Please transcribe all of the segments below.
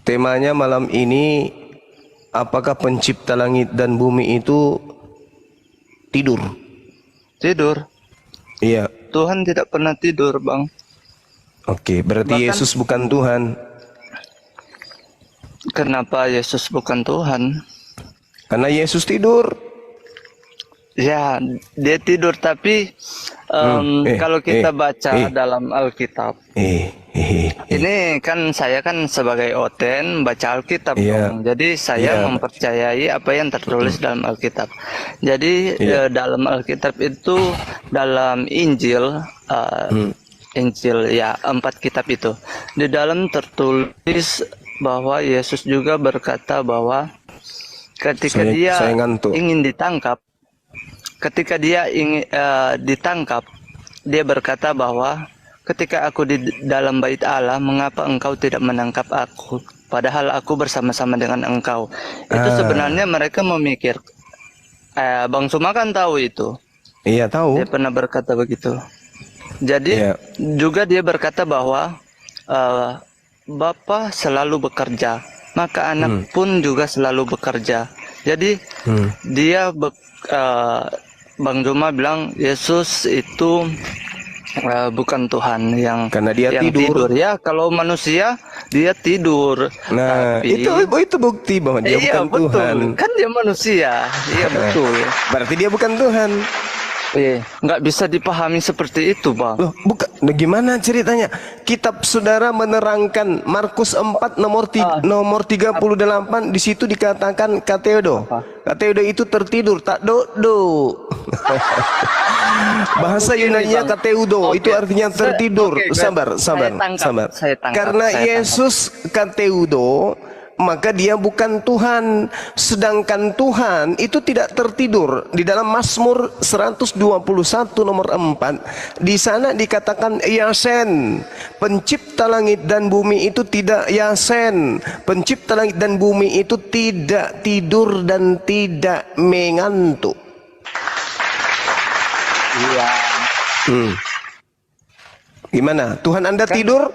Temanya malam ini, apakah pencipta langit dan bumi itu tidur? Tidur. Iya. Tuhan tidak pernah tidur, Bang. Oke, berarti Bahkan Yesus bukan Tuhan. kenapa Yesus bukan Tuhan? Karena Yesus tidur. Ya, dia tidur, tapi kalau kita baca eh, dalam Alkitab, eh, eh, eh. ini kan saya kan sebagai Oten baca Alkitab Iya, dong. Jadi saya iya, mempercayai apa yang tertulis dalam Alkitab. Jadi iya. dalam Alkitab itu dalam Injil Injil ya 4 kitab itu. Di dalam tertulis bahwa Yesus juga berkata bahwa ketika Saya dia ngantuk. ingin ditangkap, ketika dia ingin ditangkap, dia berkata bahwa ketika aku di dalam bait Allah, mengapa engkau tidak menangkap aku? Padahal aku bersama-sama dengan engkau. Itu Ah, sebenarnya mereka memikir, Bang Suma kan tahu itu. iya tahu. Dia pernah berkata begitu. Jadi Iya. juga dia berkata bahwa eh, Bapa selalu bekerja, maka anak pun juga selalu bekerja. Jadi Hmm. dia Bang Joma bilang Yesus itu bukan Tuhan Karena dia yang tidur. tidur. Ya, kalau manusia dia tidur, Nah, tapi itu bukti bahwa dia iya bukan Tuhan. betul, kan dia manusia. Iya betul. Berarti dia bukan Tuhan. Nggak bisa dipahami seperti itu, Bang. Loh, bukan. Nah, gimana ceritanya? Kitab saudara menerangkan Markus 4 nomor 38, di situ dikatakan kateudo. Apa? Kateudo itu tertidur, tak do. Bahasa Begini, Yunani-nya Bang. kateudo, itu Oke. artinya tertidur. Oke, Sabar. saya tangkap, Karena saya tangkap. Yesus kateudo, maka dia bukan Tuhan. Sedangkan Tuhan itu tidak tertidur. Di dalam Mazmur 121 nomor 4, di sana dikatakan Yasen, pencipta langit dan bumi itu tidak yasen. Pencipta langit dan bumi itu tidak tidur dan tidak mengantuk. Iya. Gimana? Tuhan Anda Kan tidur?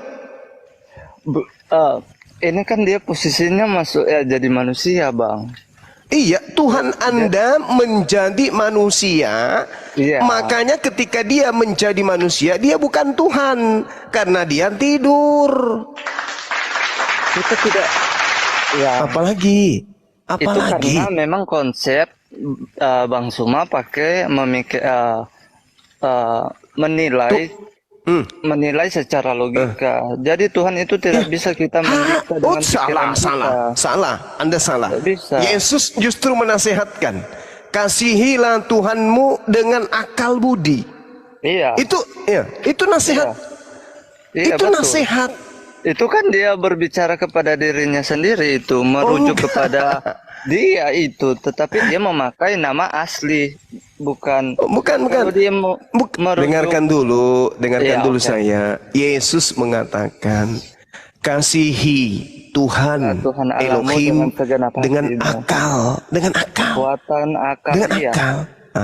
bu- eh, ini kan dia posisinya masuk ya jadi manusia, Bang. Iya, Tuhan Anda menjadi manusia. Iya. Makanya ketika dia menjadi manusia, dia bukan Tuhan karena dia tidur. Kita tidak ya Apalagi? itu Apalagi? karena memang konsep Bang Suma pakai eh, menilai Hmm. menilai secara logika. Jadi Tuhan itu tidak bisa kita mendikte dengan pikiran kita. Salah. Anda salah. Tidak bisa. Yesus justru menasehatkan, kasihilah Tuhanmu dengan akal budi. Iya. Itu nasihat. Iya, Itu betul. nasihat. Itu kan dia berbicara kepada dirinya sendiri, itu merujuk kepada dia itu, tetapi dia memakai nama asli, bukan. Bukan. Kalau dia merujuk, Dengarkan dulu iya, oke. saya. Yesus mengatakan, kasihi Tuhan Tuhan Allahmu Elohim dengan segenap dengan hatimu, akal, kekuatan akal, dengan iya. akal.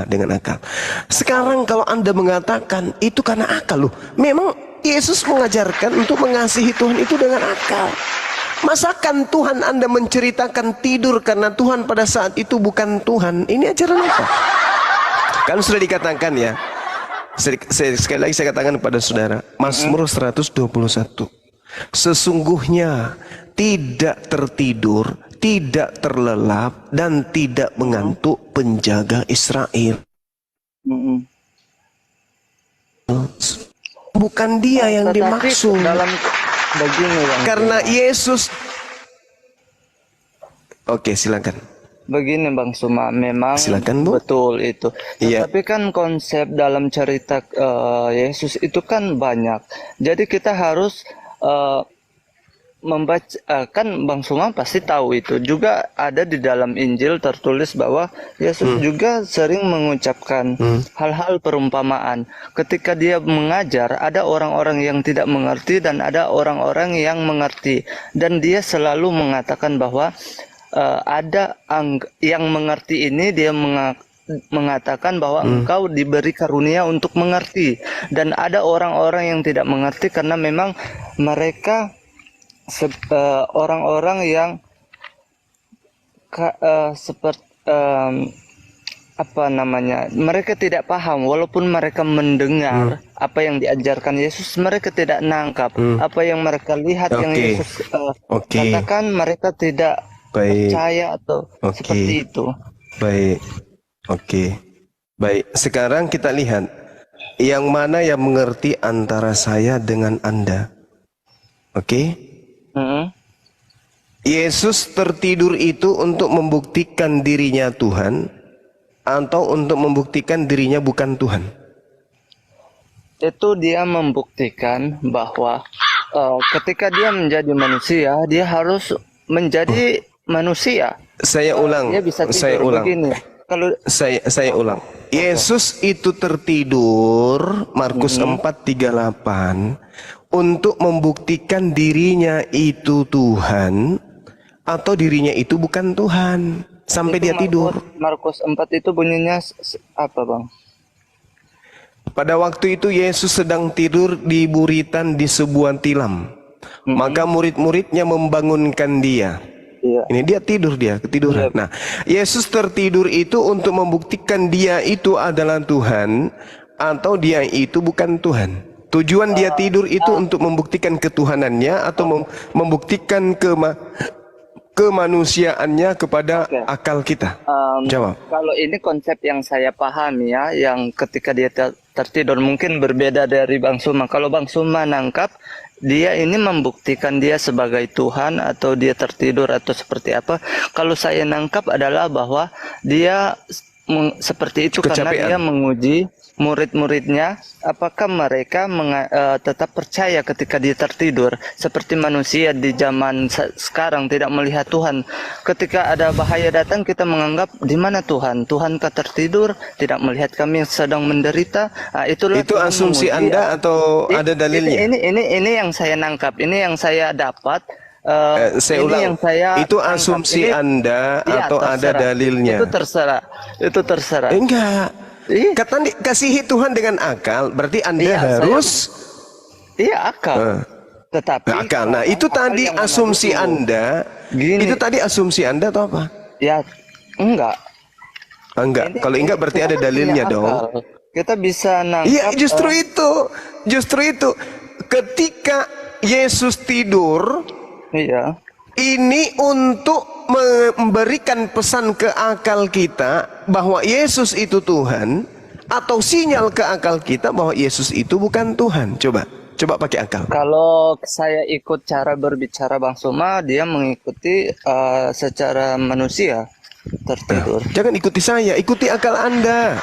Dengan akal. Sekarang kalau Anda mengatakan itu karena akal, loh, memang Yesus mengajarkan untuk mengasihi Tuhan itu dengan akal. Masakan Tuhan Anda menceritakan tidur karena Tuhan pada saat itu bukan Tuhan? Ini ajaran apa? Kan sudah dikatakan ya. Sekali lagi saya katakan kepada saudara, Mazmur 121. Sesungguhnya tidak tertidur, tidak terlelap, dan tidak mengantuk penjaga Israel. Mm-mm. Bukan dia yang Tetapi dimaksud. dalam begini, Bang. Karena Yesus. Oke, silakan. Begini Bang Suma, memang Silakan, Bu. betul itu. Iya. Tetapi kan konsep dalam cerita Yesus itu kan banyak. Jadi kita harus membaca, kan Bang Suma pasti tahu itu. Juga ada di dalam Injil tertulis bahwa Yesus juga sering mengucapkan hal-hal perumpamaan. Ketika dia mengajar, ada orang-orang yang tidak mengerti dan ada orang-orang yang mengerti. Dan dia selalu mengatakan bahwa ada yang mengerti ini, dia mengatakan bahwa engkau diberi karunia untuk mengerti, dan ada orang-orang yang tidak mengerti karena memang mereka orang-orang yang seperti apa namanya, mereka tidak paham walaupun mereka mendengar apa yang diajarkan Yesus, mereka tidak nangkap apa yang mereka lihat yang Oke. Yesus Oke. katakan, mereka tidak Baik. percaya atau Oke. seperti itu. Baik. Oke. Baik. Sekarang kita lihat yang mana yang mengerti antara saya dengan Anda. Oke? Mm-mm. Yesus tertidur itu untuk membuktikan dirinya Tuhan atau untuk membuktikan dirinya bukan Tuhan? Itu dia membuktikan bahwa ketika dia menjadi manusia, dia harus menjadi manusia. Saya ulang. Dia bisa tidur Saya ulang. begini. Kalau Saya ulang. Yesus itu tertidur, Markus 4:38, untuk membuktikan dirinya itu Tuhan atau dirinya itu bukan Tuhan sampai dia tidur. Markus 4 itu bunyinya apa, Bang? Pada waktu itu Yesus sedang tidur di buritan di sebuah tilam. Maka murid-muridnya membangunkan dia. Iya. Ini dia tidur, dia ketiduran. Nah, Yesus tertidur itu untuk membuktikan dia itu adalah Tuhan atau dia itu bukan Tuhan. Tujuan dia tidur itu untuk membuktikan ketuhanannya atau membuktikan kemanusiaannya kepada akal kita. Jawab. Kalau ini konsep yang saya pahami ya, yang ketika dia tertidur mungkin berbeda dari Bang Suma. Kalau Bang Suma nangkap dia ini membuktikan dia sebagai Tuhan atau dia tertidur atau seperti apa. Kalau saya nangkap adalah bahwa dia seperti itu karena dia menguji murid-muridnya apakah mereka tetap percaya ketika dia tertidur, seperti manusia di zaman sekarang tidak melihat Tuhan. Ketika ada bahaya datang kita menganggap di mana Tuhan? Tuhankah tertidur, tidak melihat kami yang sedang menderita? Itulah itu asumsi Anda atau ada dalilnya? Ini yang saya nangkap, ini yang saya dapat. Saya ulang, itu asumsi Anda atau ada dalilnya? Itu terserah. Enggak. Kata kasihi Tuhan dengan akal, berarti Anda harus akal. Tetapi akal. Nah, itu tadi asumsi Anda. Gini. Itu tadi asumsi Anda atau apa? Ya, enggak. Enggak. Kalau enggak berarti ada dalilnya dong. Kita bisa nangkap. Iya, justru itu. Ketika Yesus tidur, iya. Ini untuk memberikan pesan ke akal kita bahwa Yesus itu Tuhan, atau sinyal ke akal kita bahwa Yesus itu bukan Tuhan. Coba pakai akal. Kalau saya ikut cara berbicara Bang Suma, dia mengikuti secara manusia tertidur. Jangan ikuti saya, ikuti akal Anda.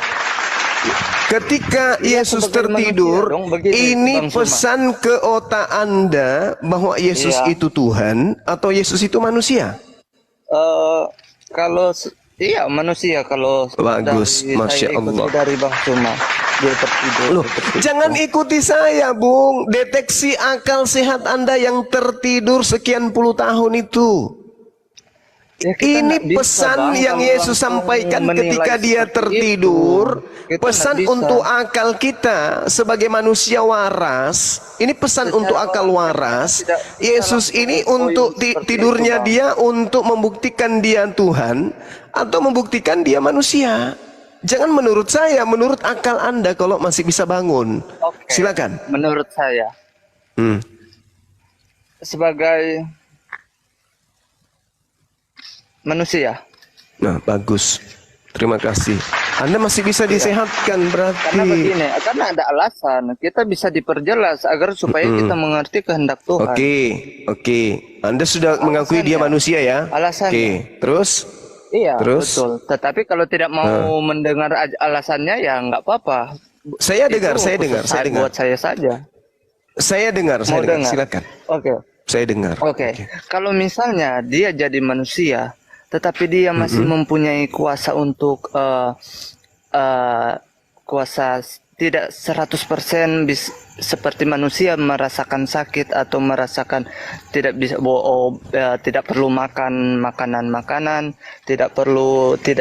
Ketika Yesus tertidur, ini pesan ke otak Anda bahwa Yesus itu Tuhan atau Yesus itu manusia? Kalau manusia, kalau bagus, Masya Allah. Dari Bang Suma, dia tertidur. Loh, jangan ikuti saya, Bung. Deteksi akal sehat Anda yang tertidur sekian puluh tahun itu. Ini pesan yang Yesus sampaikan ketika dia tertidur. Pesan untuk akal kita sebagai manusia waras. Ini pesan untuk akal waras. Yesus ini untuk tidurnya dia untuk membuktikan dia Tuhan atau membuktikan dia manusia. Jangan menurut saya, menurut akal Anda kalau masih bisa bangun. Silakan. Menurut saya, sebagai manusia. Nah, bagus. Terima kasih. Anda masih bisa disehatkan berarti. Karena begini, karena ada alasan. Kita bisa diperjelas agar supaya kita mengerti kehendak Tuhan. Oke. Anda sudah mengakui dia manusia ya? Alasannya. Terus? Iya, betul. Tetapi kalau tidak mau mendengar alasannya ya nggak apa-apa. Saya dengar. Buat saya saja. Saya dengar. Silakan. Oke. Saya dengar. Oke. Kalau misalnya dia jadi manusia, tetapi dia masih mempunyai kuasa untuk kuasa tidak 100% seperti manusia merasakan sakit atau merasakan tidak bisa tidak perlu makan makanan, tidak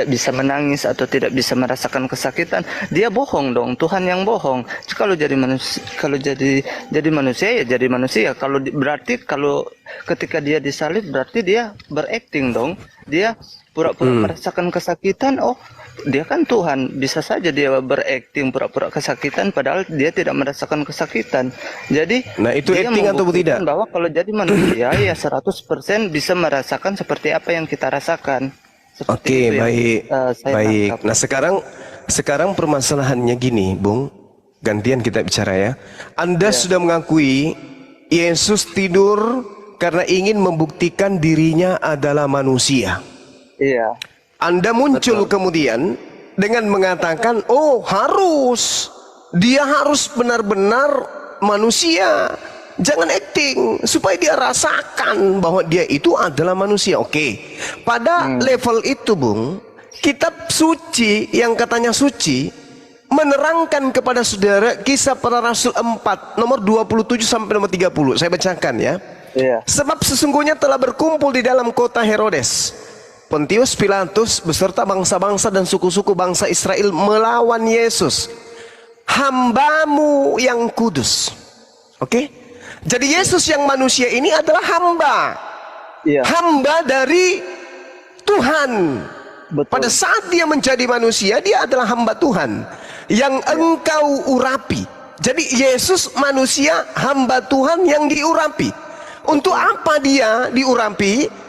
bisa menangis atau tidak bisa merasakan kesakitan, dia bohong dong. Tuhan yang bohong. Kalau jadi manusia ya jadi manusia. Berarti kalau ketika dia disalib berarti dia berakting dong. Dia pura-pura merasakan kesakitan. Oh, dia kan Tuhan, bisa saja dia berakting pura-pura kesakitan padahal dia tidak merasakan kesakitan. Jadi nah itu dia acting atau tidak? bahwa kalau jadi manusia ya 100% bisa merasakan seperti apa yang kita rasakan. Oke, baik. Baik. Tangkap. Nah, sekarang permasalahannya gini, Bung. Gantian kita bicara ya. Anda sudah mengakui Yesus tidur karena ingin membuktikan dirinya adalah manusia. Iya. Anda muncul kemudian dengan mengatakan, oh dia harus benar-benar manusia. Jangan acting, supaya dia rasakan bahwa dia itu adalah manusia. Oke, pada level itu Bung, kitab suci yang katanya suci, menerangkan kepada saudara Kisah Para Rasul 4, nomor 27 sampai nomor 30. Saya bacakan ya. Iya. Sebab sesungguhnya telah berkumpul di dalam kota Herodes Pontius Pilatus beserta bangsa-bangsa dan suku-suku bangsa Israel melawan Yesus, hambamu yang kudus. Oke? Jadi Yesus yang manusia ini adalah hamba. Iya. Hamba dari Tuhan. Betul. Pada saat dia menjadi manusia, dia adalah hamba Tuhan yang engkau urapi. Jadi Yesus manusia, hamba Tuhan yang diurapi. Untuk apa dia diurapi?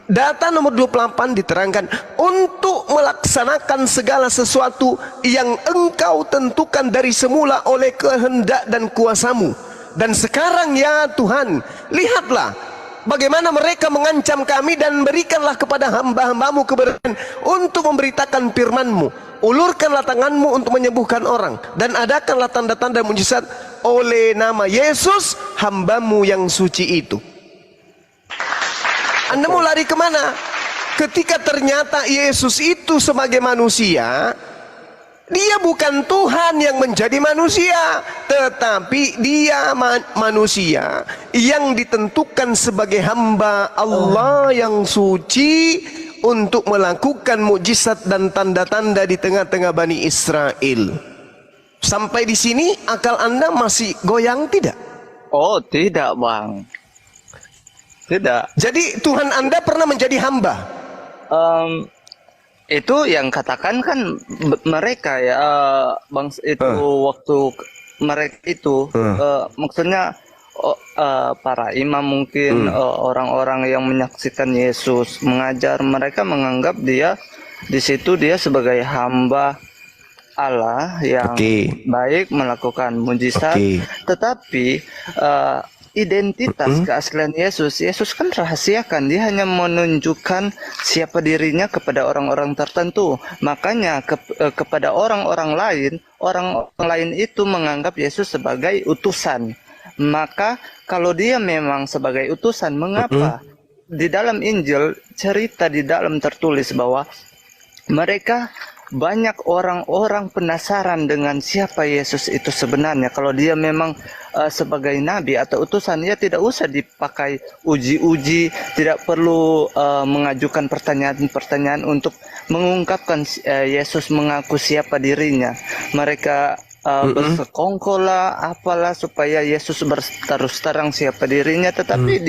Data nomor 28 diterangkan, untuk melaksanakan segala sesuatu yang engkau tentukan dari semula oleh kehendak dan kuasamu. Dan sekarang ya Tuhan, lihatlah bagaimana mereka mengancam kami, dan berikanlah kepada hamba-hambamu keberanian untuk memberitakan firman-Mu. Ulurkanlah tanganmu untuk menyembuhkan orang, dan adakanlah tanda-tanda mujizat oleh nama Yesus hambamu yang suci itu. Anda mau lari kemana? Ketika ternyata Yesus itu sebagai manusia, dia bukan Tuhan yang menjadi manusia, tetapi dia manusia yang ditentukan sebagai hamba Allah yang suci untuk melakukan mukjizat dan tanda-tanda di tengah-tengah Bani Israel. Sampai di sini akal Anda masih goyang tidak? Oh, tidak, Bang. Tidak. Jadi Tuhan Anda pernah menjadi hamba? Itu yang katakan kan mereka ya, bangsa itu waktu mereka itu maksudnya para imam mungkin orang-orang yang menyaksikan Yesus mengajar, mereka menganggap dia di situ dia sebagai hamba Allah yang baik melakukan mujizat, tetapi identitas keaslian Yesus kan rahasiakan. Dia hanya menunjukkan siapa dirinya kepada orang-orang tertentu. Makanya kepada orang lain itu menganggap Yesus sebagai utusan. Maka kalau dia memang sebagai utusan, mengapa di dalam Injil cerita di dalam tertulis bahwa mereka banyak orang-orang penasaran dengan siapa Yesus itu sebenarnya. Kalau dia memang sebagai nabi atau utusan, ya tidak usah dipakai uji-uji, tidak perlu mengajukan pertanyaan-pertanyaan untuk mengungkapkan Yesus mengaku siapa dirinya. Mereka bersekongkol lah, apalah supaya Yesus berterus terang siapa dirinya. Tetapi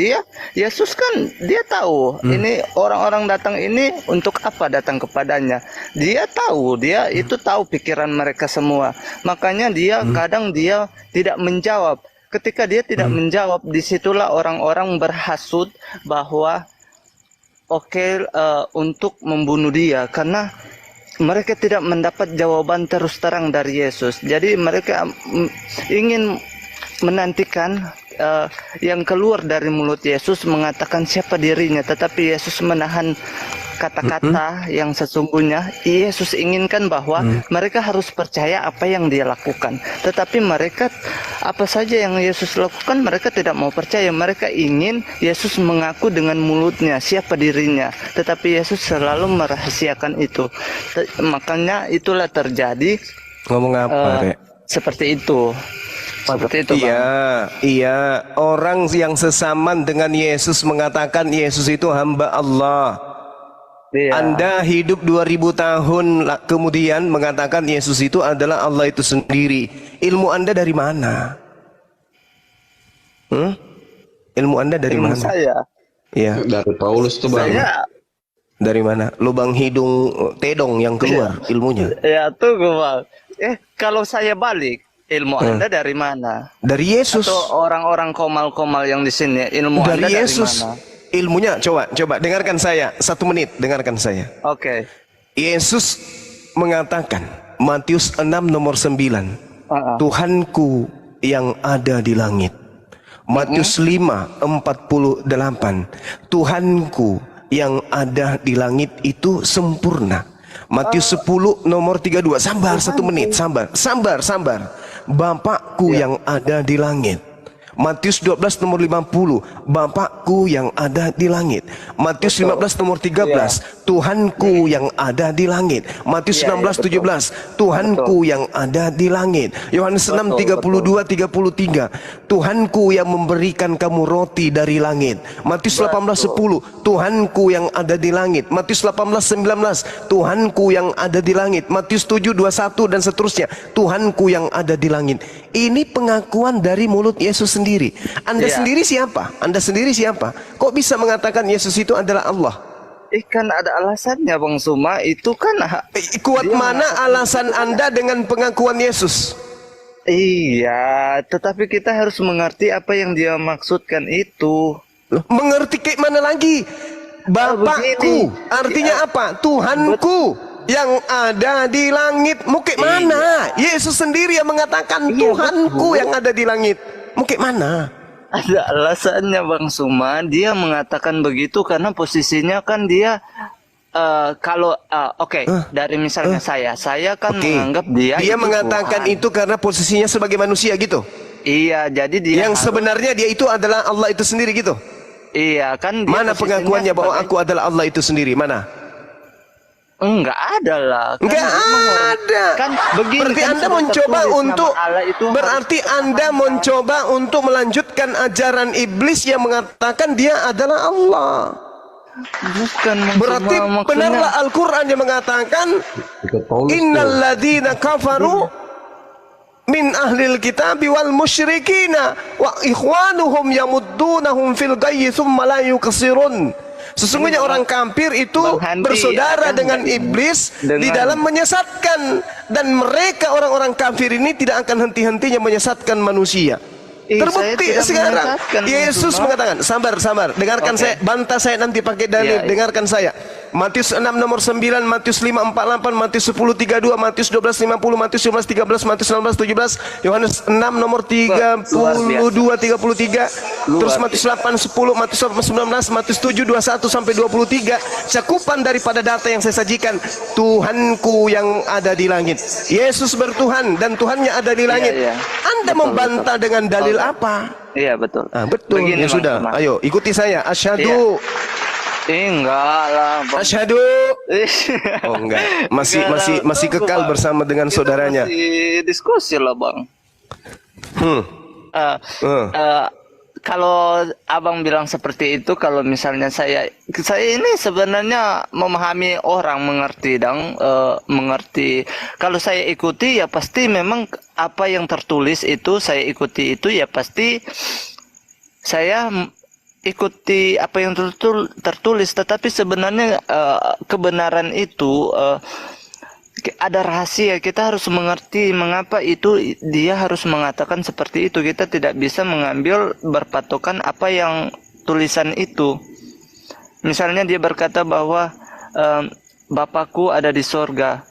Yesus kan dia tahu ini orang-orang datang ini untuk apa datang kepadanya. Dia tahu, dia itu tahu pikiran mereka semua. Makanya dia kadang dia tidak menjawab. Ketika dia tidak menjawab, disitulah orang-orang berhasut bahwa untuk membunuh dia, karena mereka tidak mendapat jawaban terus terang dari Yesus. Jadi mereka ingin menantikan yang keluar dari mulut Yesus mengatakan siapa dirinya. Tetapi Yesus menahan kata-kata yang sesungguhnya. Yesus inginkan bahwa mereka harus percaya apa yang dia lakukan. Tetapi mereka, apa saja yang Yesus lakukan, mereka tidak mau percaya. Mereka ingin Yesus mengaku dengan mulutnya siapa dirinya. Tetapi Yesus selalu merahasiakan itu. Makanya itulah terjadi ngomong apa, seperti itu. Seperti itu, Bang. Iya, iya. Orang yang sesaman dengan Yesus mengatakan Yesus itu hamba Allah. Iya. Anda hidup 2000 tahun kemudian mengatakan Yesus itu adalah Allah itu sendiri. Ilmu Anda dari mana? Ilmu Anda dari Ilmu mana? saya. Iya. Dari Paulus tuh bang. Saya Dari mana? Lubang hidung tedong yang keluar ilmunya. ya tunggu, Bang. Kalau saya balik, ilmu Anda dari mana? Dari Yesus. Atau orang-orang komal-komal yang di sini, ilmu Dari Anda Yesus. dari mana? Ilmunya coba dengarkan saya 1 menit, dengarkan saya. Oke. Yesus mengatakan Matius 6 nomor 9, Tuhanku yang ada di langit. Matius 5:48, Tuhanku yang ada di langit itu sempurna. Matius 10 nomor 32. Sabar 1 menit, sabar. Bapakku yang ada di langit. Matius 12 nomor 50, Bapakku yang ada di langit. Matius 15 nomor 13, Tuhanku yang ada di langit. Matius 16 17, Tuhanku yang ada di langit. Yohanes 6 32 33, Tuhanku yang memberikan kamu roti dari langit. Matius 18 10, Tuhanku yang ada di langit. Matius 18 19, Tuhanku yang ada di langit. Matius 7 21 dan seterusnya, Tuhanku yang ada di langit. Ini pengakuan dari mulut Yesus sendiri. Anda sendiri siapa? Anda sendiri siapa? Kok bisa mengatakan Yesus itu adalah Allah? Kan ada alasannya, Bang Suma. Itu kan Kuat mana alasan Anda dengan pengakuan Yesus? iya, tetapi kita harus mengerti apa yang dia maksudkan itu. Loh, mengerti kayak mana lagi? Bapakku, artinya apa? Tuhanku yang ada di langit. Mungkin mana? Yesus sendiri yang mengatakan Tuhanku yang ada di langit. Mungkin mana? Ada alasannya, Bang Suma. Dia mengatakan begitu karena posisinya kan dia kalau dari misalnya saya kan menganggap dia itu mengatakan Tuhan. itu karena posisinya sebagai manusia gitu. Iya, jadi dia Yang sebenarnya dia itu adalah Allah itu sendiri gitu. Iya, kan dia Mana posisinya pengakuannya bahwa sebagai- aku adalah Allah itu sendiri? Mana? Enggak ada lah. Kan Enggak dia ada. Kan begini. Berarti kan Anda sudah mencoba tertulis nama untuk Allah itu berarti harus Anda dipertahankan. mencoba untuk melanjutkan ajaran iblis yang mengatakan dia adalah Allah. Bukan, Bang Berarti Suma, maksudnya- benarlah Al-Qur'an yang mengatakan Ikut Paulus tuh. innal ladzina kafaru min ahlil kitabi wal musyrikina wa ikhwanuhum yamuddunahum fil ghayyi thumma la yuqsirun. Sesungguhnya orang kafir itu Bang Handi, bersaudara akan dengan iblis di dengan- dalam menyesatkan, dan mereka orang-orang kafir ini tidak akan henti-hentinya menyesatkan manusia. Saya Terbukti tidak sekarang menyesatkan, Bang Yesus Suma. mengatakan, sabar, dengarkan Oke. saya, bantah saya nanti pakai dalil, Iya. dengarkan saya. Matius 6 nomor 9, Matius 5 48, Matius 10 32, Matius 12 50, Matius 11 13, Matius 16 17, Yohanes 6 nomor 32 33, terus Matius 8 10, Matius 19, Matius 7 21 sampai 23. Cakupan daripada data yang saya sajikan, Tuhanku yang ada di langit. Yesus bertuhan dan Tuhannya ada di langit. iya. Anda Betul, membantah dengan dalil apa? Iya, betul. Betul. Begini, Ya Bang sudah. Suma. Ayo ikuti saya. Asyhadu. Enggak lah, Bang. Asyhadu. Oh enggak. Masih Enggak masih lah, masih tunggu, kekal Bang. bersama dengan Kita saudaranya. masih diskusi lah, Bang. Hmm. Eh, Hmm. Kalau abang bilang seperti itu, kalau misalnya saya ini sebenarnya memahami orang, mengerti mengerti. Kalau saya ikuti ya pasti memang apa yang tertulis itu saya ikuti, itu ya pasti saya ikuti apa yang tertulis. Tetapi sebenarnya kebenaran itu ada rahasia. Kita harus mengerti mengapa itu dia harus mengatakan seperti itu. Kita tidak bisa mengambil berpatokan apa yang tulisan itu. Misalnya dia berkata bahwa Bapakku ada di sorga.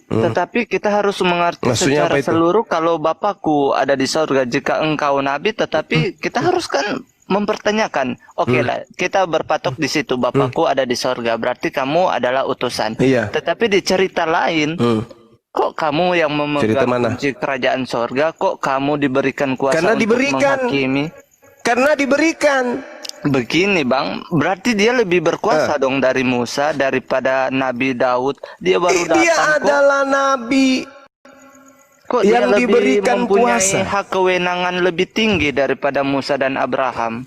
Tetapi kita harus mengerti Maksudnya secara apa itu? seluruh kalau Bapakku ada di sorga. Jika engkau nabi, tetapi kita harus kan mempertanyakan. Oke lah, kita berpatok di situ. Bapakku ada di sorga, berarti kamu adalah utusan. Iya. Tetapi di cerita lain, kok kamu yang Cerita memegang mana? kunci kerajaan sorga? Kok kamu diberikan kuasa Karena untuk diberikan. menghakimi? Karena diberikan. Begini, Bang, berarti dia lebih berkuasa dong dari Musa, daripada Nabi Daud. Dia baru datang Dia kok. adalah nabi. kok yang dia lebih diberikan mempunyai kuasa. hak kewenangan lebih tinggi daripada Musa dan Abraham?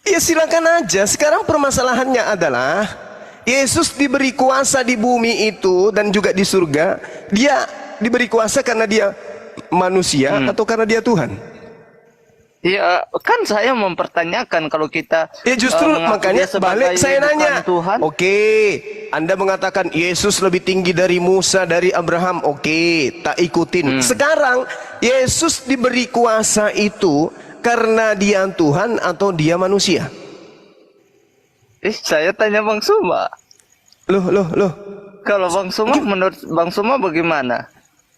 Ya silakan aja. Sekarang permasalahannya adalah Yesus diberi kuasa di bumi itu dan juga di surga. Dia diberi kuasa karena dia manusia atau karena dia Tuhan? Ya, kan saya mempertanyakan kalau kita Ya justru mengaku makanya dia sebagai balik saya bukan nanya. Tuhan. Oke, Anda mengatakan Yesus lebih tinggi dari Musa, dari Abraham. Oke, tak ikutin. Sekarang Yesus diberi kuasa itu karena dia Tuhan atau dia manusia? Saya tanya Bang Suma. Loh. Kalau Bang Suma, menurut Bang Suma bagaimana?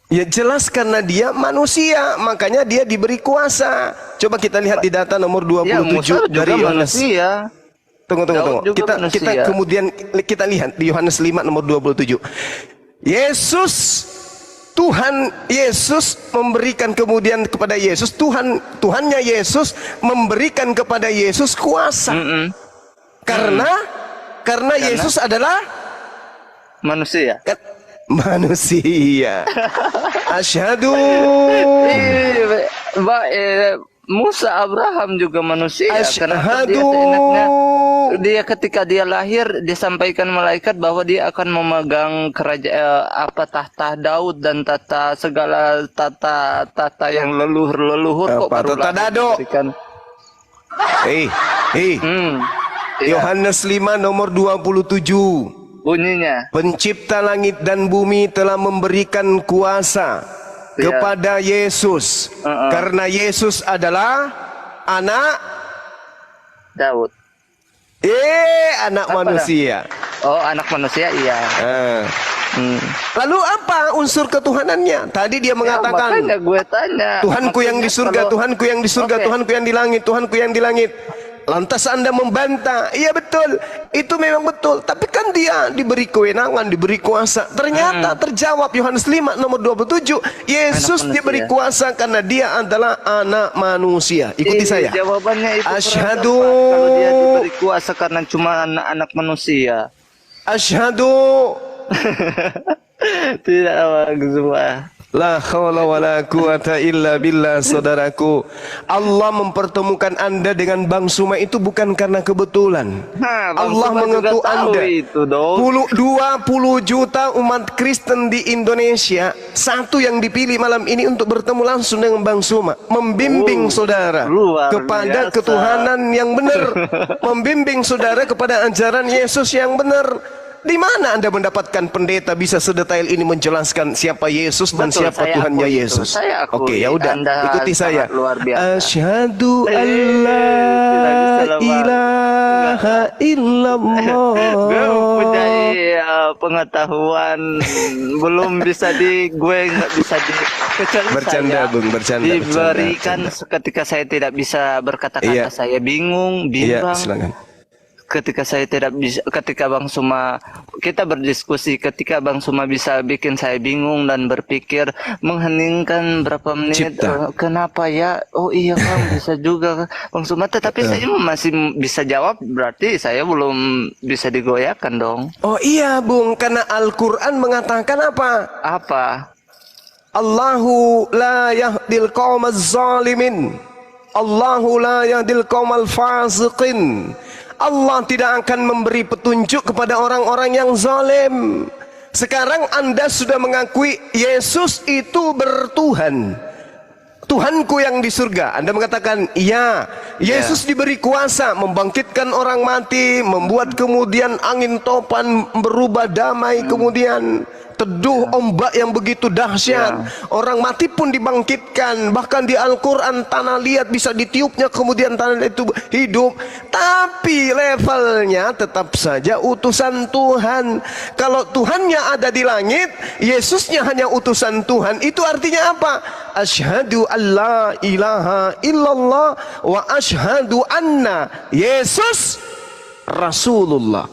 Ya jelas karena dia manusia, makanya dia diberi kuasa. Coba kita lihat di data nomor 27 Ya, Musa juga dari Yohanes. manusia. Tunggu. Daud juga Kita manusia. kemudian kita lihat di Yohanes 5 nomor 27. Yesus Tuhan Yesus memberikan kemudian kepada Yesus Tuhannya Yesus memberikan kepada Yesus kuasa. Karena Yesus adalah Manusia. manusia. Asyhadu. Musa Abraham juga manusia. Kenapa dia Asyhadu. seenaknya dia ketika dia lahir disampaikan malaikat bahwa dia akan memegang kerajaan tahta Daud dan segala tata yang leluhur kok Apa, baru tata lahir dado? diberikan. Iya, Yohanes 5 nomor 27. bunyinya. Pencipta langit dan bumi telah memberikan kuasa kepada Yesus. Karena Yesus adalah anak Daud. anak Apa manusia. Oh, anak manusia, iya. Lalu apa unsur ketuhanannya? Tadi dia mengatakan, Makanya gue tanya. Tuhanku yang di surga, Kalau- Tuhanku yang di surga, Oke. Tuhanku yang di langit, Tuhanku yang di langit. Lantas Anda membantah. Iya betul, itu memang betul. Tapi kan dia diberi kewenangan, diberi kuasa. Ternyata terjawab Yohanes 5 nomor 27. Yesus Anak manusia. diberi kuasa karena dia adalah anak manusia. Ikuti saya. Jawabannya itu Asyhadu. kurang tepat. Kalau dia diberi kuasa karena cuma anak-anak manusia. Asyhadu Tidak bagus semua. la haula wala quwata illa billah. Saudaraku, Allah mempertemukan Anda dengan Bang Suma itu bukan karena kebetulan. Nah, Bang Allah Suma juga mengetuk tahu Anda. itu dong. 20 juta umat Kristen di Indonesia, satu yang dipilih malam ini untuk bertemu langsung dengan Bang Suma, membimbing saudara luar kepada biasa. ketuhanan yang benar, membimbing saudara kepada ajaran Yesus yang benar. Di mana Anda mendapatkan pendeta bisa sedetail ini menjelaskan siapa Yesus dan Betul, siapa saya Tuhannya akui itu. Yesus? Saya akui. Oke, ya udah, Anda ikuti saya. sangat luar biasa. Asyhadu an tidak bisa la lepas. ilaha illallah. Gue mempunyai pengetahuan belum bisa gue nggak bisa kecuali Bercanda, saya Bung, bercanda, diberikan bercanda. ketika saya tidak bisa berkata-kata, Iya. saya bingung, Iya, bimbang. silakan. Ketika saya tidak bisa, ketika Bang Suma kita berdiskusi, ketika Bang Suma bisa bikin saya bingung dan berpikir, mengheningkan berapa menit. Cipta. Kenapa ya? Oh iya Bang, bisa juga Bang Suma. Tetapi saya masih bisa jawab, berarti saya belum bisa digoyahkan dong. Oh iya, Bung, karena Al-Qur'an mengatakan apa? Apa? Allahu la yahdil qaumaz zalimin. Allahu la yahdil qaumal fasiqin. Allah tidak akan memberi petunjuk kepada orang-orang yang zalim. Sekarang Anda sudah mengakui Yesus itu bertuhan. Tuhanku yang di surga. Anda mengatakan, iya, Yesus diberi kuasa membangkitkan orang mati, membuat kemudian angin topan berubah damai, kemudian teduh ombak yang begitu dahsyat. Orang mati pun dibangkitkan. Bahkan di Al-Quran tanah liat bisa ditiupnya, kemudian tanah liat itu hidup. Tapi levelnya tetap saja utusan Tuhan. Kalau Tuhannya ada di langit, Yesusnya hanya utusan Tuhan. Itu artinya apa? Asyhadu an la ilaha illallah wa asyhadu anna Yesus Rasulullah.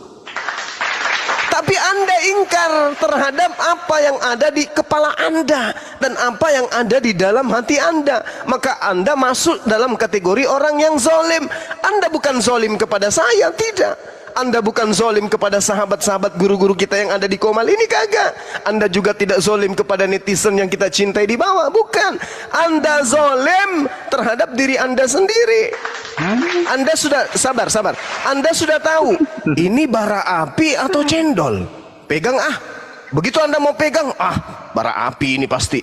Tapi Anda ingkar terhadap apa yang ada di kepala Anda dan apa yang ada di dalam hati Anda. Maka Anda masuk dalam kategori orang yang zalim. Anda bukan zalim kepada saya, tidak. Anda bukan zolim kepada sahabat-sahabat guru-guru kita yang ada di Komal ini, kagak. Anda juga tidak zolim kepada netizen yang kita cintai di bawah, bukan. Anda zolim terhadap diri Anda sendiri. Anda sudah sabar. Anda sudah tahu ini bara api atau cendol. Pegang begitu Anda mau pegang, bara api ini pasti.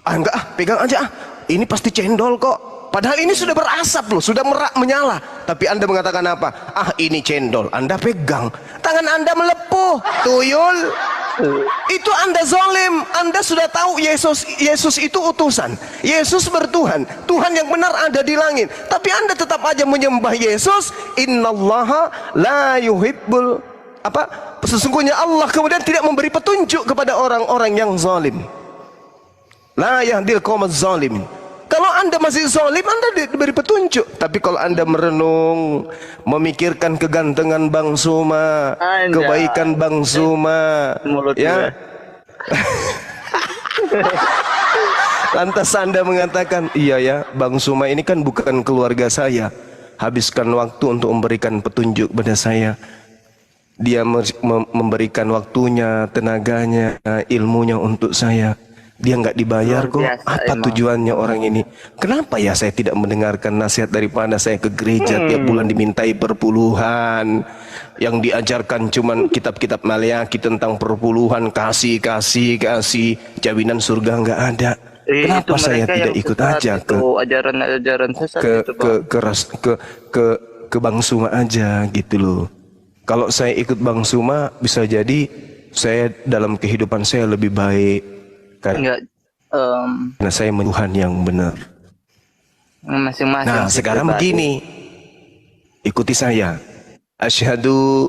Enggak, pegang aja. Ini pasti cendol kok. Padahal ini sudah berasap loh, sudah menyala. Tapi Anda mengatakan apa? Ini cendol. Anda pegang, tangan Anda melepuh, tuyul. Itu Anda zolim. Anda sudah tahu Yesus itu utusan. Yesus bertuhan. Tuhan yang benar ada di langit. Tapi Anda tetap aja menyembah Yesus. Innallaha la yuhibbul sesungguhnya Allah kemudian tidak memberi petunjuk kepada orang-orang yang zalim. La yahdil qaumaz zalim. Kalau Anda masih zalim, Anda diberi petunjuk. Tapi kalau Anda merenung, memikirkan kegantengan Bang Suma, kebaikan Bang Suma, ya. Lantas Anda mengatakan, iya ya, Bang Suma ini kan bukan keluarga saya. Habiskan waktu untuk memberikan petunjuk pada saya. Dia memberikan waktunya, tenaganya, ilmunya untuk saya. Dia nggak dibayar kok. Apa tujuannya orang ini? Kenapa ya saya tidak mendengarkan nasihat daripada saya ke gereja tiap bulan dimintai perpuluhan, yang diajarkan cuman kitab-kitab maliaki tentang perpuluhan, kasih, jaminan surga nggak ada. Kenapa saya tidak ikut aja ke ajaran-ajaran sesat ke Bang Suma aja gitu loh. Kalau saya ikut Bang Suma, bisa jadi saya dalam kehidupan saya lebih baik. Karena saya Tuhan yang benar. Masing-masing. Nah, sekarang begini. Ikuti saya. Asyhadu.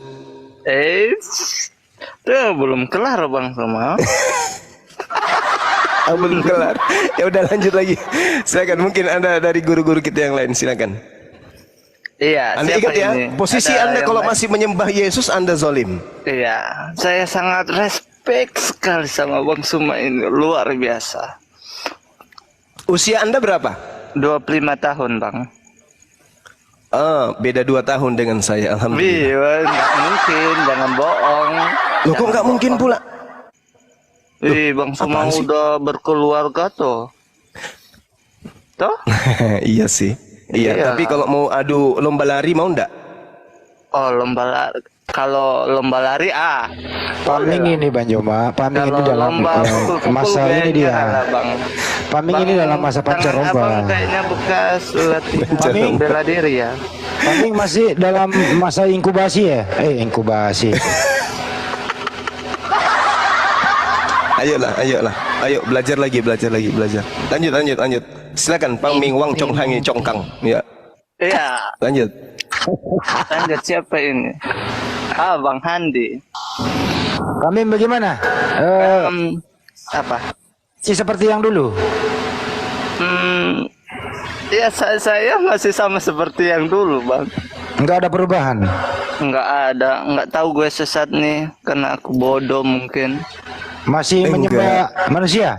Belum kelar Bang Suma. Belum kelar. Ya udah lanjut lagi. Silakan, mungkin Anda dari guru-guru kita yang lain, silakan. Iya, Anda ingat ya, posisi Anda kalau masih menyembah Yesus, Anda zalim. Iya, saya sangat respect sekali sama Bang Suma ini, luar biasa. Usia Anda berapa? 25 tahun, Bang. Beda 2 tahun dengan saya, alhamdulillah. Iya, nggak mungkin, jangan bohong. Loh, kok nggak mungkin pula? Bang Suma udah berkeluarga toh. Iya sih. Iya, tapi kalau mau adu lomba lari mau enggak? Oh, lomba lari. Kalau lomba lari Paming ini Bang Joma, paming ini dalam masa ini dia. Paming ini dalam masa pancaroba. Abang kayaknya bekas latihan bela diri ya. Paming masih dalam masa inkubasi ya? Inkubasi. Ayolah. Ayo belajar lagi. Lanjut. Silakan Paming Wang Chong Hangi Chong Kang. Ya. Iya. Lanjut Siapa ini? Bang Handi. Paming bagaimana? Apa? Seperti yang dulu. Ya saya masih sama seperti yang dulu, Bang. Enggak ada perubahan. Enggak ada, enggak tahu gue sesat nih karena aku bodoh mungkin. Masih menyembah manusia?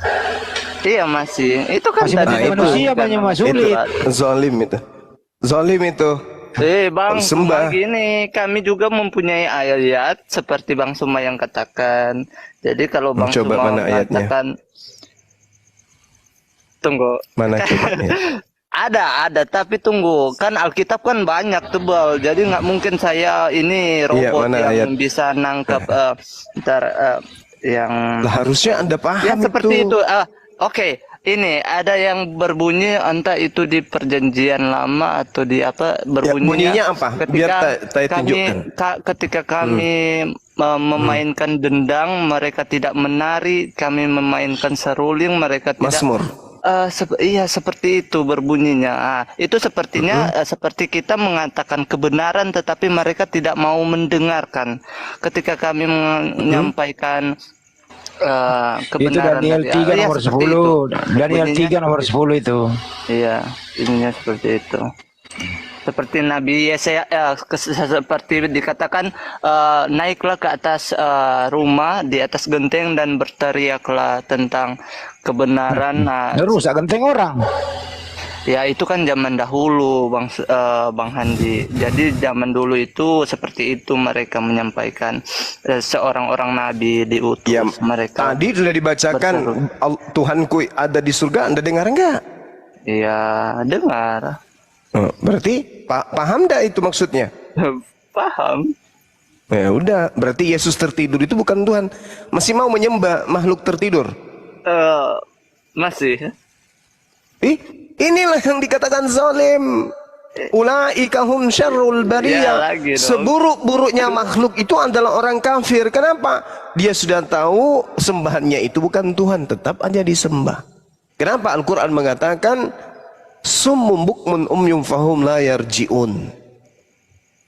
Iya masih. Itu kan masih tadi manusia banyak sulit. Zolim itu. Bang, gini, kami juga mempunyai ayat seperti Bang Suma yang katakan. Jadi kalau Bang Suma katakan, tunggu. Mana coba? Ada, tapi tunggu, kan Alkitab kan banyak tebal, jadi nggak mungkin saya ini robot yang bisa nangkep yang harusnya Anda paham ya seperti itu. Oke. Ini ada yang berbunyi entah itu di perjanjian lama atau di apa bunyinya apa? Ketika kami memainkan dendang, mereka tidak menari, kami memainkan seruling, mereka tidak. Mazmur. Iya seperti itu berbunyinya. Itu sepertinya seperti kita mengatakan kebenaran, tetapi mereka tidak mau mendengarkan. Ketika kami menyampaikan kebenaran. Itu Daniel 3 nomor 10. Daniel 3 nomor 10 itu. Iya, ininya seperti itu. Seperti Nabi Yesaya, seperti dikatakan, naiklah ke atas rumah, di atas genteng dan berteriaklah tentang kebenaran. Rusak genteng orang. Ya itu kan zaman dahulu Bang Handi. Jadi zaman dulu itu seperti itu mereka menyampaikan, seorang orang nabi diutus Ya, mereka. tadi sudah dibacakan Tuhanku ada di surga, Anda dengar enggak? Iya, dengar. Berarti paham enggak itu maksudnya? Paham. Ya udah, berarti Yesus tertidur itu bukan Tuhan. Masih mau menyembah makhluk tertidur? Masih. Inilah yang dikatakan zalim. Ulaika hum syarrul Ya, bariyah. lagi dong. Seburuk-buruknya makhluk itu adalah orang kafir. Kenapa? Dia sudah tahu sembahannya itu bukan Tuhan, tetap aja disembah. Kenapa Al-Quran mengatakan summum bukmun umyum fahum la yarji'un.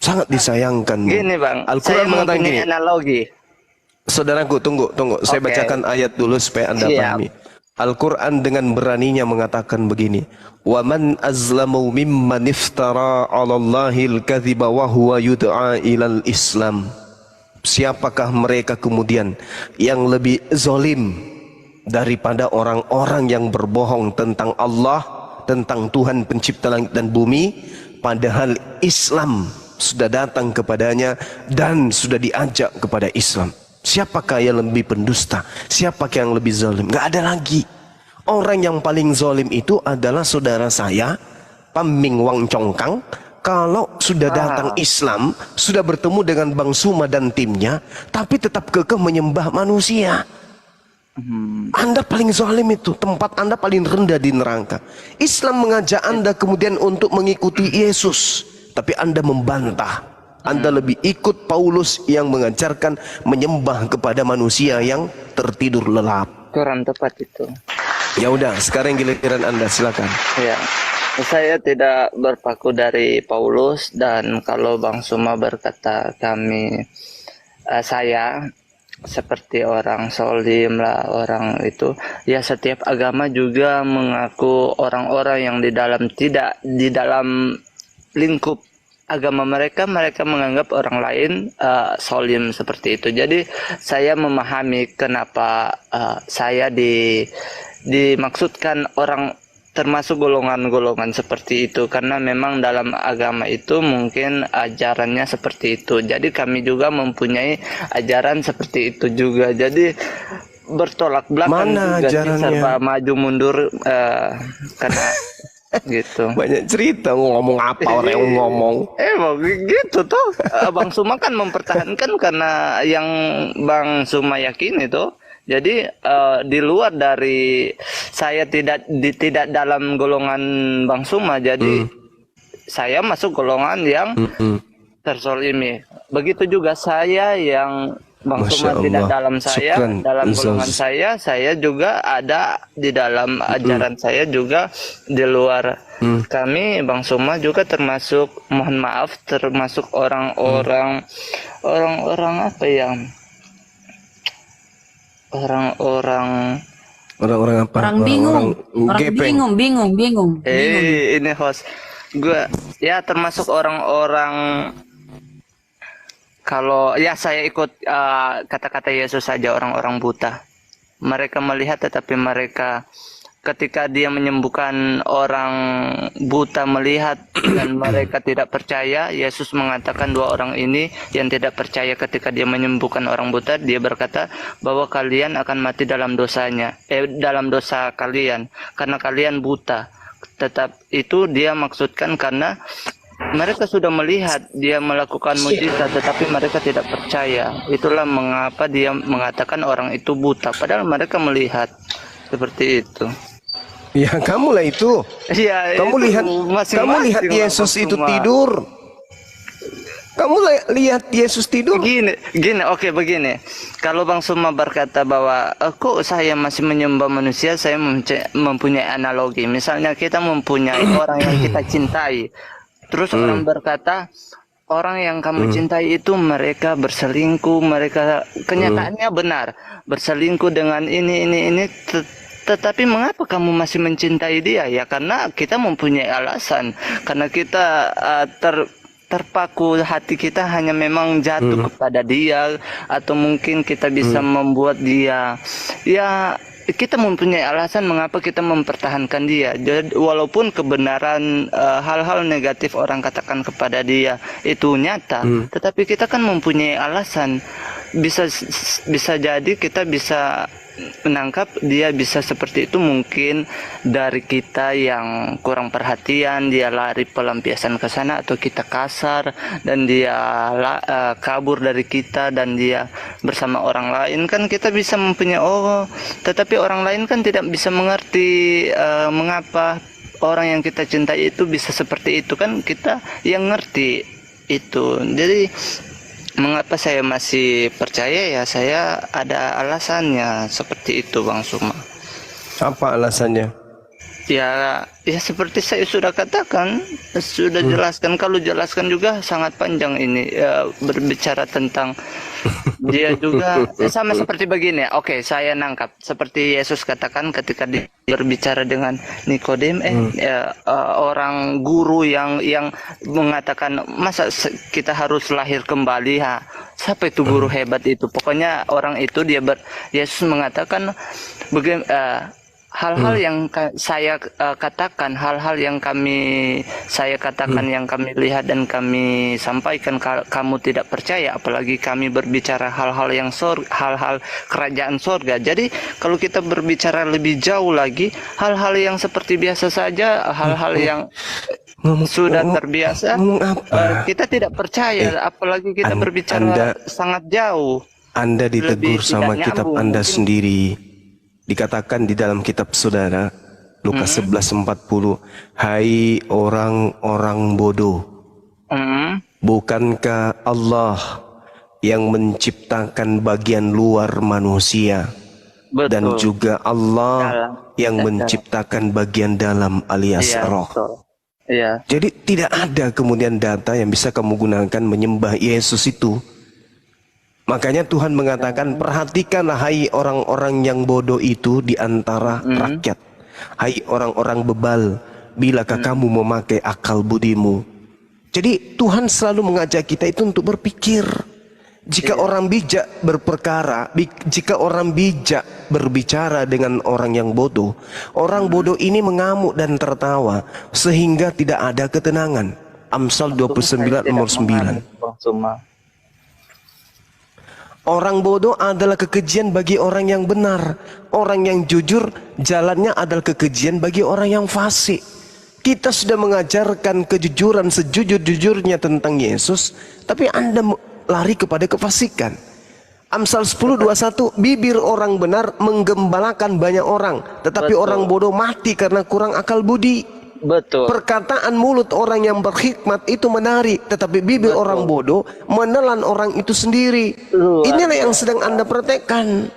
Sangat disayangkan. Gini Bang, Al-Quran saya mengatakan mempunyai gini. analogi. Saudaraku, tunggu. Saya Oke. bacakan ayat dulu supaya Anda Siap. pahami. Al-Quran dengan beraninya mengatakan begini. Wa man azlamu mimman iftara 'ala Allahil kadhiba wa huwa yud'a ilal Islam. Siapakah mereka kemudian yang lebih zalim daripada orang-orang yang berbohong tentang Allah, tentang Tuhan pencipta langit dan bumi, padahal Islam sudah datang kepadanya dan sudah diajak kepada Islam. Siapakah yang lebih pendusta? Siapakah yang lebih zalim? Gak ada lagi. Orang yang paling zalim itu adalah saudara saya, Paming Wang Congkang. Kalau sudah datang Islam, sudah bertemu dengan Bang Suma dan timnya, tapi tetap kekeh menyembah manusia. Anda paling zalim itu, tempat Anda paling rendah di neraka. Islam mengajak Anda kemudian untuk mengikuti Yesus, tapi Anda membantah. Anda lebih ikut Paulus yang mengajarkan menyembah kepada manusia yang tertidur lelap. Kurang tepat itu. Ya udah, sekarang giliran Anda, silakan. Ya, saya tidak berpaku dari Paulus, dan kalau Bang Suma berkata saya seperti orang solim lah, orang itu ya, setiap agama juga mengaku orang-orang yang tidak di dalam lingkup agama mereka menganggap orang lain solim seperti itu. Jadi saya memahami kenapa saya dimaksudkan orang termasuk golongan-golongan seperti itu, karena memang dalam agama itu mungkin ajarannya seperti itu. Jadi kami juga mempunyai ajaran seperti itu juga. Jadi bertolak belakang Mana juga sih, ajarannya? serba maju mundur karena gitu. Banyak cerita ngomong apa orang yang ngomong. Gitu tuh. Bang Suma kan mempertahankan karena yang Bang Suma yakini tuh. Jadi di luar dari saya tidak dalam golongan Bang Suma, jadi saya masuk golongan yang terzolimi. Begitu juga saya yang Bang Masya Suma tidak Allah. dalam saya, Syukran, dalam golongan Ustaz. saya juga ada di dalam ajaran saya juga di luar. Kami Bang Suma juga termasuk, mohon maaf, termasuk orang-orang apa ya? Orang-orang Orang-orang apa? Orang bingung, orang gepeng. bingung. ini host gue ya, termasuk orang-orang, kalau ya saya ikut kata-kata Yesus saja, orang-orang buta. Mereka melihat tetapi mereka, ketika dia menyembuhkan orang buta melihat dan mereka tidak percaya, Yesus mengatakan dua orang ini yang tidak percaya ketika dia menyembuhkan orang buta, dia berkata bahwa kalian akan mati dalam dosanya, dalam dosa kalian karena kalian buta. Tetap itu dia maksudkan karena mereka sudah melihat dia melakukan mujizat tetapi mereka tidak percaya. Itulah mengapa dia mengatakan orang itu buta padahal mereka melihat. Seperti itu. Ya, kamulah itu. Iya, Kamu itu lihat masing-masing lah, Yesus Bang itu Suma. tidur. Kamu lihat Yesus tidur. Gini, oke begini. Kalau Bang Suma berkata bahwa kok saya masih menyembah manusia, saya mempunyai analogi. Misalnya kita mempunyai orang yang kita cintai, terus orang berkata orang yang kamu cintai itu mereka berselingkuh, mereka kenyataannya benar berselingkuh dengan ini. Tetapi mengapa kamu masih mencintai dia? Ya karena kita mempunyai alasan, karena kita terpaku, hati kita hanya memang jatuh kepada dia, atau mungkin kita bisa membuat dia ya kita mempunyai alasan mengapa kita mempertahankan dia. Jadi, walaupun kebenaran hal-hal negatif orang katakan kepada dia itu nyata, tetapi kita kan mempunyai alasan. Bisa jadi kita bisa menangkap dia bisa seperti itu mungkin dari kita yang kurang perhatian, dia lari pelampiasan ke sana, atau kita kasar dan dia kabur dari kita dan dia bersama orang lain. Kan kita bisa mempunyai tetapi orang lain kan tidak bisa mengerti mengapa orang yang kita cintai itu bisa seperti itu, kan kita yang ngerti itu. Jadi mengapa saya masih percaya, ya saya ada alasannya seperti itu, Bang Suma. Apa alasannya? Ya seperti saya sudah katakan, sudah jelaskan. Kalau jelaskan juga sangat panjang ini, berbicara tentang dia juga sama seperti begini. Oke, saya nangkap seperti Yesus katakan ketika berbicara dengan Nikodem, orang guru yang mengatakan masa kita harus lahir kembali. Siapa itu guru hebat itu? Pokoknya orang itu Yesus mengatakan hal-hal yang saya katakan, hal-hal yang saya katakan, yang kami lihat dan kami sampaikan, kamu tidak percaya, apalagi kami berbicara hal-hal yang hal-hal kerajaan sorga. Jadi kalau kita berbicara lebih jauh lagi, hal-hal yang seperti biasa saja, hal-hal yang sudah terbiasa, kita tidak percaya, apalagi kita berbicara sangat jauh. Anda ditegur sama kitab Anda sendiri. Dikatakan di dalam kitab saudara Lukas 11:40, hai orang-orang bodoh, bukankah Allah yang menciptakan bagian luar manusia? Betul. Dan juga Allah yang menciptakan bagian dalam alias roh. Iya. Jadi tidak ada kemudian data yang bisa kamu gunakan menyembah Yesus itu. Makanya Tuhan mengatakan, perhatikanlah hai orang-orang yang bodoh itu di antara rakyat. Hai orang-orang bebal, bilakah kamu memakai akal budimu? Jadi Tuhan selalu mengajak kita itu untuk berpikir. Jika orang bijak berperkara, jika orang bijak berbicara dengan orang yang bodoh, orang bodoh ini mengamuk dan tertawa sehingga tidak ada ketenangan. Amsal 29 nomor 9. Orang bodoh adalah kekejian bagi orang yang benar. Orang yang jujur jalannya adalah kekejian bagi orang yang fasik. Kita sudah mengajarkan kejujuran sejujur-jujurnya tentang Yesus, tapi Anda lari kepada kefasikan. Amsal 10:21, bibir orang benar menggembalakan banyak orang, tetapi orang bodoh mati karena kurang akal budi. Betul. Perkataan mulut orang yang berhikmat itu menarik, tetapi bibir orang bodoh menelan orang itu sendiri. Inilah yang sedang Anda praktekkan.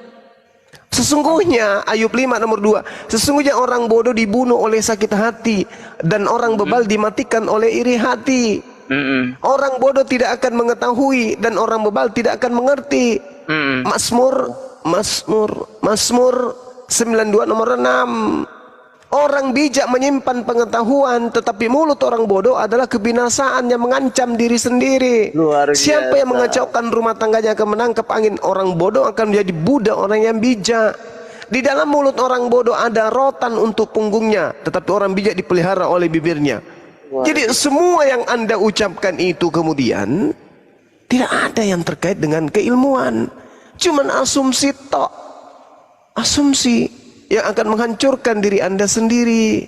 Sesungguhnya Ayub 5 nomor 2, sesungguhnya orang bodoh dibunuh oleh sakit hati, dan orang bebal dimatikan oleh iri hati. Orang bodoh tidak akan mengetahui, dan orang bebal tidak akan mengerti. Mazmur 92 nomor 6. Orang bijak menyimpan pengetahuan, tetapi mulut orang bodoh adalah kebinasaan yang mengancam diri sendiri. Siapa yang mengacaukan rumah tangganya akan menangkap angin. Orang bodoh akan menjadi budak orang yang bijak. Di dalam mulut orang bodoh ada rotan untuk punggungnya, tetapi orang bijak dipelihara oleh bibirnya. Jadi semua yang Anda ucapkan itu kemudian tidak ada yang terkait dengan keilmuan. Cuman asumsi tok. Asumsi yang akan menghancurkan diri Anda sendiri.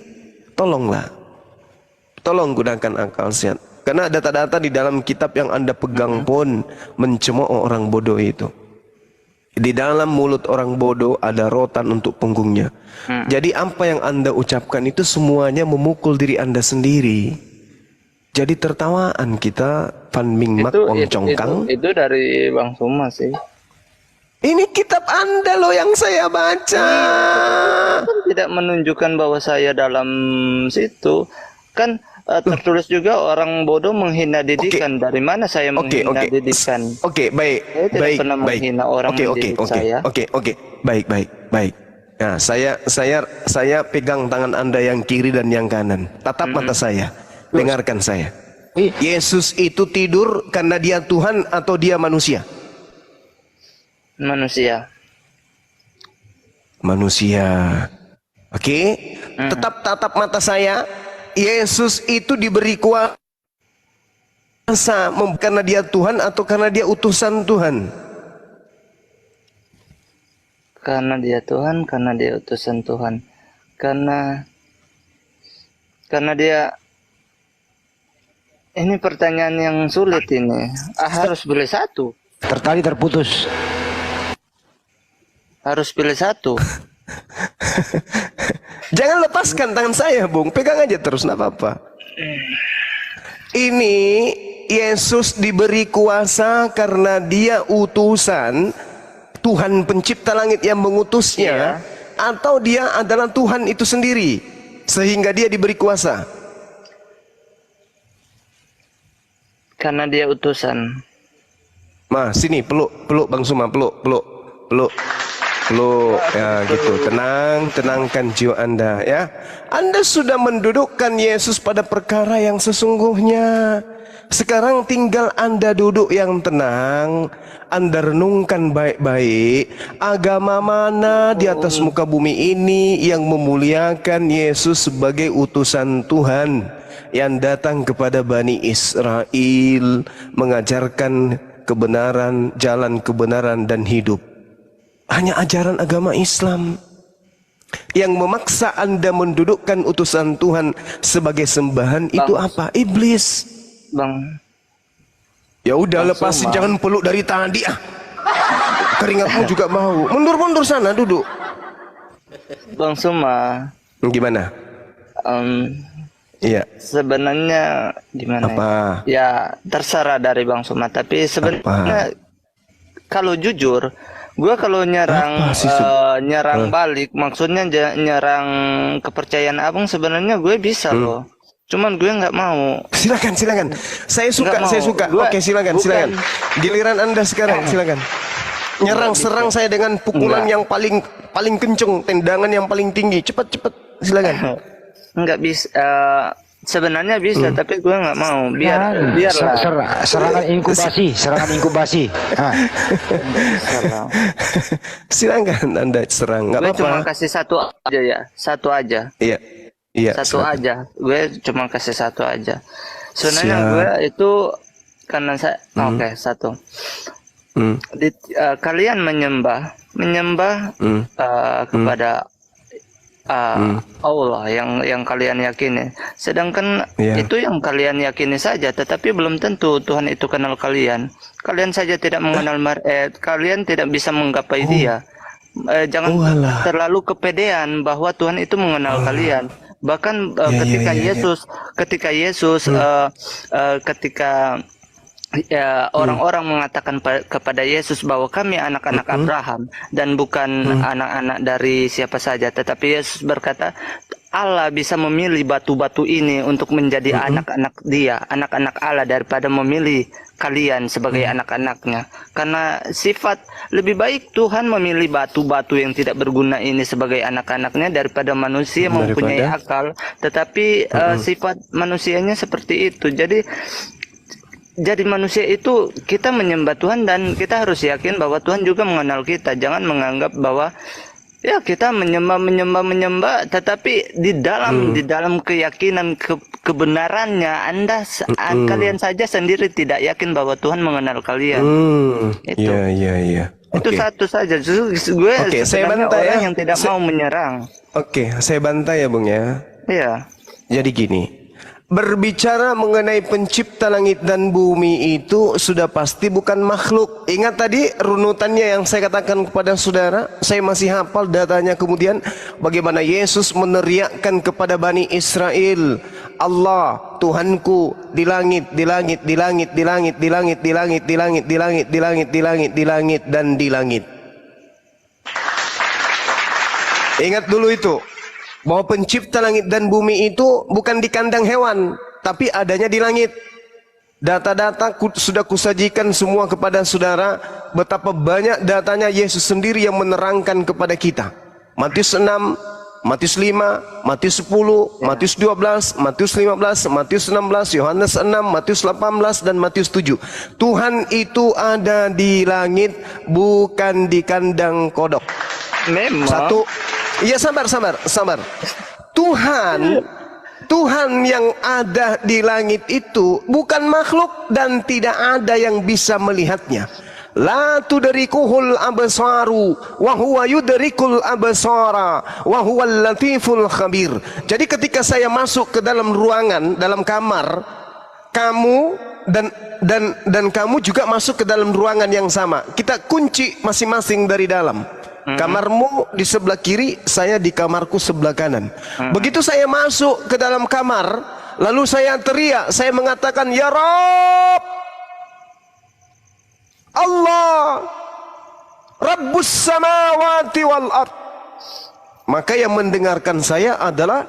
Tolonglah, tolong gunakan akal sehat. Karena data-data di dalam kitab yang Anda pegang pun mencemooh orang bodoh itu. Di dalam mulut orang bodoh ada rotan untuk punggungnya. Jadi apa yang Anda ucapkan itu semuanya memukul diri Anda sendiri. Jadi tertawaan kita, Van Ming Mak Wong Congkang. Itu dari Bang Suma sih. Ini kitab Anda loh yang saya baca. Tidak menunjukkan bahwa saya dalam situ. Kan tertulis juga orang bodoh menghina didikan. Dari mana saya menghina didikan? Baik. Saya tidak pernah menghina orang mendidik saya. Baik. Nah, saya pegang tangan Anda yang kiri dan yang kanan. Tatap mata saya. Dengarkan saya. Yesus itu tidur karena dia Tuhan atau dia manusia? Manusia. manusia. Oke, tetap tatap mata saya. Yesus itu diberi kuasa karena dia Tuhan atau karena dia utusan Tuhan? Karena dia Tuhan, karena dia utusan Tuhan. Karena dia, ini pertanyaan yang sulit ini. Harus pilih satu. Tertali terputus. Harus pilih satu. Jangan lepaskan tangan saya, Bung. Pegang aja terus, enggak apa-apa. Ini Yesus diberi kuasa karena dia utusan Tuhan pencipta langit yang mengutusnya, atau dia adalah Tuhan itu sendiri sehingga dia diberi kuasa? Karena dia utusan. Sini peluk Bang Suma, peluk. Ya gitu, tenangkan jiwa Anda ya. Anda sudah mendudukkan Yesus pada perkara yang sesungguhnya. Sekarang tinggal Anda duduk yang tenang. Anda renungkan baik-baik, agama mana di atas muka bumi ini yang memuliakan Yesus sebagai utusan Tuhan yang datang kepada Bani Israel, mengajarkan kebenaran, jalan kebenaran dan hidup. Hanya ajaran agama Islam yang memaksa Anda mendudukkan utusan Tuhan sebagai sembahan. Itu apa? Iblis. Bang. Ya udah, lepasin, jangan peluk dari tadi ah. Keringatmu juga mau. Mundur sana, duduk. Bang Suma. Gimana? Iya. Sebenarnya gimana? Apa? Ya terserah dari Bang Suma. Tapi sebenarnya kalau jujur, gue kalau nyerang balik, maksudnya nyerang kepercayaan abang, sebenarnya gue bisa loh. Cuman gue nggak mau. Silakan. Saya suka. Oke, silakan. Giliran Anda sekarang, silakan. Serang saya dengan pukulan yang paling kenceng, tendangan yang paling tinggi. Cepat, silakan. Nggak bisa. Sebenarnya bisa, tapi gue nggak mau. Biarlah. Serangan inkubasi. Silakan Anda serang. Nggak apa-apa. Cuma kasih satu aja ya. Satu aja. Iya, satu aja. Gue cuma kasih satu aja. Sebenarnya gue itu karena saya satu. Kalian menyembah kepada Allah yang kalian yakini. Sedangkan itu yang kalian yakini saja, tetapi belum tentu Tuhan itu kenal kalian. Kalian saja tidak mengenal kalian tidak bisa menggapai dia. Jangan terlalu kepedean bahwa Tuhan itu mengenal kalian. Bahkan ketika Yesus orang-orang mengatakan kepada Yesus bahwa kami anak-anak Abraham dan bukan anak-anak dari siapa saja, tetapi Yesus berkata Allah bisa memilih batu-batu ini untuk menjadi anak-anak dia, anak-anak Allah, daripada memilih kalian sebagai anak-anaknya. Karena sifat lebih baik Tuhan memilih batu-batu yang tidak berguna ini sebagai anak-anaknya daripada manusia mempunyai akal, tetapi sifat manusianya seperti itu. Jadi manusia itu kita menyembah Tuhan dan kita harus yakin bahwa Tuhan juga mengenal kita. Jangan menganggap bahwa ya kita menyembah, tetapi di dalam keyakinan kebenarannya kalian saja sendiri tidak yakin bahwa Tuhan mengenal kalian. Itu. Iya. Itu satu saja. Gue saya bantah orang yang tidak mau menyerang. Saya bantah ya, Bung ya. Iya. Jadi gini. Berbicara mengenai pencipta langit dan bumi itu sudah pasti bukan makhluk. Ingat tadi runutannya yang saya katakan kepada saudara. Saya masih hafal datanya. Kemudian bagaimana Yesus meneriakkan kepada Bani Israel, Allah Tuhanku di langit dan di langit. Ingat dulu itu, bahwa pencipta langit dan bumi itu bukan di kandang hewan, tapi adanya di langit. Data-data sudah kusajikan semua kepada saudara, betapa banyak datanya Yesus sendiri yang menerangkan kepada kita. Matius 6, Matius 5, Matius 10, Matius 12, Matius 15, Matius 16, Yohanes 6, Matius 18, dan Matius 7. Tuhan itu ada di langit, bukan di kandang kodok. Memang. Satu. Iya, sabar. Tuhan yang ada di langit itu bukan makhluk dan tidak ada yang bisa melihatnya. La tudrikuhul absaru wa huwa yudrikul absara wa huwal latiful khabir. Jadi ketika saya masuk ke dalam ruangan, dalam kamar, kamu dan kamu juga masuk ke dalam ruangan yang sama. Kita kunci masing-masing dari dalam. Kamarmu di sebelah kiri, saya di kamarku sebelah kanan. Begitu saya masuk ke dalam kamar, lalu saya teriak, saya mengatakan, "Ya Rabb, Allah, Rabbus samawati wal ard." Maka yang mendengarkan saya adalah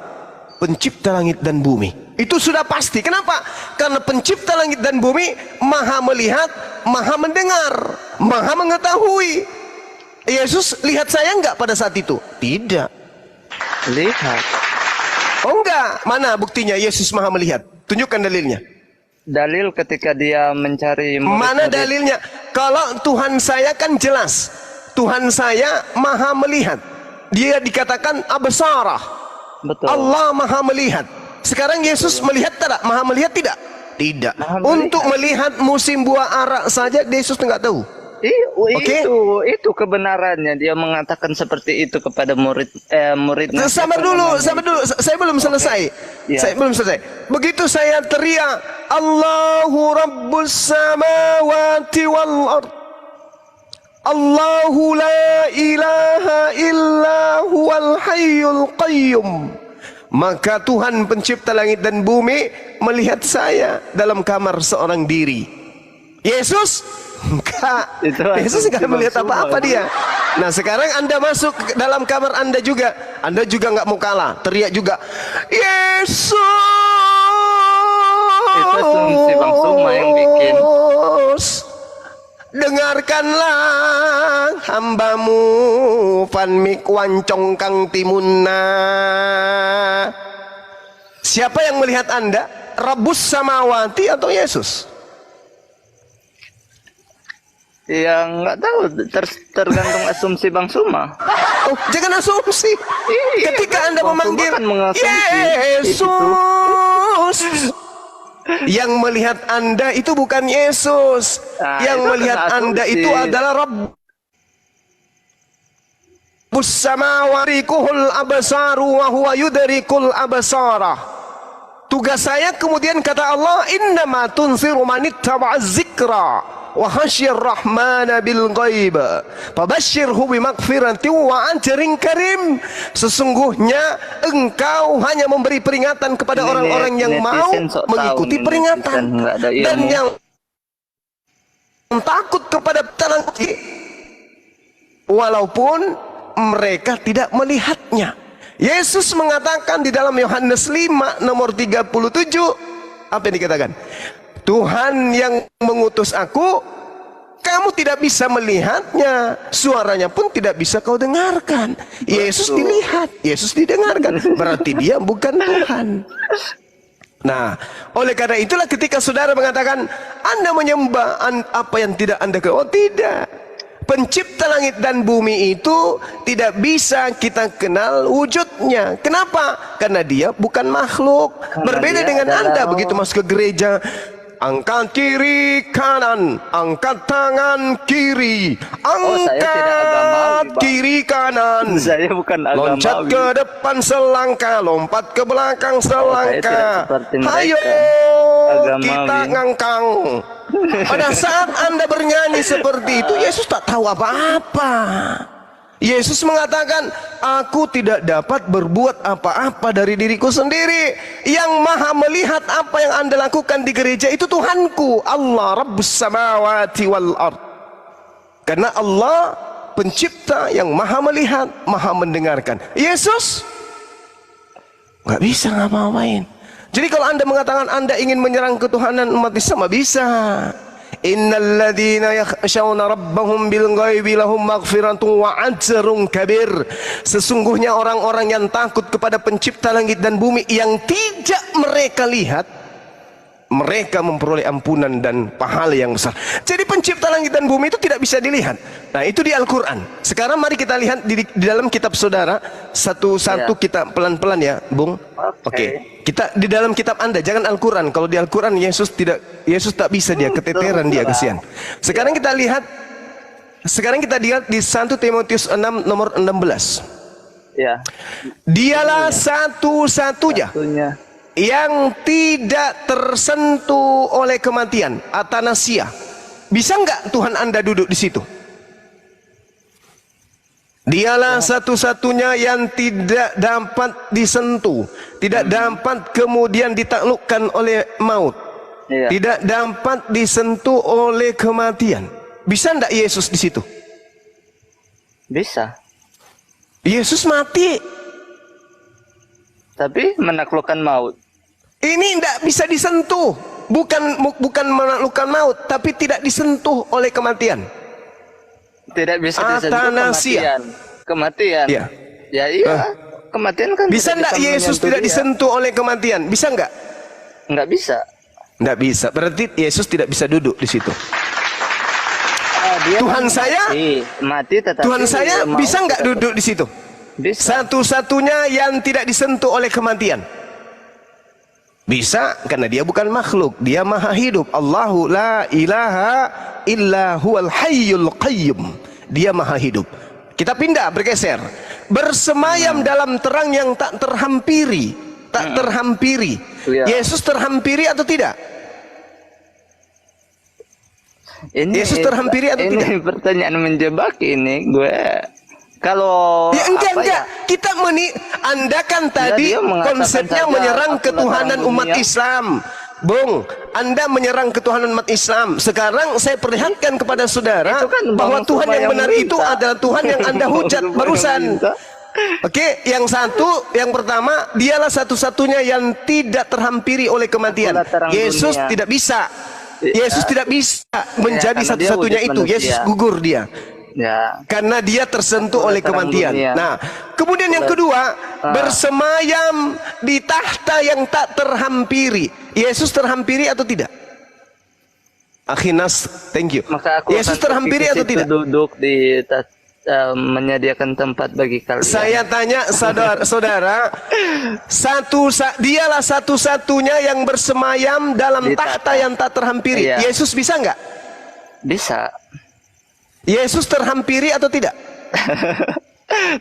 pencipta langit dan bumi. Itu sudah pasti. Kenapa? Karena pencipta langit dan bumi maha melihat, maha mendengar, maha mengetahui. Yesus lihat saya enggak pada saat itu? Tidak. Lihat. Oh enggak. Mana buktinya Yesus maha melihat? Tunjukkan dalilnya. Dalil ketika dia mencari Mana dalilnya? Kalau Tuhan saya kan jelas. Tuhan saya maha melihat. Dia dikatakan absarah. Betul. Allah maha melihat. Sekarang Yesus melihat tidak? Maha melihat tidak? Tidak. Untuk melihat musim buah arak saja Yesus enggak tahu. Oke. Itu kebenarannya, dia mengatakan seperti itu kepada muridnya. Sabar dulu. Saya belum selesai. Ya. Saya belum selesai. Begitu saya teriak, Allahu Rabbus samawati wal ard. Allahu la ilaha illa huwal hayyul qayyum. Maka Tuhan pencipta langit dan bumi melihat saya dalam kamar seorang diri. Yesus enggak. Yesus enggak melihat apa-apa dia. Nah sekarang Anda masuk ke dalam kamar Anda juga. Anda juga enggak mau kalah. Teriak juga, Yesus. Itu si Bang Suma yang bikin. Dengarkanlah hambamu Fanmik wancong kang timunna. Siapa yang melihat Anda? Rabbus samawati atau Yesus? Ya nggak tahu, tergantung asumsi Bang Suma. Oh, jangan asumsi. Iya, ketika Anda Bang Suma memanggil kan mengasumsi Yesus, yang melihat Anda itu bukan Yesus. Yang itu melihat kan Anda asumsi. itu adalah Rabbus samawati kuhul absaru wa huwa yudrikul absara. Tugas saya kemudian kata Allah, innama tunziru manittaba'a dzikra wa khasyir rahmana bil ghaib fabashshirhu bimaghfiratin wa ajrin karim. Sesungguhnya engkau hanya memberi peringatan kepada orang-orang yang mau mengikuti peringatan dan yang takut kepada tangan walaupun mereka tidak melihatnya. Yesus mengatakan di dalam Yohanes 5 nomor 37, apa yang dikatakan? Tuhan yang mengutus aku, kamu tidak bisa melihatnya, suaranya pun tidak bisa kau dengarkan. Yesus dilihat, Yesus didengarkan, berarti dia bukan Tuhan. Nah, oleh karena itulah ketika saudara mengatakan Anda menyembah apa yang tidak Anda kenal. Oh tidak. Pencipta langit dan bumi itu tidak bisa kita kenal wujudnya. Kenapa? Karena dia bukan makhluk. Berbeda dengan Anda begitu masuk ke gereja, angkat kiri kanan, angkat tangan kiri, angkat kiri kanan. Saya bukan agamawi. Loncat ke depan selangkah, lompat ke belakang selangkah. Hayo kita ngangkang. Pada saat Anda bernyanyi seperti itu, Yesus tak tahu apa-apa. Yesus mengatakan, aku tidak dapat berbuat apa-apa dari diriku sendiri. Yang maha melihat apa yang Anda lakukan di gereja itu Tuhanku, Allah Rabbus samawati wal ard. Karena Allah pencipta yang maha melihat, maha mendengarkan. Yesus nggak bisa ngapa-ngapain. Jadi kalau Anda mengatakan Anda ingin menyerang ketuhanan umat Islam, bisa. Innalladzina yakhshawna rabbahum bil ghaibi lahum maghfiratun wa ajrun kabir. Sesungguhnya orang-orang yang takut kepada pencipta langit dan bumi yang tidak mereka lihat, mereka memperoleh ampunan dan pahala yang besar. Jadi pencipta langit dan bumi itu tidak bisa dilihat. Nah, itu di Al-Quran. Sekarang mari kita lihat di dalam kitab saudara, satu-satu kita pelan-pelan ya, Bung. Oke. Kita di dalam kitab Anda, jangan Al-Quran. Kalau di Al-Quran Yesus tak bisa, dia keteteran, dia kasihan. Sekarang kita lihat di 1 Timotius 6 nomor 16. Ya. Dialah satu-satunya yang tidak tersentuh oleh kematian, atanasia. Bisa enggak Tuhan Anda duduk di situ? Dialah satu-satunya yang tidak dapat disentuh, tidak dapat kemudian ditaklukkan oleh maut, tidak dapat disentuh oleh kematian. Bisa enggak Yesus di situ? Bisa. Yesus mati, tapi menaklukkan maut. ini tidak bisa disentuh, bukan menaklukkan maut, tapi tidak disentuh oleh kematian. Tidak bisa disentuh Atanasia. kematian. Iya. Ya iya. Kematian kan Bisa tidak enggak Yesus tidak disentuh oleh kematian? Bisa enggak? Enggak bisa. Enggak bisa. Berarti Yesus tidak bisa duduk di situ. Dia Tuhan saya mati tetapi Tuhan saya maut bisa enggak tetap- duduk di situ? Bisa. Satu-satunya yang tidak disentuh oleh kematian. Bisa, karena dia bukan makhluk, dia maha hidup. Allahu la ilaha illa huwal hayyul qayyum. Dia maha hidup. Kita pindah, bergeser. Bersemayam dalam terang yang tak terhampiri. Tak terhampiri. Ya. Yesus terhampiri atau tidak? Yesus terhampiri atau ini tidak? pertanyaan menjebak ini gue. Kalau Ya enggak. ya? Kita Anda kan tadi dia mengatakan konsepnya saja, menyerang akulah ketuhanan terang umat dunia. Islam. Bung, Anda menyerang ketuhanan umat Islam. Sekarang saya perlihatkan kepada saudara Itu kan bahwa Bang Tuhan Suma yang yang benar itu minta. adalah Tuhan yang Anda hujat Bang Suma barusan. yang minta. Oke, yang pertama, dialah satu-satunya yang tidak terhampiri oleh kematian. Akulah terang Yesus dunia. tidak bisa. Yesus tidak bisa menjadi karena dia satu-satunya wujud itu. manusia. Yesus gugur dia. Ya. Karena dia tersentuh oleh terang kematian. dunia. Nah, kemudian yang kedua, bersemayam di tahta yang tak terhampiri. Yesus terhampiri atau tidak? Akhinas, thank you. Maka aku Yesus akan terhampiri pergi ke atau situ tidak? duduk di menyediakan tempat bagi kalian. Saya tanya saudara, dialah satu-satunya yang bersemayam dalam Di tahta tahta. yang tak terhampiri. Iya. Yesus bisa nggak? Bisa. Yesus terhampiri atau tidak?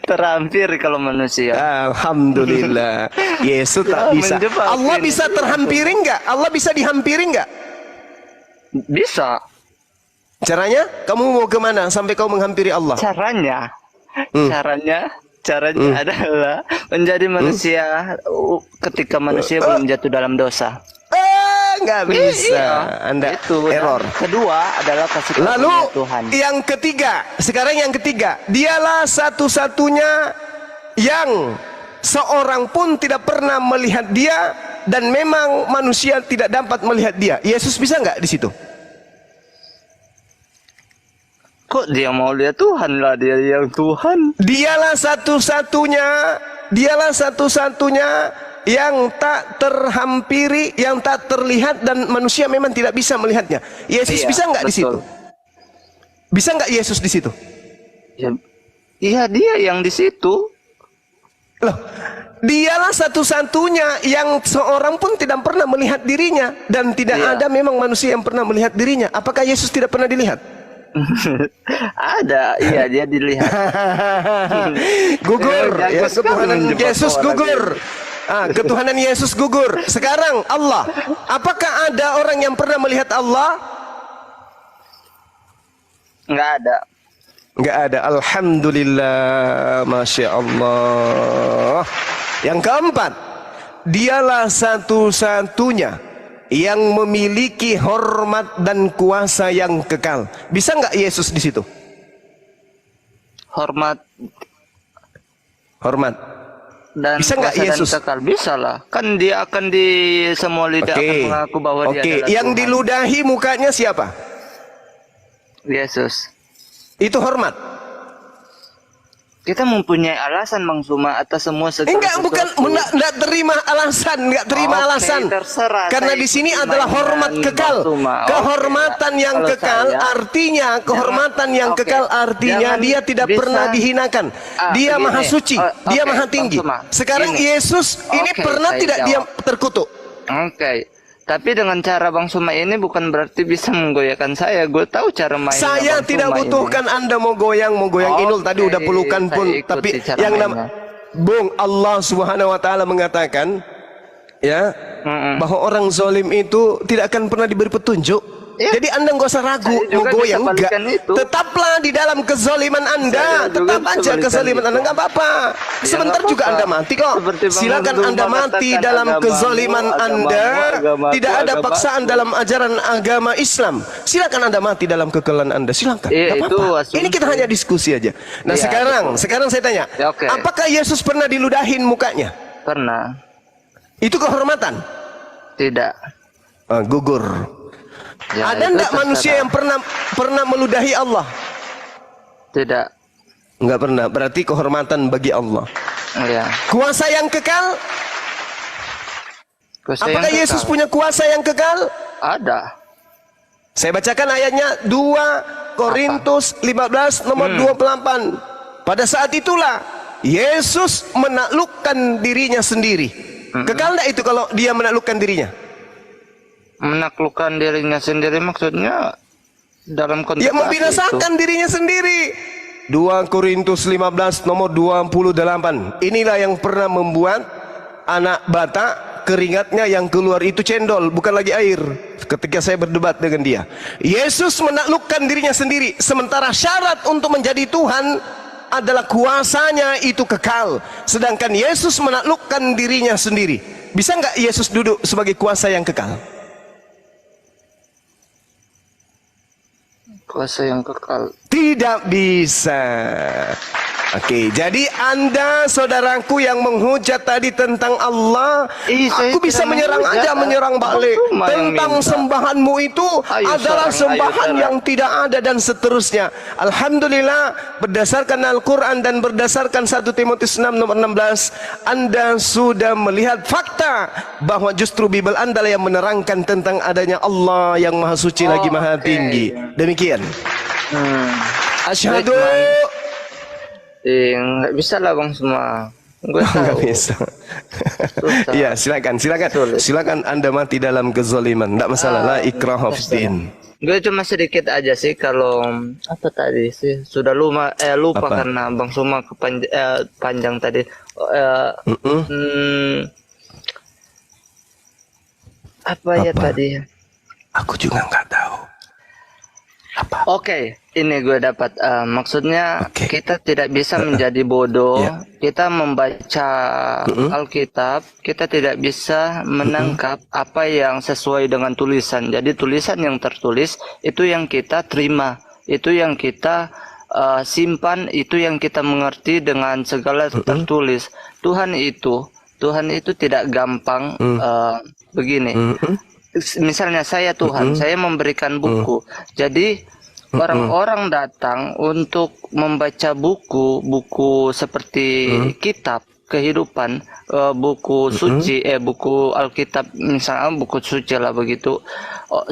Terhampir kalau manusia. Alhamdulillah. Yesus tak Ya, bisa. menjebak Allah ini. bisa terhampiri nggak? Allah bisa dihampiri nggak? Bisa. Caranya? Kamu mau kemana sampai kau menghampiri Allah? Caranya adalah menjadi manusia ketika manusia belum jatuh dalam dosa. Nggak bisa. Anda Itu error. Kedua adalah kasih Lalu karunia Tuhan. yang ketiga, sekarang yang ketiga, dialah satu-satunya yang seorang pun tidak pernah melihat dia dan memang manusia tidak dapat melihat dia. Yesus bisa nggak di situ? Kok dia mau lihat Tuhan lah, dia yang Tuhan. Dialah satu-satunya yang tak terhampiri, yang tak terlihat dan manusia memang tidak bisa melihatnya. Yesus Iya, bisa nggak di betul. situ? Bisa nggak Yesus di situ? Ya, iya dia yang di situ. Loh, dialah satu-satunya yang seorang pun tidak pernah melihat dirinya dan tidak Iya. ada memang manusia yang pernah melihat dirinya. Apakah Yesus tidak pernah dilihat? Ada, iya dia dilihat. Gugur, ya, Jago sekali ketuhanan menjebak Yesus orang gugur. Ketuhanan Yesus gugur. Sekarang Allah, apakah ada orang yang pernah melihat Allah? Nggak ada. Enggak ada. Alhamdulillah, Masya Allah. Yang keempat, dialah satu-satunya yang memiliki hormat dan kuasa yang kekal. Bisa nggak Yesus di situ? Hormat Hormat. dan Bisa nggak kuasa Yesus? dan kekal. Bisa lah. Kan dia akan di semua lidah akan mengaku bahwa dia adalah Yang Tuhan. diludahi mukanya siapa? Yesus. Itu hormat. kita mempunyai alasan Bang Suma atas semua segala Enggak, bukan sesuatu. enggak terima alasan, enggak terima Oke, alasan. terserah. Karena Saya di sini ikuti adalah hormat mainan kekal. Bang Suma. Oke, Kehormatan yang kalau kekal saya- artinya kehormatan yang Oke, kekal artinya jangan dia tidak bisa- pernah dihinakan. Dia begini. maha suci, dia Oke, maha Bang tinggi. Suma, Sekarang gini. Yesus ini Oke, pernah saya tidak dia jawab. terkutuk? Oke. Tapi dengan cara Bang Suma ini bukan berarti bisa menggoyahkan saya. Gue tahu cara main. Saya tidak butuhkan Anda mau goyang Inul tadi Oke, udah pelukan saya pun, ikuti tapi cara yang mainnya. Bung, Allah Subhanahu wa taala mengatakan ya bahwa orang zalim itu tidak akan pernah diberi petunjuk. Ya. Jadi Anda nggak usah ragu Saya mau juga goyang bisa enggak. balikan itu. Tetaplah di dalam kezaliman Anda, Saya juga tetap bisa aja balikan kezaliman itu. Anda enggak apa-apa. Ya, Sebentar nggak juga apa-apa. Anda mati kok. Seperti Bang Silakan Zul Anda mati mengatakan dalam agamamu, kezaliman Anda. agamaku, Tidak ada agamaku. paksaan dalam ajaran agama Islam. Silakan Anda mati dalam kekelalan Anda. Silakan. Iya, Nggak itu apa-apa. asumsi. Ini kita hanya diskusi aja. Nah, Iya, sekarang saya tanya, Ya, oke. apakah Yesus pernah diludahin mukanya? Pernah. Itu kehormatan. Tidak. Gugur. Ya, Ada itu enggak terserah. manusia yang pernah meludahi Allah? Tidak. Enggak pernah. Berarti kehormatan bagi Allah. Ya. Kuasa yang kekal? Apakah Yesus punya kuasa yang kekal? Ada. Saya bacakan ayatnya 2 Korintus 15 nomor 28. Pada saat itulah Yesus menaklukkan dirinya sendiri. Kekal enggak itu kalau dia menaklukkan dirinya? Menaklukkan dirinya sendiri maksudnya dalam konteks Ya apa membinasakan dirinya sendiri. 2 Korintus 15 nomor 28. Inilah yang pernah membuat anak bata keringatnya yang keluar itu cendol, bukan lagi air. Ketika saya berdebat dengan dia, Yesus menaklukkan dirinya sendiri. Sementara syarat untuk menjadi Tuhan adalah kuasanya itu kekal. Sedangkan Yesus menaklukkan dirinya sendiri. Bisa nggak Yesus duduk sebagai kuasa yang kekal? Kuasa yang kekal. Tidak bisa. Oke, jadi Anda saudaraku yang menghujat tadi tentang Allah, Saya aku bisa tidak menyerang menghujat. aja, menyerang balik. Cuma yang Tentang minta. sembahanmu itu Ayo adalah serang, ayo sembahan serang. yang tidak ada dan seterusnya. Alhamdulillah, berdasarkan Al-Quran dan berdasarkan 1 Timotius 6 nomor 16, Anda sudah melihat fakta bahwa justru Bible Anda yang menerangkan tentang adanya Allah yang maha suci lagi maha Oke. tinggi. Demikian. Asyhadu. Nggak bisa lah Bang semua. Gue Nggak tahu. bisa. Susah. Iya, silakan. Sulit. Silakan Anda mati dalam kezaliman. Enggak masalah, la ikraha fiddin. Gue cuma sedikit aja sih kalau apa tadi sih sudah lupa Apa? karena Bang Suma panjang tadi. Apa ya Apa? tadi? Aku juga nggak tahu. Apa? Oke, ini gue dapat maksudnya Oke. kita tidak bisa menjadi bodoh. Ya. Kita membaca Alkitab, kita tidak bisa menangkap apa yang sesuai dengan tulisan. Jadi tulisan yang tertulis itu yang kita terima, itu yang kita simpan, itu yang kita mengerti dengan segala tertulis. Tuhan itu tidak gampang begini. Misalnya saya Tuhan, saya memberikan buku. Jadi orang-orang datang untuk membaca buku seperti kitab kehidupan, buku suci, buku Alkitab, misalnya buku suci lah begitu.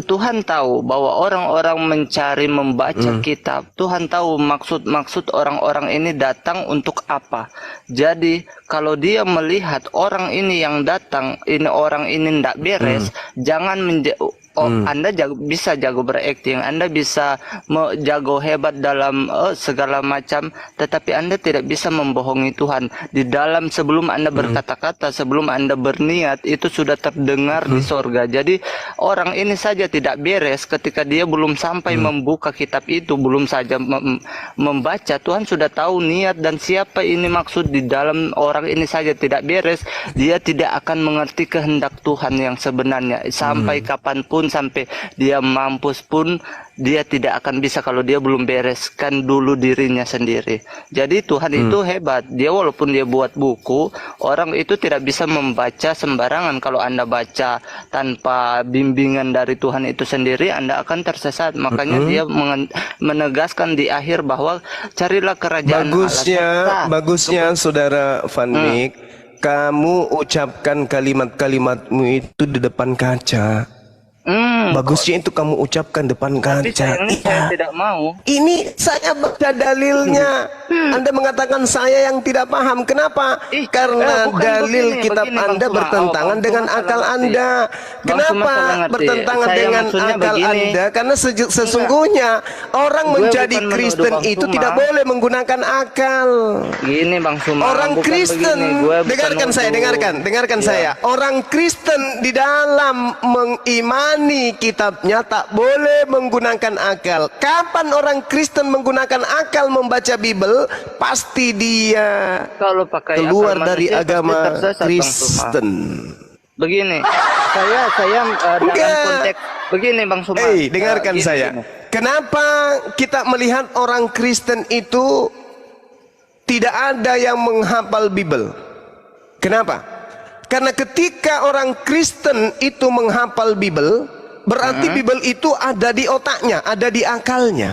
Tuhan tahu bahwa orang-orang mencari membaca kitab. Tuhan tahu maksud orang-orang ini datang untuk apa. Jadi kalau dia melihat orang ini yang datang, orang ini tidak beres, jangan Anda bisa jago berakting, Anda bisa jago hebat dalam segala macam, tetapi Anda tidak bisa membohongi Tuhan. Di dalam sebelum Anda berkata-kata, sebelum Anda berniat, itu sudah terdengar di sorga. Jadi orang ini saja tidak beres ketika dia belum sampai membuka kitab itu, belum saja membaca. Tuhan sudah tahu niat dan siapa ini maksud di dalam orang ini saja tidak beres. Dia tidak akan mengerti kehendak Tuhan yang sebenarnya sampai kapanpun pun sampai dia mampus pun dia tidak akan bisa kalau dia belum bereskan dulu dirinya sendiri. Jadi Tuhan itu hebat. Dia walaupun dia buat buku, orang itu tidak bisa membaca sembarangan. Kalau Anda baca tanpa bimbingan dari Tuhan itu sendiri, Anda akan tersesat. Makanya dia menegaskan di akhir bahwa carilah kerajaan Allah. Bagusnya saudara Van Mik, kamu ucapkan kalimat-kalimatmu itu di depan kaca. Bagusnya itu kamu ucapkan depan Tapi kaca. sayangnya saya tidak mau. Ini saya baca dalilnya. Anda mengatakan saya yang tidak paham. Kenapa? Karena bukan dalil begini, kitab begini, Anda Bang Suma. bertentangan Bang dengan Suma akal salah ngerti. Anda. Bang Suma Kenapa salah ngerti. bertentangan Saya dengan maksudnya akal begini. Anda? Karena sesungguhnya orang Gue menjadi bukan menuduh Kristen Bang itu Suma. tidak boleh menggunakan akal. Gini Bang Suma, Orang bukan Kristen, begini. Gue bukan dengarkan saya, nuduh. dengarkan Ya. saya. Orang Kristen di dalam mengimani kitabnya tak boleh menggunakan akal. Kapan orang Kristen menggunakan akal membaca Bible, pasti dia Kalau pakai keluar akal dari manusia, pasti agama tersesat, Bang Suma. Kristen. Begini, saya dalam Enggak. konteks begini Bang Suma. Dengarkan Gini, saya. gini. Kenapa kita melihat orang Kristen itu tidak ada yang menghafal Bible? Kenapa? Karena ketika orang Kristen itu menghafal Bible, berarti Bible itu ada di otaknya, ada di akalnya.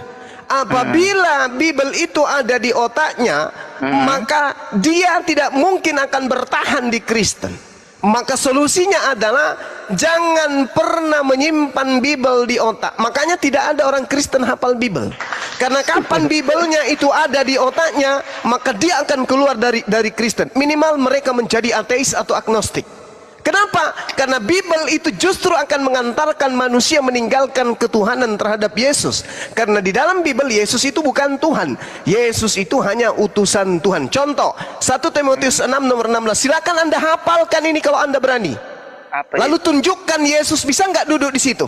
Apabila Bible itu ada di otaknya, maka dia tidak mungkin akan bertahan di Kristen. Maka solusinya adalah jangan pernah menyimpan Bible di otak. Makanya tidak ada orang Kristen hafal Bible. Karena kapan Bible-nya itu ada di otaknya, maka dia akan keluar dari Kristen. Minimal mereka menjadi ateis atau agnostik. Kenapa? Karena Bible itu justru akan mengantarkan manusia meninggalkan ketuhanan terhadap Yesus. Karena di dalam Bible Yesus itu bukan Tuhan. Yesus itu hanya utusan Tuhan. Contoh, 1 Timotius 6 nomor 16. Silakan Anda hafalkan ini kalau Anda berani. Apa Lalu tunjukkan Yesus bisa nggak duduk di situ.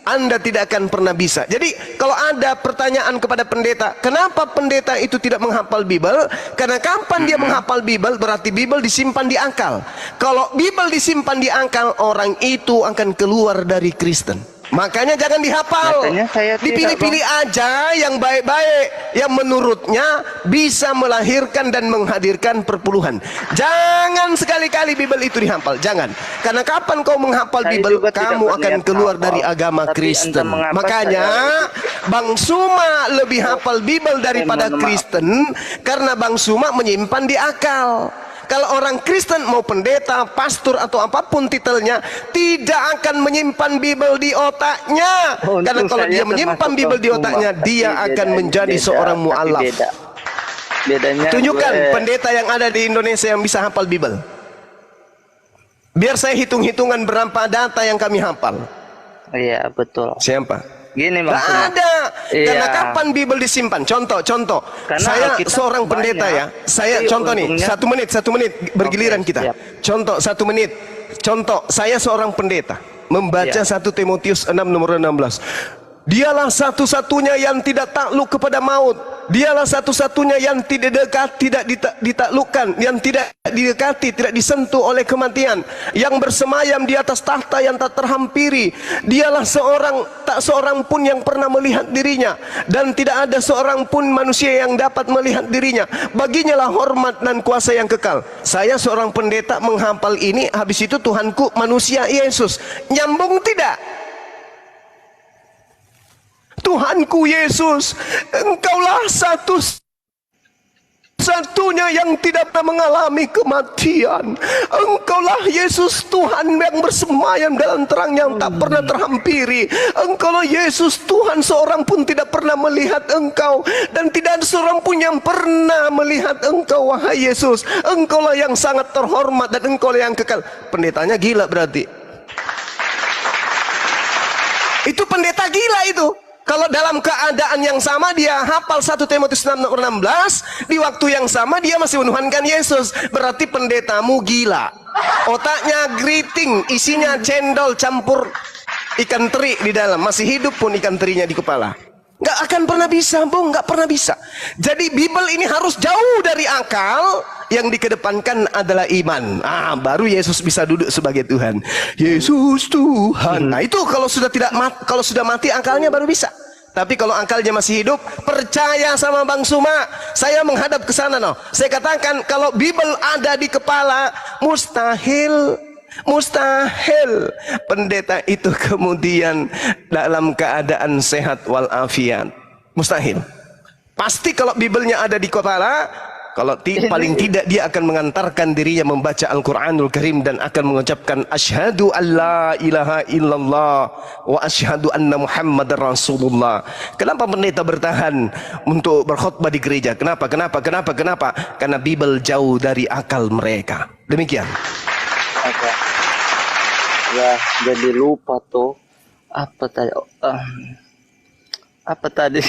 Anda tidak akan pernah bisa. Jadi kalau ada pertanyaan kepada pendeta, kenapa pendeta itu tidak menghafal Bible? Karena kapan dia menghafal Bible, berarti Bible disimpan di akal. Kalau Bible disimpan di akal, orang itu akan keluar dari Kristen. Makanya jangan dihafal. Makanya saya tidak, dipilih-pilih aja yang baik-baik, yang menurutnya bisa melahirkan dan menghadirkan perpuluhan. Jangan sekali-kali Bible itu dihafal, jangan. Karena kapan kau menghafal Saya Bible, juga tidak kamu akan berniat keluar hafal. dari agama Tapi Kristen. entah mengapa Makanya Bang Suma lebih hafal Bible daripada mohon maaf. Kristen, karena Bang Suma menyimpan di akal. Kalau orang Kristen mau pendeta, pastor atau apapun titelnya, tidak akan menyimpan Bible di otaknya. Untuk Karena kalau saya dia menyimpan termasuk Bible di Bang Suma, otaknya, tapi dia akan menjadi beda, seorang tapi mu'alaf. Bedanya Tunjukkan gue- pendeta yang ada di Indonesia yang bisa hafal Bible. Biar saya hitung-hitungan berapa data yang kami hafal. Iya betul. Siapa? Gini Bang Nggak Suma. ada. Iya. Karena kapan Bible disimpan? Contoh. Karena Saya Alkitab seorang pendeta banyak, ya. Saya tapi contoh nih, untungnya- 1 menit bergiliran Oke, kita. siap. Contoh 1 menit. Contoh, saya seorang pendeta membaca Iya. 1 Timotius 6 nomor 16. Dialah satu-satunya yang tidak takluk kepada maut. Dialah satu-satunya yang tidak ditaklukkan, yang tidak didekati, tidak disentuh oleh kematian, yang bersemayam di atas tahta yang tak terhampiri. Dialah tak seorang pun yang pernah melihat dirinya, dan tidak ada seorang pun manusia yang dapat melihat dirinya. Baginya lah hormat dan kuasa yang kekal. Saya seorang pendeta menghafal ini, habis itu Tuhanku manusia Yesus. Nyambung tidak? Tuhanku Yesus, Engkaulah satu-satunya yang tidak pernah mengalami kematian. Engkaulah Yesus Tuhan yang bersemayam dalam terang yang tak pernah terhampiri. Engkaulah Yesus Tuhan, seorang pun tidak pernah melihat Engkau, dan tidak ada seorang pun yang pernah melihat Engkau, wahai Yesus. Engkaulah yang sangat terhormat dan Engkaulah yang kekal. Pendetanya gila berarti. Itu pendeta gila itu. Kalau dalam keadaan yang sama dia hafal 1 Timotius 6 nomor 16, di waktu yang sama dia masih menuhankan Yesus, berarti pendetamu gila. Otaknya geriting, isinya cendol campur ikan teri di dalam, masih hidup pun ikan terinya di kepala. Nggak akan pernah bisa, Bung, nggak pernah bisa. Jadi Bible ini harus jauh dari akal. Yang dikedepankan adalah iman. Baru Yesus bisa duduk sebagai Tuhan. Yesus Tuhan. Nah itu kalau sudah kalau sudah mati akalnya baru bisa. Tapi kalau akalnya masih hidup, percaya sama Bang Suma. Saya menghadap ke sana, no. Saya katakan kalau Bible ada di kepala, mustahil pendeta itu kemudian dalam keadaan sehat walafiat. Mustahil. Pasti kalau Bible-nya ada di kepala, kalau paling tidak dia akan mengantarkan dirinya membaca Al-Quranul Karim dan akan mengucapkan asyhadu an la ilaha illallah wa asyhadu anna Muhammadar Rasulullah. Kenapa pendeta bertahan untuk berkhutbah di gereja? Kenapa? Karena Bible jauh dari akal mereka. Demikian. Oke. Ya, jadi lupa tuh. Apa tadi?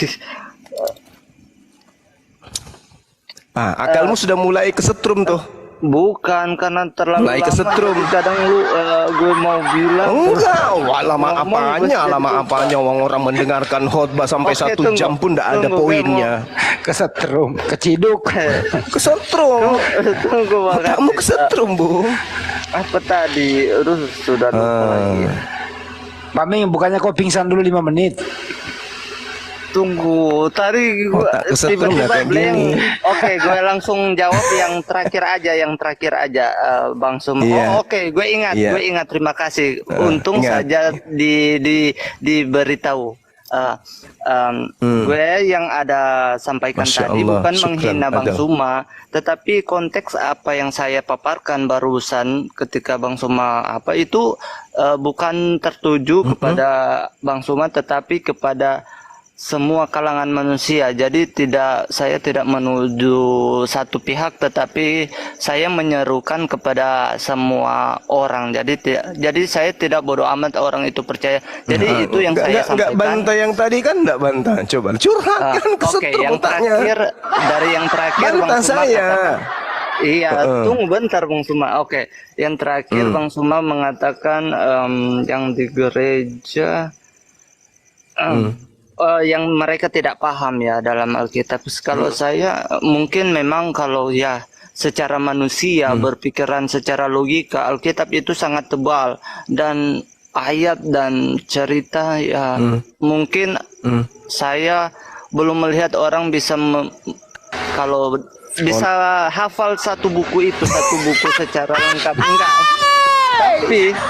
Akalmu sudah mulai kesetrum tuh. Bukan, karena terlalu mulai lama. kesetrum. Kadang gue mau bilang. Enggak, lama apanya orang mendengarkan khotbah sampai 1 jam pun tidak ada poinnya. Kesetrum, keciduk. Kesetrum. Tunggu, Kamu kesetrum, Bu. Apa tadi? Sudah lupa lagi. Paming, bukannya kau pingsan dulu 5 menit? Tunggu, tadi gue tiba-tiba blank. Oke, gue langsung jawab yang terakhir aja, Bang Sum. Oke, gue ingat. Terima kasih. Untung saja diberitahu. Gue yang ada sampaikan Masya tadi Allah, bukan syukran, menghina Bang Suma, tetapi konteks apa yang saya paparkan barusan ketika Bang Suma itu bukan tertuju kepada Bang Suma, tetapi kepada semua kalangan manusia. Jadi saya tidak menuju satu pihak, tetapi saya menyerukan kepada semua orang. Jadi saya tidak bodoh amat orang itu percaya. Jadi itu yang saya sampaikan. Enggak bantah yang tadi kan, enggak bantah. Coba curhatkan kesetrum yang otaknya. Dari yang terakhir bantah Bang Suma saya. Iya, tunggu bentar Bang Suma. Oke, yang terakhir Bang Suma mengatakan yang di gereja yang mereka tidak paham ya dalam Alkitab. Kalau saya mungkin memang kalau ya secara manusia berpikiran secara logika, Alkitab itu sangat tebal dan ayat dan cerita ya mungkin saya belum melihat orang bisa kalau bisa hafal satu buku secara lengkap, enggak.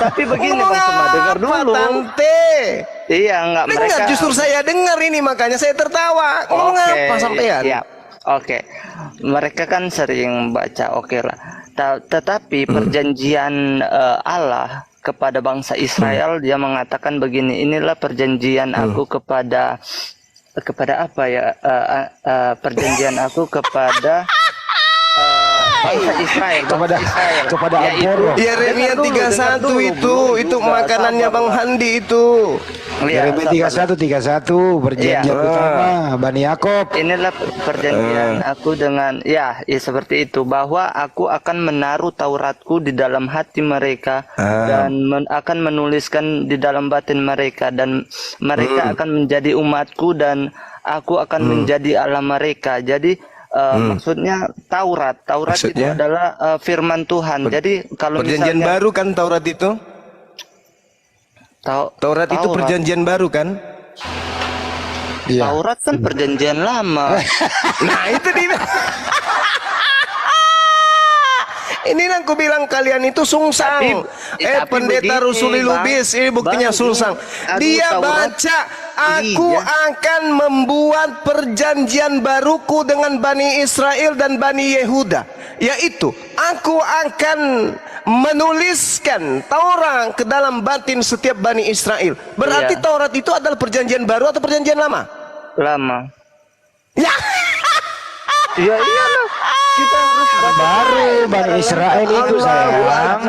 Tapi begini Bang Suma, dengar dulu. Tante. Iya, enggak mereka. Justru saya dengar ini, makanya saya tertawa. Ngomong apa sampean? Iya. Oke. Mereka kan sering baca, oke lah. Tetapi perjanjian Allah kepada bangsa Israel, dia mengatakan begini, inilah perjanjian aku kepada apa ya? Perjanjian aku kepada bangsa Israel, kepada Amporo. Yeremia 31 itu makanannya Bang Handi itu. Yeremia 31 perjanjian utama Bani Yakob. Inilah perjanjian aku dengan ya seperti itu, bahwa aku akan menaruh Tauratku di dalam hati mereka dan akan menuliskan di dalam batin mereka, dan mereka akan menjadi umatku dan aku akan menjadi Allah mereka. Jadi maksudnya Taurat maksudnya? Itu adalah firman Tuhan. Jadi kalau perjanjian misalnya, baru kan Taurat itu? Taurat itu perjanjian baru kan? Taurat kan perjanjian lama. Nah itu dia. Ini aku bilang kalian itu sungsang. Pendeta Rusuli Lubis, ini buktinya sungsang. Dia baca, aku akan membuat perjanjian baruku dengan Bani Israel dan Bani Yehuda, yaitu aku akan menuliskan Taurat ke dalam batin setiap Bani Israel. Berarti Taurat itu adalah perjanjian baru atau perjanjian lama? Lama. Ya. Ya iyalah. Kita harus baru Bani Israel itu sayang.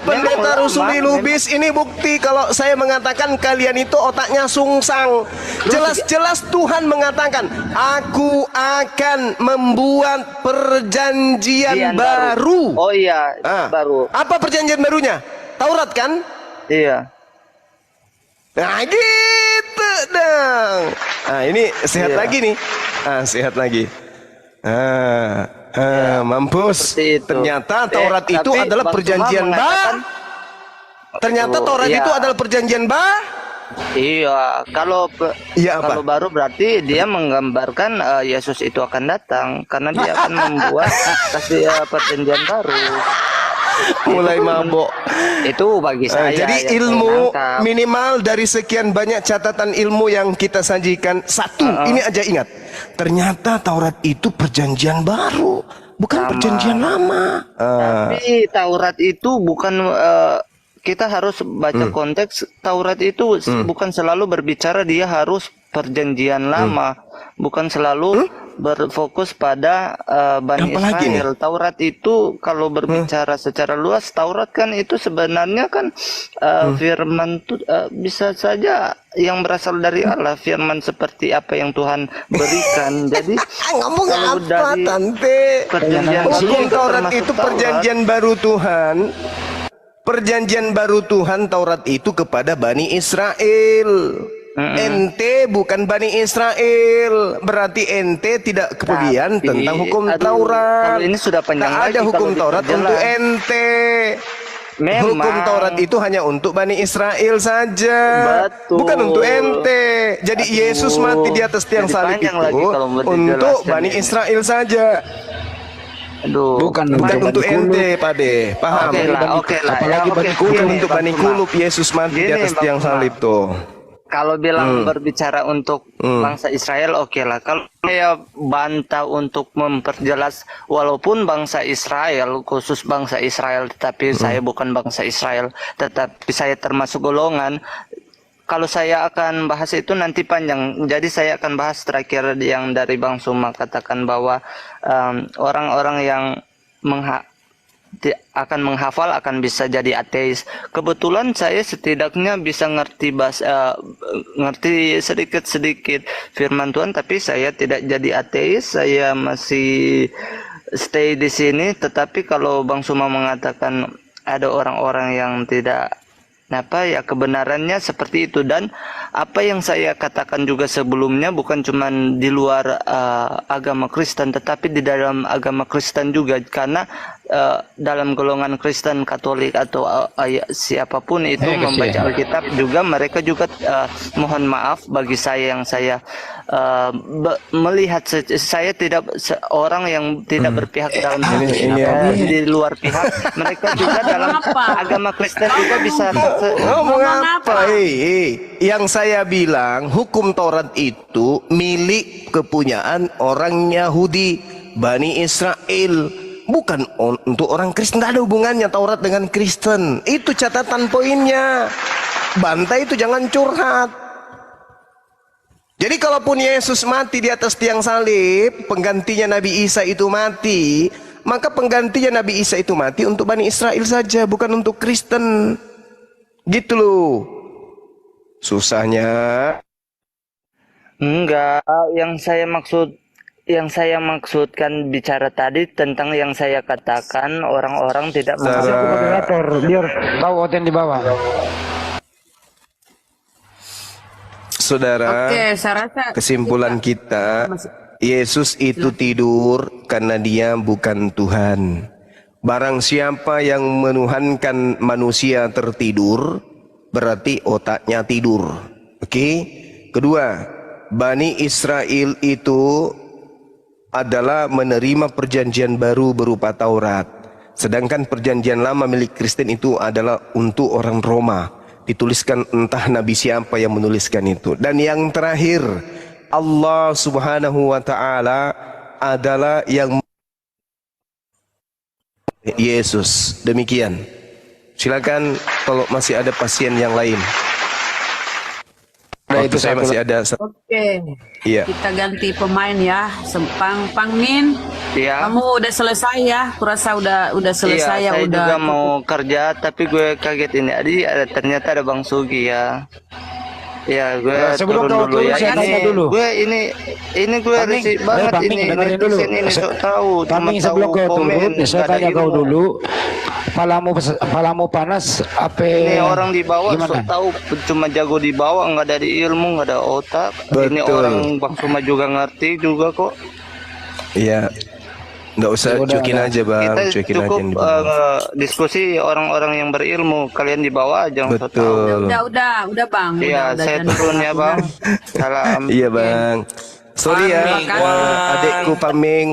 Pendeta Rusuli Lubis, ini bukti kalau saya mengatakan kalian itu otaknya sungsang. Jelas-jelas Tuhan mengatakan, aku akan membuat perjanjian baru. Oh iya, baru. Apa perjanjian barunya? Taurat kan? Iya. Nah gitu. begadang. Ah, ini sehat Iya. lagi nih. Ah, sehat lagi. Mampus. Seperti itu. Ternyata Taurat itu Tapi adalah Bang perjanjian Suma baru. mengatakan, Ternyata Oh, Taurat iya. itu adalah perjanjian baru. Iya, kalau Iya, apa? kalau baru berarti dia menggambarkan Yesus itu akan datang karena dia akan membuat kasih perjanjian baru. Mulai mabok. Itu bagi saya. Jadi yang ilmu saya nangkap. minimal dari sekian banyak catatan ilmu yang kita sajikan, satu ini aja ingat. Ternyata Taurat itu perjanjian baru, bukan Sama. perjanjian lama. Tapi Taurat itu bukan kita harus baca konteks. Taurat itu bukan selalu berbicara dia harus perjanjian lama, bukan selalu berfokus pada Bani Apalagi Israel. Taurat itu kalau berbicara secara luas, Taurat kan itu sebenarnya kan firman bisa saja yang berasal dari Allah, firman seperti apa yang Tuhan berikan. Jadi Ngomong kalau apa, dari Tante? perjanjian baru Hukum juga Taurat termasuk itu Taurat. perjanjian baru Tuhan. Perjanjian baru Tuhan Taurat itu kepada Bani Israel. Ente bukan Bani Israel, berarti ente tidak kepedulian Tapi, tentang hukum aduh, Taurat. kalau ini sudah panjang Tak lagi ada kalau hukum Taurat diperjelas. untuk ente. Memang. Hukum Taurat itu hanya untuk Bani Israel saja, Betul. bukan untuk ente. Jadi Yesus mati di atas tiang Jadi salib panjang itu lagi kalau mau untuk dijelaskan Bani ini. Israel saja, Aduh. Bukan bukan untuk untuk Bani Kulub. ente, Pade. Paham? Oke lah, oke lah. Apalagi Ya, Bani oke. Kulub. Bukan Gini, untuk Bang Bani Suma. Kulub Yesus mati di Gini, atas Bang tiang Suma. salib tuh. Kalau bilang berbicara untuk bangsa Israel, oke lah. Kalau saya bantah untuk memperjelas, walaupun bangsa Israel, khusus bangsa Israel, tetapi saya bukan bangsa Israel, tetapi saya termasuk golongan. Kalau saya akan bahas itu nanti panjang. Jadi saya akan bahas terakhir yang dari Bang Suma katakan bahwa orang-orang yang akan menghafal akan bisa jadi ateis. Kebetulan saya setidaknya bisa ngerti sedikit-sedikit firman Tuhan, tapi saya tidak jadi ateis. Saya masih stay di sini. Tetapi kalau Bang Suma mengatakan ada orang-orang yang tidak kebenarannya seperti itu, dan apa yang saya katakan juga sebelumnya bukan cuma di luar agama Kristen tetapi di dalam agama Kristen juga, karena dalam golongan Kristen Katolik atau siapapun itu membaca Alkitab juga, mereka juga mohon maaf bagi saya yang saya melihat, saya tidak seorang yang tidak berpihak dalam di luar pihak, mereka juga dalam agama Kristen juga bisa Ngomong apa? Yang saya bilang hukum Taurat itu milik kepunyaan orang Yahudi, Bani Israel, bukan untuk orang Kristen. Tidak ada hubungannya Taurat dengan Kristen. Itu catatan poinnya. Bantai itu jangan curhat. Jadi kalaupun Yesus mati di atas tiang salib, penggantinya Nabi Isa itu mati, maka penggantinya Nabi Isa itu mati untuk Bani Israel saja, bukan untuk Kristen. Gitu loh. Susahnya. Enggak, yang saya maksudkan bicara tadi tentang yang saya katakan orang-orang tidak Moderator, biar tahu Oten di bawah. Saudara, Oke, saya rasa kesimpulan kita, Yesus itu tidur karena dia bukan Tuhan. Barang siapa yang menuhankan manusia tertidur, berarti otaknya tidur. Oke? Kedua, Bani Israel itu adalah menerima perjanjian baru berupa Taurat. Sedangkan perjanjian lama milik Kristen itu adalah untuk orang Roma. Dituliskan entah nabi siapa yang menuliskan itu. Dan yang terakhir, Allah Subhanahu wa taala adalah yang Yesus. Demikian. Silakan kalau masih ada pasien yang lain. Waktu saya masih ada. oke. Iya. Kita ganti pemain ya. Pangmin. ya. Kamu udah selesai ya? Kurasa udah selesai Iya, ya, saya udah. juga mau kerja, tapi gue kaget ini. Ternyata ada Bang Sugi ya. Ya, gue sebelum turun kau dulu turun, ya. saya tanya Ini dulu. gue ini gue Paming, risih banget Paming, ini dengerin dulu. netizen ini sok tahu, cuma Paming, tahu sebelum kau komen, turun, saya nggak ada tanya kau ilmu. dulu. Palamu panas apa? Ini orang di bawah sok Gimana? tahu, cuma jago di bawah, nggak ada di ilmu, nggak ada otak. Ini Betul. orang Bang Suma juga ngerti juga kok. Iya. Nggak usah Ya udah, cuekin udah. aja bang, Kita cuekin aja cukup yang di bawah. diskusi orang-orang yang berilmu. Kalian di bawah aja yang sok tahu. Betul. Udah bang. Iya, udah, saya jangan turun ya bang. Salam. Iya bang. Sorry ya, Paming. adekku Paming.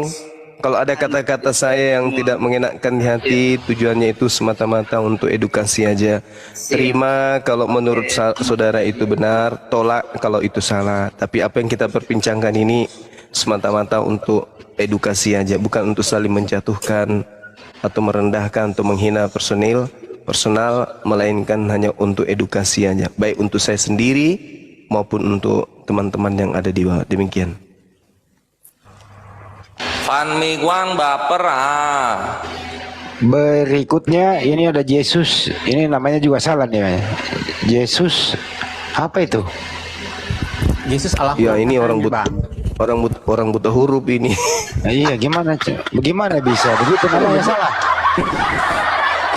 Kalau ada kata-kata saya yang tidak mengenakkan di hati, tujuannya itu semata-mata untuk edukasi aja. Terima kalau menurut saudara itu benar, tolak kalau itu salah. Tapi apa yang kita perbincangkan ini semata-mata untuk edukasi aja, bukan untuk saling menjatuhkan atau merendahkan atau menghina personal, melainkan hanya untuk edukasi aja, baik untuk saya sendiri maupun untuk teman-teman yang ada di bawah. Demikian. Fan Miguang baper ah. Berikutnya ini ada Yesus. Ini namanya juga salah nih. Yesus apa itu? Yesus Allah. Ya ini orang buta huruf ini. Nah, iya gimana? Bagaimana bisa begitu namanya salah?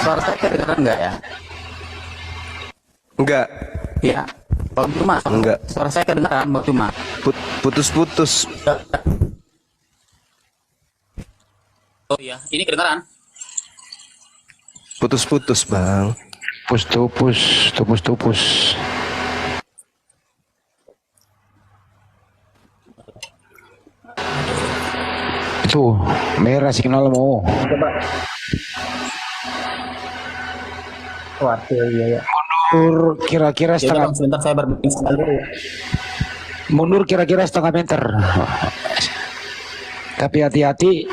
Suara saya kedengeran enggak ya? Enggak, Iya. Bang Cuma. Enggak. Suara saya kedengeran Bang Cuma. putus-putus. Oh iya, ini kedengeran. Putus-putus bang. Tupus. Itu merah signal mau. Waduh, iya. Mundur kira-kira Ya udah setengah. Bang, sebentar saya berbincang sekali dulu. Mundur kira-kira setengah meter. Tapi hati-hati.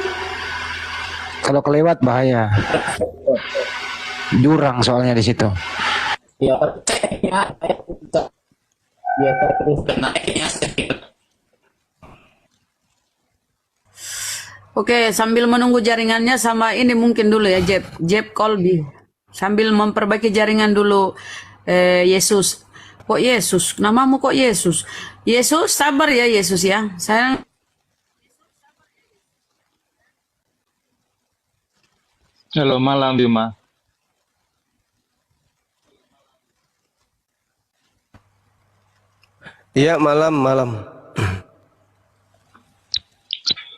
Kalau kelewat bahaya. Jurang soalnya di situ. Ya, ya terus naiknya. Oke, sambil menunggu jaringannya sama ini mungkin dulu ya Jeb Colby. Sambil memperbaiki jaringan dulu Yesus. Kok Yesus? Namamu kok Yesus? Yesus, sabar ya Yesus ya. Saya Halo, malam Bima. Iya malam.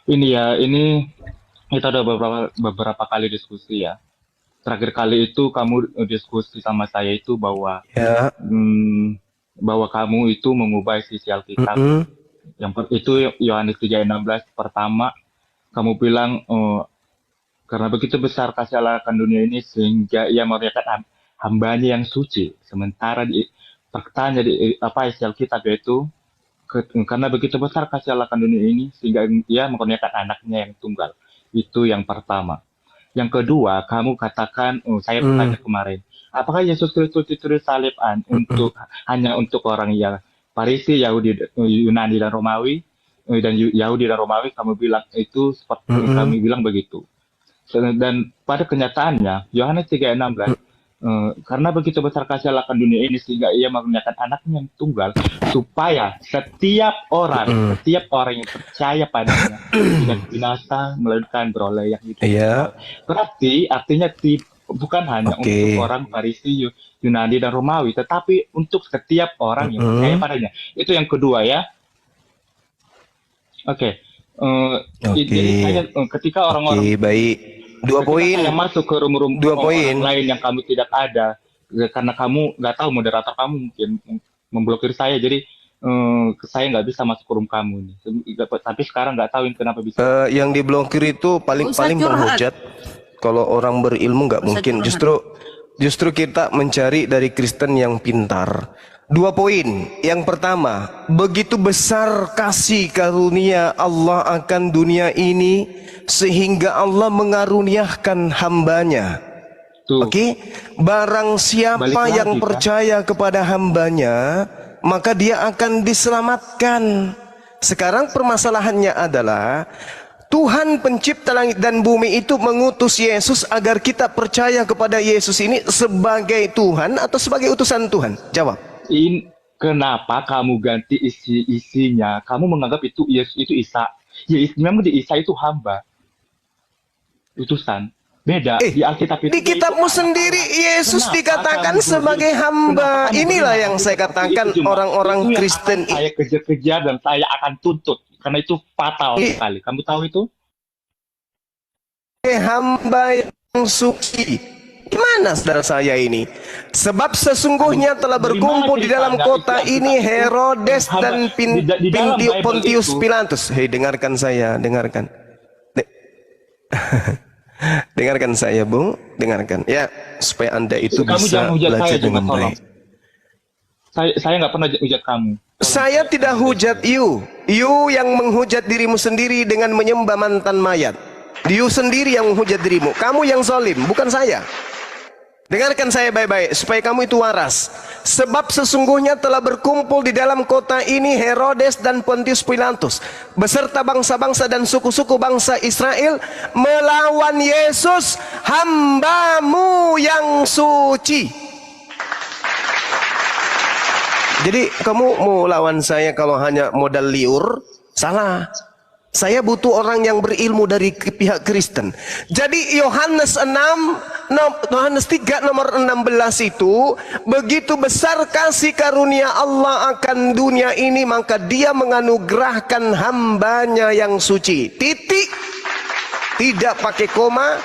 Ini kita udah beberapa kali diskusi ya. Terakhir kali itu kamu diskusi sama saya itu bahwa Ya. bahwa kamu itu mengubah sisi Alkitab. Itu Yohanes 3:16 pertama kamu bilang karena begitu besar kasih Allah akan dunia ini sehingga ia menyatakan hambanya yang suci. Sementara di faktanya di isi Alkitab yaitu karena begitu besar kasih Allah akan dunia ini sehingga ia mengaruniakan anaknya yang tunggal. Itu yang pertama. Yang kedua, kamu katakan, saya bertanya kemarin, apakah Yesus Kristus itu disalib hanya untuk orang yang Farisi, Yahudi, Yunani dan Romawi, dan Yahudi dan Romawi, kamu bilang itu seperti kami bilang begitu. Dan pada kenyataannya, Yohanes 3:16, karena begitu besar kasih Allah akan dunia ini sehingga ia mengaruniakan anaknya yang tunggal supaya setiap orang yang percaya padanya tidak binasa melainkan beroleh yang hidup. Iya. Berarti artinya bukan hanya untuk orang Farisi, Yunani dan Romawi, tetapi untuk setiap orang yang percaya padanya. Itu yang kedua ya. Jadi saya ketika orang-orang Baik. Dua poin. yang masuk ke room-room Dua poin. orang lain yang kamu tidak ada karena kamu nggak tahu moderator kamu mungkin memblokir saya, jadi saya nggak bisa masuk ke room kamu nih. Tapi sekarang nggak tahu kenapa bisa. Yang diblokir itu paling Usah curhat. menghujat. Kalau orang berilmu nggak mungkin. Justru kita mencari dari Kristen yang pintar. Dua poin. Yang pertama, begitu besar kasih karunia Allah akan dunia ini sehingga Allah mengaruniakan hambanya. Oke, barang siapa Balik lagi, yang Kak. percaya kepada hambanya, maka dia akan diselamatkan. Sekarang permasalahannya adalah Tuhan pencipta langit dan bumi itu mengutus Yesus agar kita percaya kepada Yesus ini sebagai Tuhan atau sebagai utusan Tuhan? Jawab. Kenapa kamu ganti isinya? Kamu menganggap itu Yesus itu Isa. Ya, memang di Isa itu hamba, utusan. Beda di Alkitab itu. Di kitabmu sendiri Yesus dikatakan sebagai hamba. Inilah yang saya katakan orang-orang Kristen. Saya kejar-kejar dan saya akan tuntut karena itu fatal sekali. Kamu tahu itu? Hamba yang suci. Gimana saudara saya ini? Sebab sesungguhnya telah berkumpul di dalam kota ini Herodes dan Pontius Pilatus. Hei, dengarkan saya, dengarkan. Dengarkan saya, Bung, dengarkan. Ya, supaya Anda itu bisa belajar dengan baik. Saya nggak pernah hujat kamu. Saya tidak hujat you. You yang menghujat dirimu sendiri dengan menyembah mantan mayat. You sendiri yang menghujat dirimu. Kamu yang zalim, bukan saya. Dengarkan saya baik-baik supaya kamu itu waras. Sebab sesungguhnya telah berkumpul di dalam kota ini Herodes dan Pontius Pilatus beserta bangsa-bangsa dan suku-suku bangsa Israel melawan Yesus hambamu yang suci. Jadi kamu mau lawan saya kalau hanya modal liur? Salah. Saya butuh orang yang berilmu dari pihak Kristen. Jadi Yohanes 3 nomor 16 itu, begitu besar kasih karunia Allah akan dunia ini, maka dia menganugerahkan hambanya yang suci. Titik. Tidak pakai koma,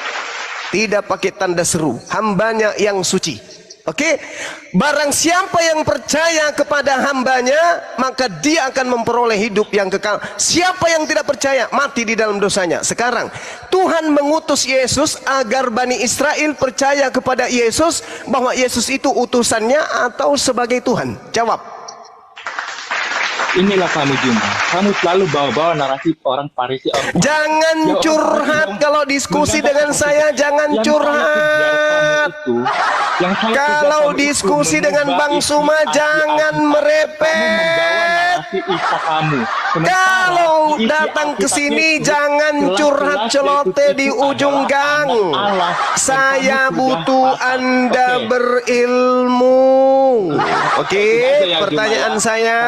tidak pakai tanda seru. Hambanya yang suci. Oke, barang siapa yang percaya kepada hambanya, maka dia akan memperoleh hidup yang kekal. Siapa yang tidak percaya, mati di dalam dosanya. Sekarang, Tuhan mengutus Yesus agar Bani Israel percaya kepada Yesus, bahwa Yesus itu utusannya atau sebagai Tuhan. Jawab. Inilah kamu Juma. Kamu selalu bawa-bawa narasi orang Farisi. Jangan curhat kalau diskusi dengan saya. Jangan curhat. Kalau diskusi dengan Bang Suma, jangan merepet. Kalau datang ke sini, jangan curhat celote di ujung gang. Saya butuh Anda berilmu. Oke, pertanyaan saya.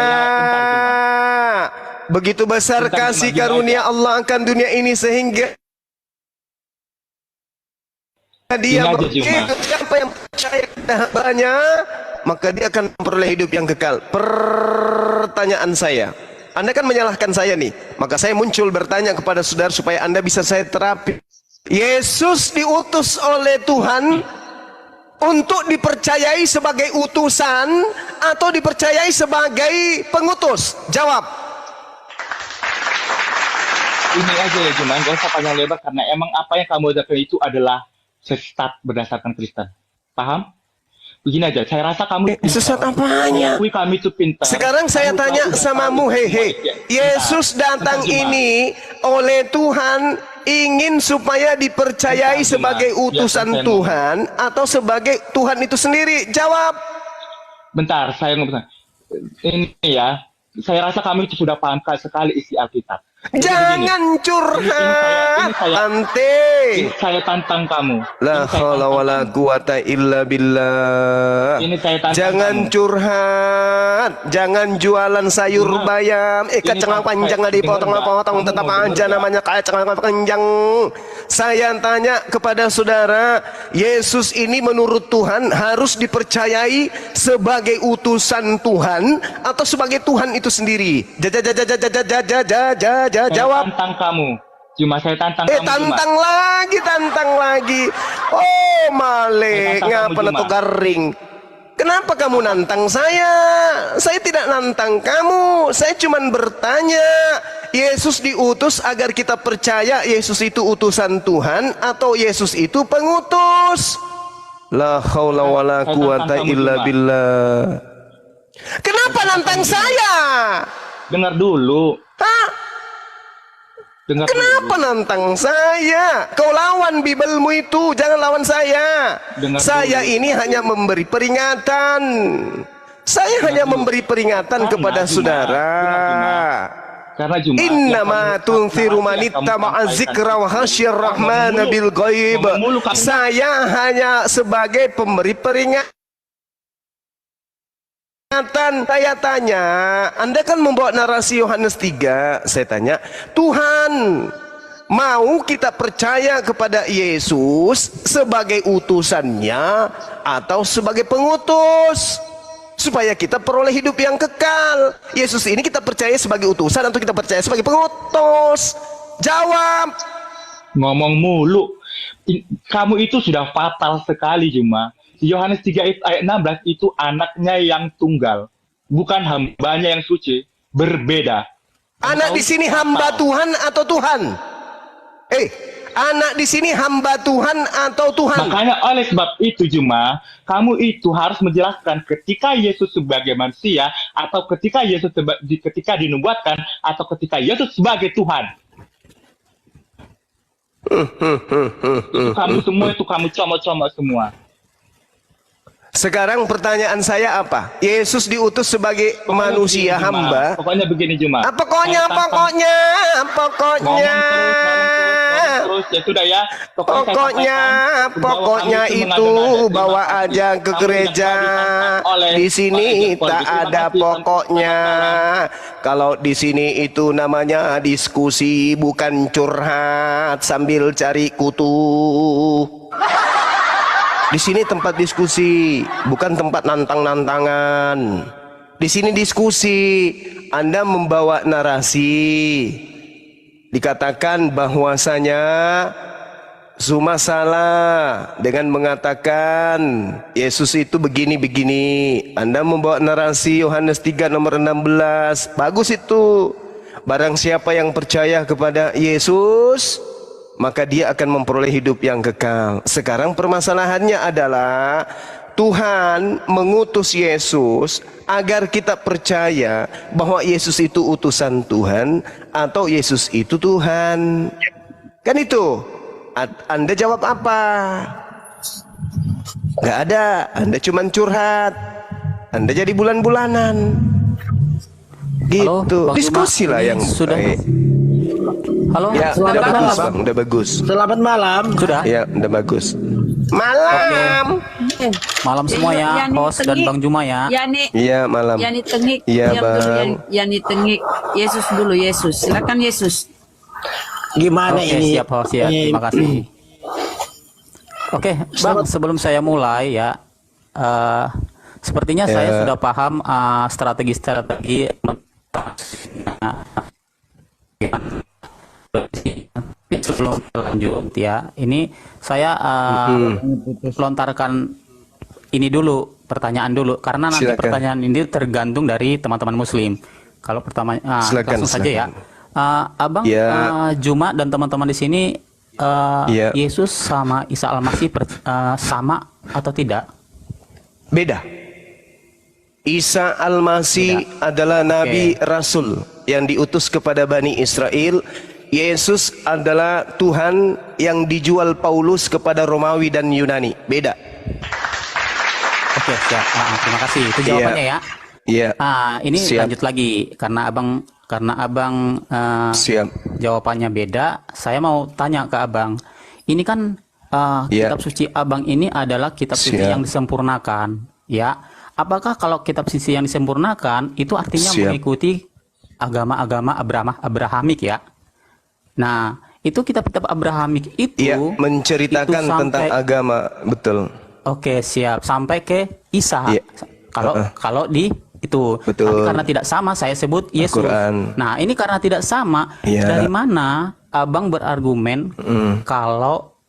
Begitu besar kasih karunia Allah akan dunia ini sehingga dia siapa yang percaya kepada hambanya, maka dia akan memperoleh hidup yang kekal. Pertanyaan saya, Anda kan menyalahkan saya nih, maka saya muncul bertanya kepada saudara supaya Anda bisa saya terapi. Yesus diutus oleh Tuhan untuk dipercayai sebagai utusan atau dipercayai sebagai pengutus? Jawab. Ini aja ya Juma, gak usah panjang lebar karena emang apa yang kamu ucapkan itu adalah sesat berdasarkan Kristen. Paham? Begini aja, saya rasa kamu sesat apanya? Kami itu pintar. Sekarang saya tanya samamu, hei, Yesus datang ini oleh Tuhan ingin supaya dipercayai sebagai utusan Tuhan atau sebagai Tuhan itu sendiri? Jawab. Bentar, saya ngomong. Ini ya, saya rasa kami itu sudah paham sekali isi Alkitab. Jangan curhat, Ante. Saya tantang kamu. La haula wala quwata illa billah. Jangan curhat, jangan jualan sayur bayam. Kacang panjang dipotong-potong, tetap aja namanya kacang panjang. Saya tanya kepada saudara, Yesus ini menurut Tuhan harus dipercayai sebagai utusan Tuhan atau sebagai Tuhan itu sendiri? Jawab. Tantang kamu. Cuma saya tantang kamu. Tantang lagi. Oh, male, ngapa na garing? Kenapa kamu nantang saya? Saya tidak nantang kamu. Saya cuma bertanya. Yesus diutus agar kita percaya Yesus itu utusan Tuhan atau Yesus itu pengutus? La haula wala quwata illa billah. Kenapa nantang saya? Dengar dulu. Kenapa nantang saya? Kau lawan Bibelmu itu, jangan lawan saya. Saya ini hanya memberi peringatan. Saya hanya memberi peringatan kepada saudara. Innama tunziru man ittama'a dzikra wa khasyar rahman bil ghaib. Saya hanya sebagai pemberi peringatan. Saya tanya, Anda kan membawa narasi Yohanes 3, saya tanya, Tuhan mau kita percaya kepada Yesus sebagai utusannya atau sebagai pengutus supaya kita peroleh hidup yang kekal. Yesus ini kita percaya sebagai utusan atau kita percaya sebagai pengutus? Jawab. Ngomong mulu. Kamu itu sudah fatal sekali, Juma. Yohanes 3 ayat 16 itu anaknya yang tunggal, bukan hambanya yang suci. Berbeda. Anak di sini hamba Tuhan atau Tuhan? Anak di sini hamba Tuhan atau Tuhan? Makanya oleh sebab itu, Juma, kamu itu harus menjelaskan ketika Yesus sebagai manusia, atau ketika Yesus ketika dinubuatkan, atau ketika Yesus sebagai Tuhan. Itu kamu semua, itu kamu comot-comot semua. Sekarang pertanyaan saya apa? Yesus diutus sebagai manusia hamba. Pokoknya begini, Juma. Pokoknya. Terus ya sudah ya. Pokoknya itu bawa aja ke gereja. Di sini tak ada pokoknya. Kalau di sini itu namanya diskusi, bukan curhat sambil cari kutu. Di sini tempat diskusi, bukan tempat nantang-nantangan. Di sini diskusi, Anda membawa narasi. Dikatakan bahwasanya Zuma salah dengan mengatakan Yesus itu begini-begini. Anda membawa narasi Yohanes 3 nomor 16. Bagus itu. Barang siapa yang percaya kepada Yesus, maka dia akan memperoleh hidup yang kekal. Sekarang permasalahannya adalah Tuhan mengutus Yesus agar kita percaya bahwa Yesus itu utusan Tuhan atau Yesus itu Tuhan. Kan itu. Anda jawab apa? Gak ada. Anda cuman curhat. Anda jadi bulan-bulanan. Gitu. Halo, diskusi lah yang sudah baik. Halo, Ya, udah bagus Bang, udah bagus. Selamat malam. sudah. Ya, udah bagus. Malam. Malam semua ya, Yani host dan Tengik. Bang Juma ya. Yani, Iya, malam. Yani Tengik. Iya, Diam dulu, Bang. Yani Tengik. Yesus dulu, Yesus. Silakan Yesus. Gimana Oke, ini? siap host ya. Terima kasih. Oke, Bang, sebelum saya mulai ya, sepertinya saya sudah paham strategi-strategi sebelum lanjut ya. Ini saya lontarkan ini dulu, pertanyaan dulu, karena nanti Silakan. pertanyaan ini tergantung dari teman-teman Muslim. Kalau pertama, Silakan, langsung saja ya. Abang Ya. Juma dan teman-teman di sini, Ya. Yesus sama Isa Al-Masih sama atau tidak? Beda. Isa Al-Masih adalah Nabi Rasul yang diutus kepada Bani Israel. Yesus adalah Tuhan yang dijual Paulus kepada Romawi dan Yunani. Beda. Oke, siap. Terima kasih. Itu jawabannya ya. Iya. Ini Siap. lanjut lagi karena abang Siap. jawabannya beda. Saya mau tanya ke abang. Ini kan Iya. kitab suci abang ini adalah kitab suci Siap. yang disempurnakan, ya. Apakah kalau kitab suci yang disempurnakan itu artinya Siap. mengikuti agama-agama Abrahamik ya? Nah, itu kitab-kitab Abrahamik itu Iya, menceritakan itu tentang agama, betul. Oke, siap. Sampai ke Isa. Iya. Kalau di itu. Betul. Tapi karena tidak sama saya sebut Yesus. Al-Quran. Nah, ini karena tidak sama, Iya. dari mana abang berargumen kalau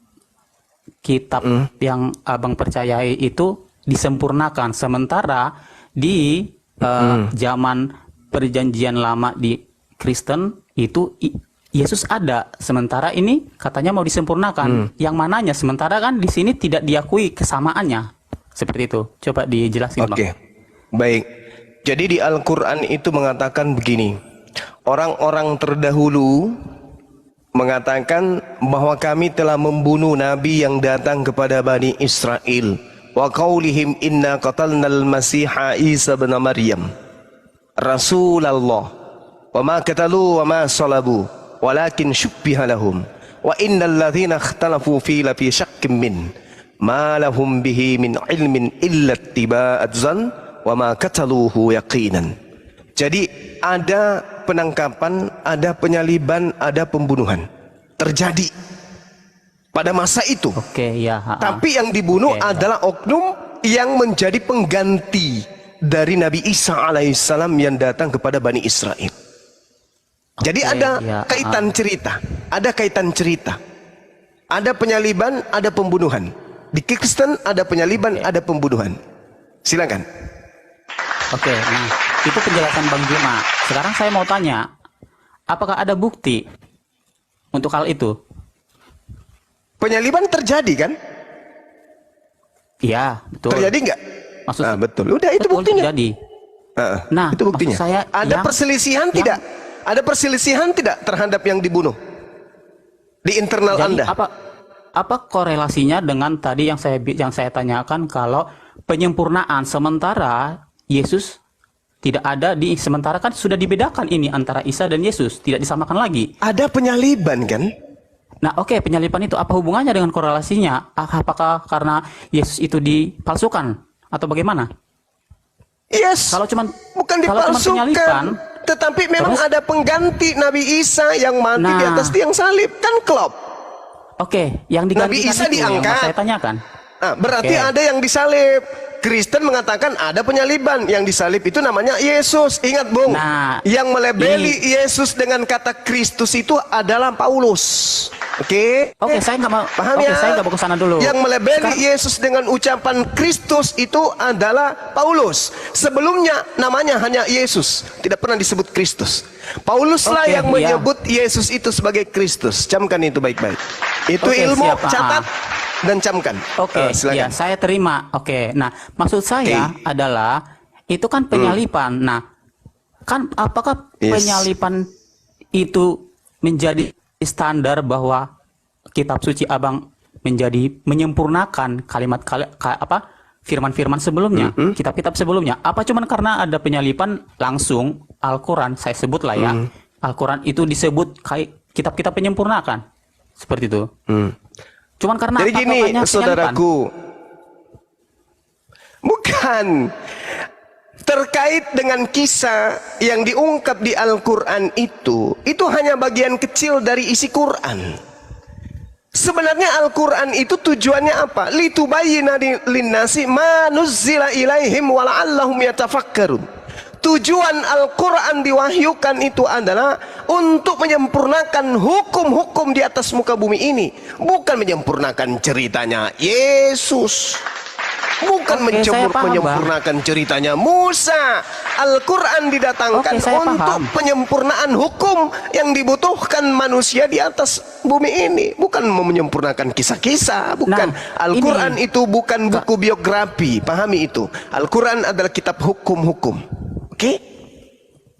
kitab yang abang percayai itu disempurnakan, sementara di zaman perjanjian lama di Kristen itu Yesus ada, sementara ini katanya mau disempurnakan. Yang mananya? Sementara kan di sini tidak diakui kesamaannya. Seperti itu. Coba dijelasin, Bang. Oke. Baik. Jadi di Al-Qur'an itu mengatakan begini. Orang-orang terdahulu mengatakan bahwa kami telah membunuh nabi yang datang kepada Bani Israel. Wa qaulihim inna qatalnal masiha Isa bin Maryam Rasulullah wa ma qatalu wa ma salabu walakin syubbiha lahum wa innal ladzina ikhtalafu fi lafi syakkin min ma lahum bihi min ilmin illa ittiba'at zan wa ma qataluhu yaqinan. Jadi ada penangkapan, ada penyaliban, ada pembunuhan terjadi pada masa itu. Oke, ya. Tapi yang dibunuh Oke, adalah oknum yang menjadi pengganti dari Nabi Isa alaihissalam yang datang kepada Bani Israel. Jadi ada kaitan cerita, ada kaitan cerita. Ada penyaliban, ada pembunuhan. Di Kristen ada penyaliban, ada pembunuhan. Silakan. Oke, nah itu penjelasan Bang Juma. Sekarang saya mau tanya, apakah ada bukti untuk hal itu? Penyaliban terjadi kan? Iya, betul. Terjadi nggak? Maksud Betul. Udah itu betul, buktinya. terjadi. Nah, itu buktinya. maksud saya Ada yang- perselisihan tidak? Ada perselisihan tidak terhadap yang dibunuh di internal Jadi Anda? apa korelasinya dengan tadi yang saya tanyakan, kalau penyempurnaan sementara Yesus tidak ada sementara kan sudah dibedakan ini antara Isa dan Yesus, tidak disamakan lagi. Ada penyaliban kan? Nah, oke, penyaliban itu apa hubungannya dengan korelasinya? Apakah karena Yesus itu dipalsukan atau bagaimana? Yes. Kalau cuman Bukan kalau cuman penyaliban, dipalsukan, tetapi memang terus? ada pengganti Nabi Isa yang mati di Nah. atas tiang salib, kan klop. oke, yang digantikan Nabi Isa itu yang diangkat. saya tanyakan. Nah, berarti Oke. ada yang disalib. Kristen mengatakan ada penyaliban, yang disalib itu namanya Yesus. Ingat, Bung, Nah, yang melebeli Yesus dengan kata Kristus itu adalah Paulus. Oke? Oke, saya nggak mau. Paham Oke, ya? saya nggak mau ke sana dulu. Yang melebeli Sekarang- Yesus dengan ucapan Kristus itu adalah Paulus. Sebelumnya namanya hanya Yesus, tidak pernah disebut Kristus. Pauluslah Oke, yang iya. menyebut Yesus itu sebagai Kristus. Camkan itu baik-baik. Itu Oke, ilmu, siap, catat dan camkan. Oke, Silakan. ya saya terima. Oke, nah maksud saya adalah itu kan penyalipan. Nah, kan apakah Yes. penyalipan itu menjadi standar bahwa kitab suci Abang menjadi menyempurnakan firman-firman sebelumnya, kitab-kitab sebelumnya? Apa cuman karena ada penyalipan langsung Al-Quran, saya sebut lah ya, Al-Quran itu disebut kayak kitab-kitab penyempurnakan seperti itu? Cuman karena Jadi gini, patokannya penyalipan. saudaraku, bukan terkait dengan kisah yang diungkap di Al-Quran itu hanya bagian kecil dari isi Quran. Sebenarnya Al-Quran itu tujuannya apa? Litubayyina linnasi ma nuzzila ilaihim wa la'allahum yatafakkarun. Tujuan Al-Quran diwahyukan itu adalah untuk menyempurnakan hukum-hukum di atas muka bumi ini, bukan menyempurnakan ceritanya Yesus, bukan Oke, saya paham, menyempurnakan ceritanya Musa. Al-Quran didatangkan Oke, saya untuk paham. penyempurnaan hukum yang dibutuhkan manusia di atas bumi ini, bukan menyempurnakan kisah-kisah. Bukan. Nah, Al-Quran ini- itu bukan buku biografi, pahami itu. Al-Quran adalah kitab hukum-hukum. Oke?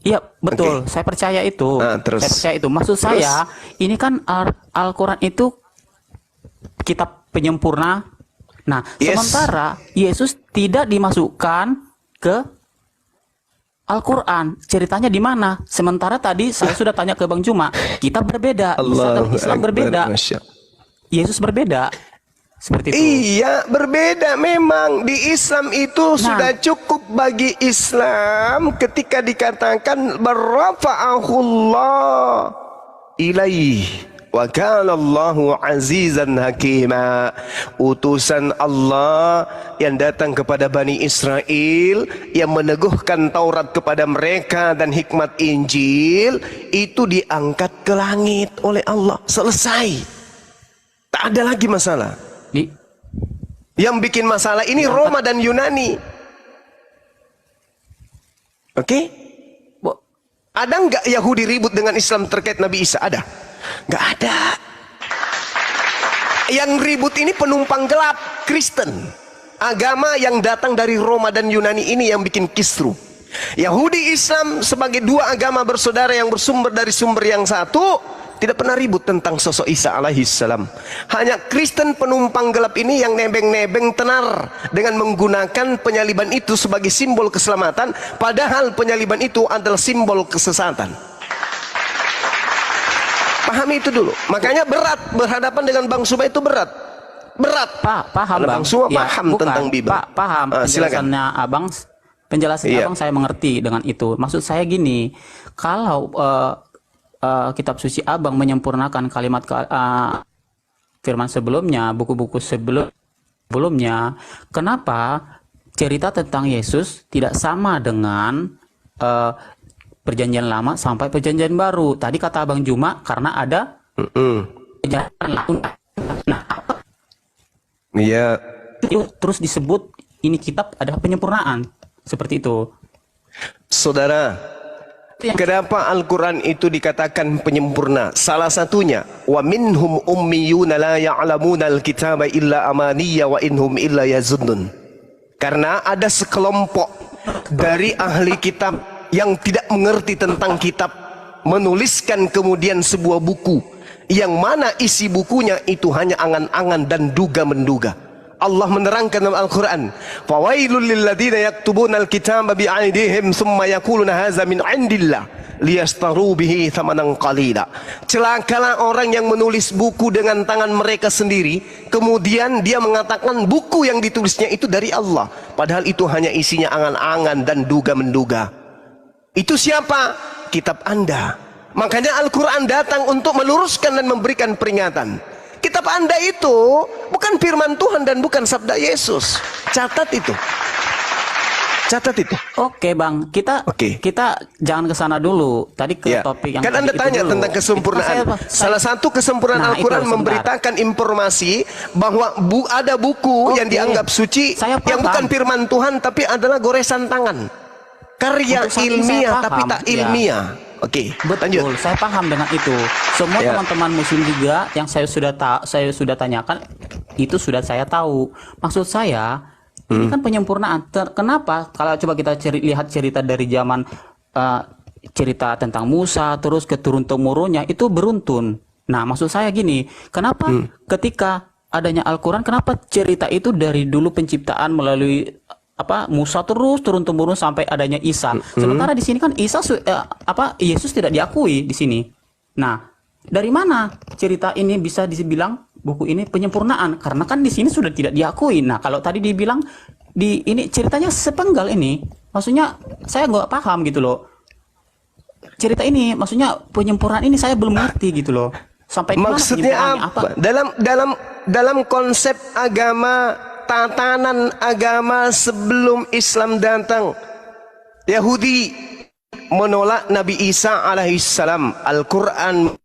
Iya, betul. Oke. Saya percaya itu. Terus. Saya percaya itu. Maksud saya, ini kan Al-Quran itu kitab penyempurna. Nah, Yes. sementara Yesus tidak dimasukkan ke Al-Quran. Ceritanya di mana? Sementara tadi saya sudah tanya ke Bang Juma, kita berbeda. Islam berbeda. Yesus berbeda. Seperti itu. Iya, berbeda memang. Di Islam itu sudah cukup bagi Islam ketika dikatakan barrafa'ahullah ilaih wa kana Allahu azizan hakima. Utusan Allah yang datang kepada Bani Israel, yang meneguhkan Taurat kepada mereka dan hikmat Injil, itu diangkat ke langit oleh Allah. Selesai. Tak ada lagi masalah. Yang bikin masalah ini Roma dan Yunani. Oke? Ada nggak Yahudi ribut dengan Islam terkait Nabi Isa? Ada? Nggak ada. Yang ribut ini penumpang gelap, Kristen. Agama yang datang dari Roma dan Yunani ini yang bikin kisru. Yahudi Islam sebagai dua agama bersaudara yang bersumber dari sumber yang satu, tidak pernah ribut tentang sosok Isa alaihissalam. Hanya Kristen penumpang gelap ini yang nebeng-nebeng tenar dengan menggunakan penyaliban itu sebagai simbol keselamatan, padahal penyaliban itu adalah simbol kesesatan. Pahami itu dulu. Makanya berat berhadapan dengan Bang Suma, itu berat. Berat. Paham, Karena Bang. Bang Suma Ya, paham bukan. tentang Bible. Paham Silakan. penjelasannya Abang. penjelasan Iya. abang saya mengerti dengan itu. Maksud saya gini, kalau kitab suci abang menyempurnakan kalimat firman sebelumnya, buku-buku sebelumnya, kenapa cerita tentang Yesus tidak sama dengan perjanjian lama sampai perjanjian baru? Tadi kata Abang Juma karena ada perjalanan. Nah, Iya. terus disebut ini kitab adalah penyempurnaan seperti itu. Saudara, kenapa Al-Quran itu dikatakan penyempurna? Salah satunya, wa minhum ummiyuna la ya'lamuna al-kitaba illa amaniya wa inhum illa yazunnun. Karena ada sekelompok dari ahli kitab yang tidak mengerti tentang kitab, menuliskan kemudian sebuah buku yang mana isi bukunya itu hanya angan-angan dan duga-menduga. Allah menerangkan dalam Al-Quran, fawailul lilladzina yaktubuna al-kitaba bi'aidihim summa yaquluna hadza min 'indillah liyastaru bihi thamanan qalila. Celakalah orang yang menulis buku dengan tangan mereka sendiri, kemudian dia mengatakan buku yang ditulisnya itu dari Allah, padahal itu hanya isinya angan-angan dan duga-menduga. Itu siapa? Kitab Anda. Makanya Al-Quran datang untuk meluruskan dan memberikan peringatan. Kitab Anda itu bukan firman Tuhan dan bukan sabda Yesus. Catat itu. Catat itu. Oke Bang, kita jangan ke sana dulu. Tadi ke Ya. topik yang Kan tadi Anda itu tanya dulu. tentang kesempurnaan. Itu kan Salah satu kesempurnaan Nah, Al-Quran itu sebentar. memberitakan informasi bahwa ada buku yang Oke. dianggap suci Saya yang paham. bukan firman Tuhan tapi adalah goresan tangan. Karya Untuk saat ini ilmiah saya tapi paham, tak ya. ilmiah. Oke, lanjut. Betul, saya paham dengan itu. Semua Ya. teman-teman muslim juga yang saya sudah tanyakan itu sudah saya tahu. Maksud saya ini kan penyempurnaan. Kenapa? Kalau coba kita lihat cerita dari zaman cerita tentang Musa terus ke turun-temurunnya itu beruntun. Nah, maksud saya gini, kenapa ketika adanya Al-Quran, kenapa cerita itu dari dulu penciptaan melalui Musa terus turun-temurun sampai adanya Isa. Sementara di sini kan Yesus tidak diakui di sini. Nah, dari mana cerita ini bisa dibilang buku ini penyempurnaan? Karena kan di sini sudah tidak diakui. Nah, kalau tadi dibilang ini ceritanya sepenggal ini, maksudnya saya nggak paham gitu loh. Cerita ini, maksudnya penyempurnaan ini saya belum ngerti gitu loh. Sampai di mana Maksudnya penyempurnaannya? dalam konsep agama, tatanan agama sebelum Islam datang, Yahudi menolak Nabi Isa alaihissalam. Al-Quran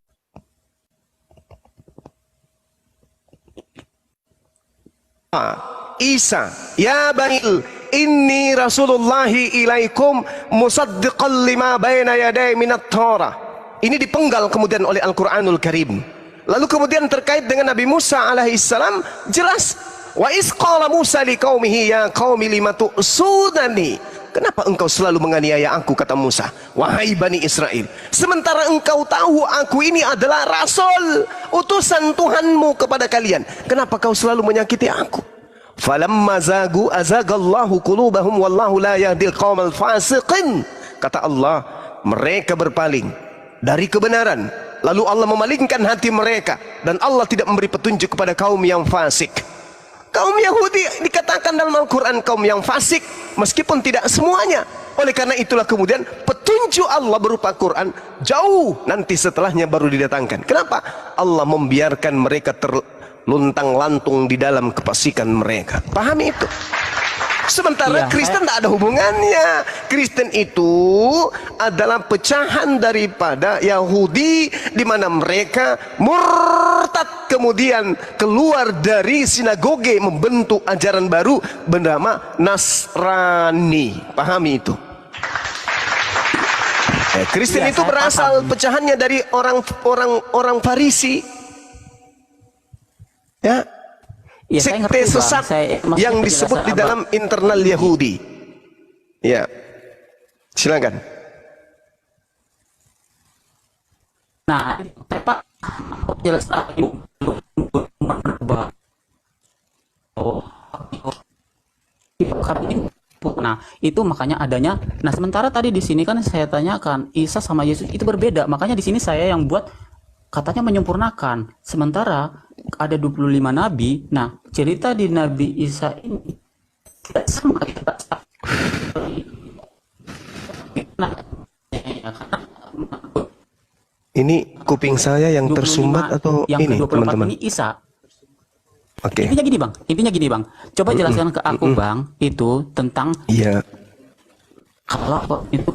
Isa, ya Bani inni rasulullahi ilaikum musaddiqan lima baina yaday minat Torah. Ini dipenggal kemudian oleh Al-Quranul Karim. Lalu kemudian terkait dengan Nabi Musa alaihissalam jelas, wa iz qala Musa liqaumihi ya qaumi lima tu'sunani. Kenapa engkau selalu menganiaya aku, kata Musa, wahai Bani Israel, sementara engkau tahu aku ini adalah rasul, utusan Tuhanmu kepada kalian. Kenapa kau selalu menyakiti aku? Falamma zagu azagallahu qulubahum wallahu la yahdil qaumal fasiqin. Kata Allah, mereka berpaling dari kebenaran, lalu Allah memalingkan hati mereka, dan Allah tidak memberi petunjuk kepada kaum yang fasik. Kaum Yahudi dikatakan dalam Al-Quran kaum yang fasik, meskipun tidak semuanya. Oleh karena itulah kemudian petunjuk Allah berupa Quran jauh nanti setelahnya baru didatangkan. Kenapa? Allah membiarkan mereka terluntang-lantung di dalam kefasikan mereka. Pahami itu. Sementara Kristen tidak ada hubungannya. Kristen itu adalah pecahan daripada Yahudi, di mana mereka murtad kemudian keluar dari sinagoge membentuk ajaran baru bernama Nasrani. Pahami itu. Kristen itu berasal pecahannya dari orang Farisi. Ya. Ya, saya Sekte ngerti, Bang. sesat Maksudnya yang disebut penjelasan di dalam internal Yahudi. Ya, silakan. Nah, Pak, jelas ini nah itu makanya adanya. Nah sementara tadi di sini kan saya tanyakan Isa sama Yesus itu berbeda. Makanya di sini saya yang buat katanya menyempurnakan. Sementara ada 25 nabi. Nah cerita di Nabi Isa ini tidak sama. Nah, Ini kuping saya yang 25, tersumbat atau yang ini, ke-24 teman-teman? ini Isa. Oke. Intinya gini bang. Coba jelaskan ke aku bang, itu tentang Iya. kalau itu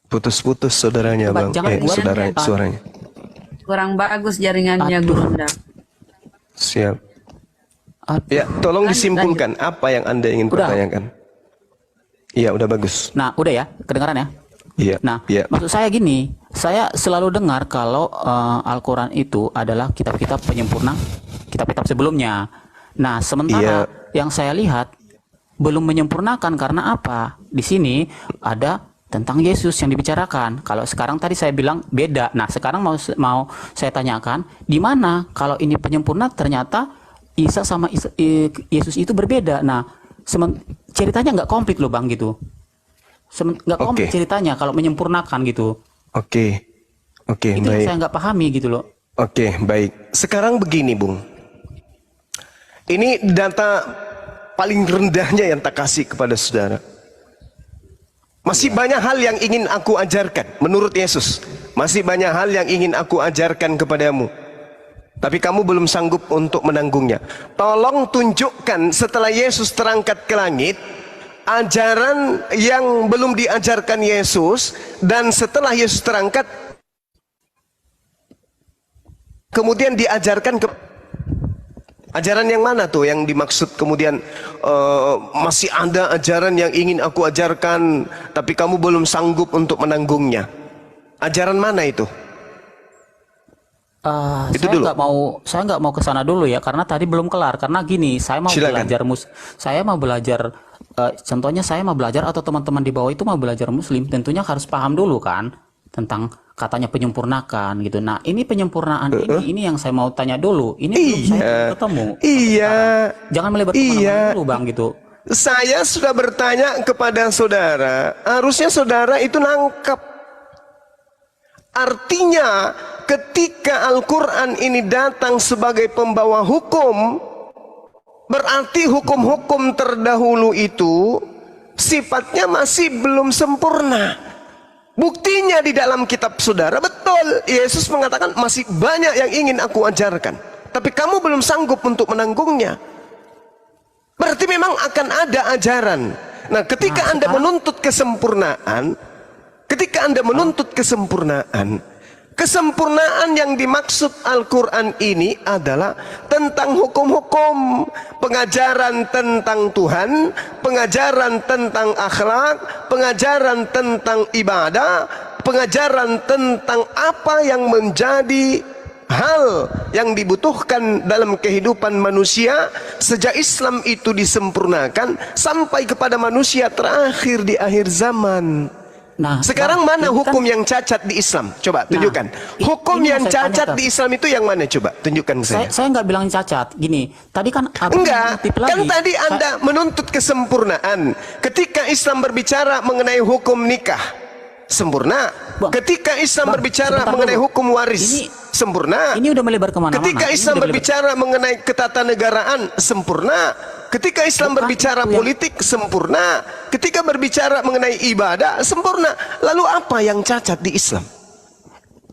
Putus-putus saudaranya, Coba Bang. jangan buat- Suaranya. Kurang bagus jaringannya Gurunda. Siap. Aduh. Ya, tolong disimpulkan apa yang Anda ingin Udah. pertanyakan. Iya, udah bagus. Nah, udah ya, kedengaran ya. Iya. Nah, iya. maksud saya gini, saya selalu dengar kalau Al-Quran itu adalah kitab-kitab penyempurna, kitab-kitab sebelumnya. Nah, sementara yang saya lihat belum menyempurnakan karena apa? Di sini ada tentang Yesus yang dibicarakan. Kalau sekarang tadi saya bilang beda. Nah, sekarang mau saya tanyakan, di mana kalau ini penyempurna ternyata Isa sama Yesus itu berbeda. Nah, ceritanya nggak komplit loh bang gitu. Nggak komplit Oke. ceritanya kalau menyempurnakan gitu. Oke. Oke, Itu yang baik. saya nggak pahami gitu loh. Oke, baik. Sekarang begini, Bung. Ini data paling rendahnya yang tak kasih kepada saudara. Masih banyak hal yang ingin aku ajarkan menurut Yesus. Masih banyak hal yang ingin aku ajarkan kepadamu. Tapi kamu belum sanggup untuk menanggungnya. Tolong tunjukkan setelah Yesus terangkat ke langit, ajaran yang belum diajarkan Yesus, dan setelah Yesus terangkat kemudian diajarkan ke ajaran yang mana tuh yang dimaksud kemudian masih ada ajaran yang ingin aku ajarkan tapi kamu belum sanggup untuk menanggungnya. Ajaran mana itu? Itu Saya dulu. nggak mau ke sana dulu ya karena tadi belum kelar karena gini saya mau Silakan. belajar contohnya saya mau belajar atau teman-teman di bawah itu mau belajar Muslim tentunya harus paham dulu kan tentang katanya penyempurnakan gitu. Nah ini penyempurnaan ini yang saya mau tanya dulu ini belum saya ketemu. Iya. Jangan melebar kemana-mana dulu bang gitu. Saya sudah bertanya kepada saudara, harusnya saudara itu nangkep. Artinya ketika Al-Quran ini datang sebagai pembawa hukum, berarti hukum-hukum terdahulu itu sifatnya masih belum sempurna. Buktinya di dalam kitab saudara, betul, Yesus mengatakan masih banyak yang ingin aku ajarkan, tapi kamu belum sanggup untuk menanggungnya. Berarti memang akan ada ajaran. Nah, ketika Anda menuntut kesempurnaan, kesempurnaan yang dimaksud Al-Quran ini adalah tentang hukum-hukum, pengajaran tentang Tuhan, pengajaran tentang akhlak, pengajaran tentang ibadah, pengajaran tentang apa yang menjadi hal yang dibutuhkan dalam kehidupan manusia sejak Islam itu disempurnakan sampai kepada manusia terakhir di akhir zaman. Nah, Sekarang Bang, mana itu kan- hukum yang cacat di Islam? Coba tunjukkan. Hukum ini yang yang saya cacat tanyakan. di Islam itu yang mana? Coba tunjukkan ke saya. Saya nggak bilang cacat. Gini, tadi kan abang Enggak, mengutip kan lagi. tadi Anda menuntut kesempurnaan. Ketika Islam berbicara mengenai hukum nikah, sempurna. Bang, Ketika Islam Bang, berbicara sebentar mengenai dulu. hukum waris, sempurna. Ini udah melebar kemana-mana. Ketika Ini Islam udah berbicara mengenai ketatanegaraan, sempurna. Ketika Islam Bukan berbicara itu yang- politik, sempurna. Ketika berbicara mengenai ibadah, sempurna. Lalu apa yang cacat di Islam?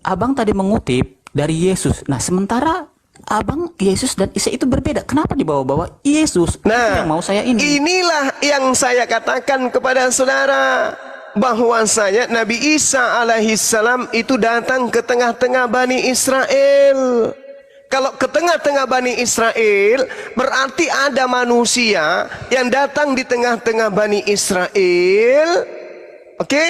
Abang tadi mengutip dari Yesus. Nah, sementara abang Yesus dan Isa itu berbeda. Kenapa dibawa-bawa Yesus? Itu Nah, yang mau saya ini. inilah yang saya katakan kepada saudara, bahwasanya Nabi Isa alaihissalam itu datang ke tengah-tengah Bani Israel. Kalau ke tengah-tengah Bani Israel, berarti ada manusia yang datang di tengah-tengah Bani Israel, oke?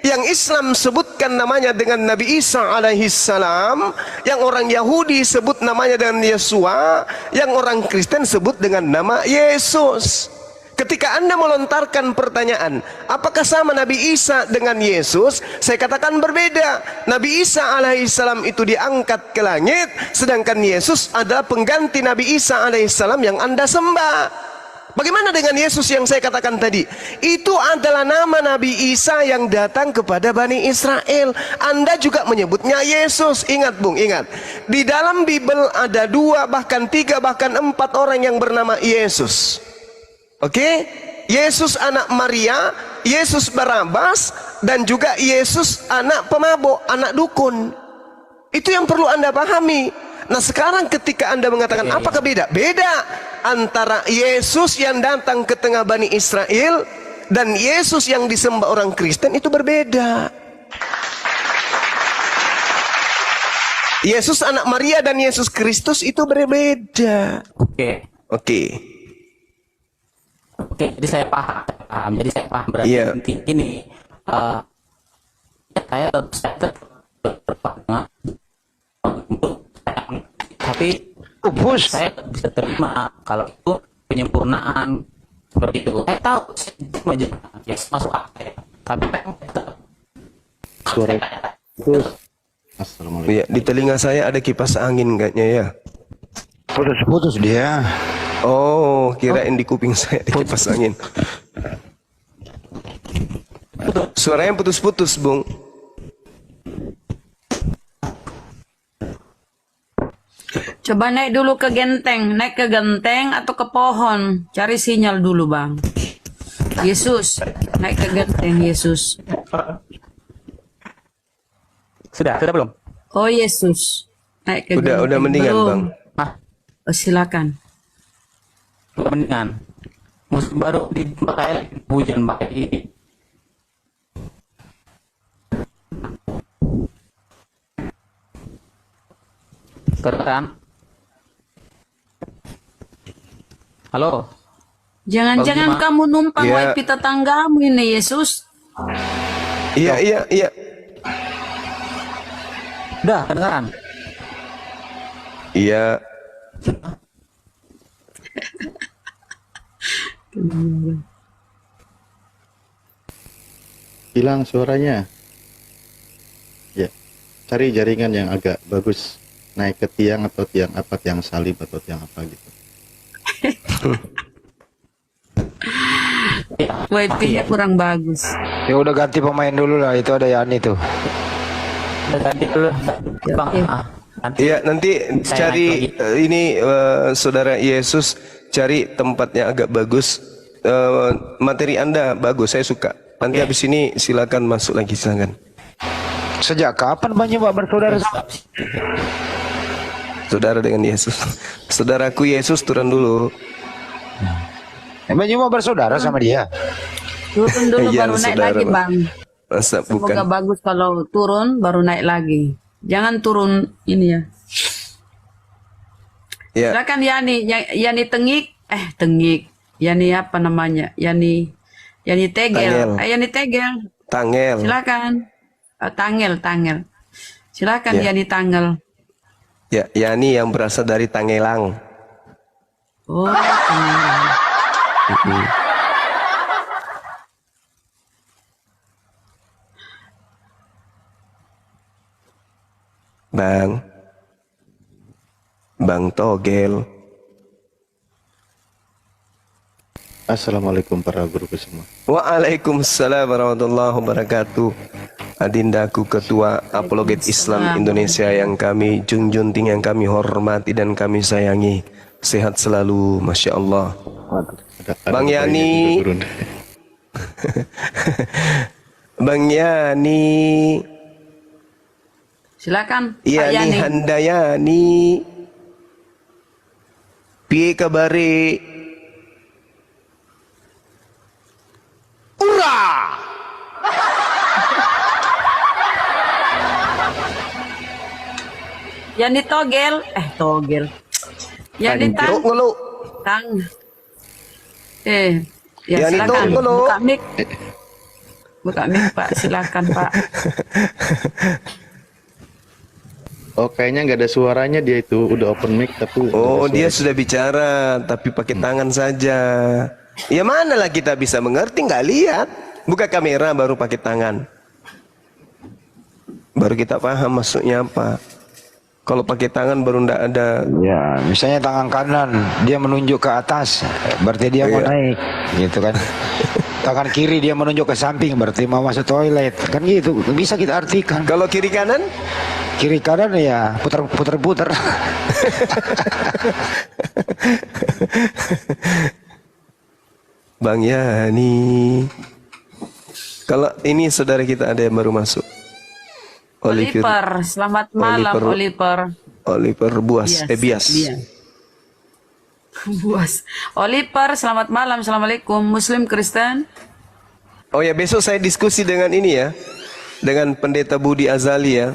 Yang Islam sebutkan namanya dengan Nabi Isa alaihissalam, yang orang Yahudi sebut namanya dengan Yesua, yang orang Kristen sebut dengan nama Yesus. Ketika Anda melontarkan pertanyaan, apakah sama Nabi Isa dengan Yesus? Saya katakan berbeda. Nabi Isa alaihissalam itu diangkat ke langit, sedangkan Yesus adalah pengganti Nabi Isa alaihissalam yang Anda sembah. Bagaimana dengan Yesus yang saya katakan tadi? Itu adalah nama Nabi Isa yang datang kepada Bani Israel. Anda juga menyebutnya Yesus. Ingat Bung, ingat. Di dalam Bible ada 2, bahkan 3, bahkan 4 orang yang bernama Yesus. Oke? Yesus anak Maria, Yesus Barabas, dan juga Yesus anak pemabok, anak dukun. Itu yang perlu Anda pahami. Nah sekarang ketika Anda mengatakan apakah beda? Beda antara Yesus yang datang ke tengah Bani Israel dan Yesus yang disembah orang Kristen itu berbeda. Yesus anak Maria dan Yesus Kristus itu berbeda. Oke. Oke. Oke, jadi saya paham. Jadi saya paham berarti Iya. ini saya berpaham. Tapi saya bisa terima kalau itu penyempurnaan seperti itu. Saya tahu aja masuk akal. Tapi Suara terus. Assalamualaikum. Ya, di telinga saya ada kipas angin kayaknya ya. Putus-putus dia. Oh, kirain di kuping saya ada kipas angin. Suaranya putus-putus, Bung. Coba naik dulu ke genteng, naik ke genteng atau ke pohon, cari sinyal dulu bang. Yesus, naik ke genteng Yesus. sudah belum? Oh Yesus, naik ke genteng. Udah mendingan Belum. Bang. Oh, silakan. Udah mendingan. Musim baru dipakai hujan pakai ini. Keren. Halo. Jangan-jangan Bang kamu numpang Ya. wifi tetanggamu ini Yesus. Iya. Udah kedengaran. Iya. Hilang suaranya. Ya. Cari jaringan yang agak bagus. Naik ke tiang atau tiang apa, tiang salib atau tiang apa gitu. Wifi-nya kurang bagus. Ya udah ganti pemain dulu lah, itu ada Yani tuh. Udah ganti dulu. Bang. Oke. Nanti Iya, nanti Saya cari naik lagi. ini Saudara Yesus, cari tempatnya agak bagus. Materi Anda bagus, saya suka. Nanti habis ini silakan masuk lagi, silakan. Sejak kapan banyak Pak bersaudara? Saudara dengan Yesus. Saudaraku Yesus turun dulu. Emang cuma bersaudara sama dia? Turun dulu Iya, baru naik saudara, lagi Bang. bang. Masa Semoga bukan? bagus kalau turun baru naik lagi. Jangan turun ini ya. Ya, Silakan Yani, Yani Tengik, Yani apa namanya? Yani Tegel. Tangel. Yani Tegel. Tangel. Silakan. Tangel. Silakan Ya. Yani Tangel. Ya, Yani yang berasal dari Tangelang. Oh, Tangel. Bang Togel. Assalamualaikum para guruku semua. Waalaikumsalam warahmatullahi wabarakatuh. Adindaku Ketua Apologet Islam Indonesia yang kami junjung tinggi, yang kami hormati dan kami sayangi. Sehat selalu, Masya Allah. Ada Bang bayinya Yani. juga turun. Bang Yani. Silakan Pak Yani Yani. Handayani. Piye kabare? Yani Togel. Yani Ro ngelo. Tang. Ya Yani silakan. Togel, lo. Buka mic. Buka mic Pak, silakan Pak. Oh, kayaknya nggak ada suaranya dia itu. Udah open mic tapi Oh, nggak ada dia suara. sudah bicara tapi pakai tangan saja. Ya manalah kita bisa mengerti, nggak lihat. Buka kamera baru pakai tangan. Baru kita paham maksudnya apa. Kalau pakai tangan baru ndak ada. Ya, misalnya tangan kanan dia menunjuk ke atas, berarti dia mau Iya. naik, gitu kan. Tangan kiri dia menunjuk ke samping, berarti mau masuk toilet, kan gitu. Bisa kita artikan. Kalau kiri kanan? Kiri kanan ya putar-putar. Bang Yani. Kalau ini saudara kita ada yang baru masuk. Oliver, selamat malam Oliver. Oliver Buas, Bias. Buas. Oliver, selamat malam. Assalamualaikum. Muslim Kristen. Oh ya, besok saya diskusi dengan ini ya, dengan Pendeta Budi Azali ya.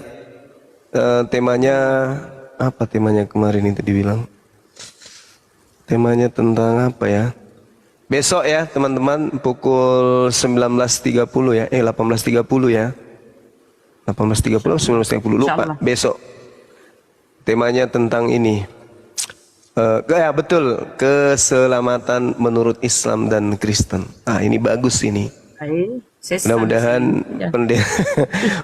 Temanya apa? Temanya kemarin itu dibilang. Temanya tentang apa ya? Besok ya teman-teman pukul 19.30 ya, 18.30 ya. 18.30 atau 19.30 lupa. Besok. Temanya tentang ini. Ya betul, keselamatan menurut Islam dan Kristen. Ah ini bagus ini. Mudah-mudahan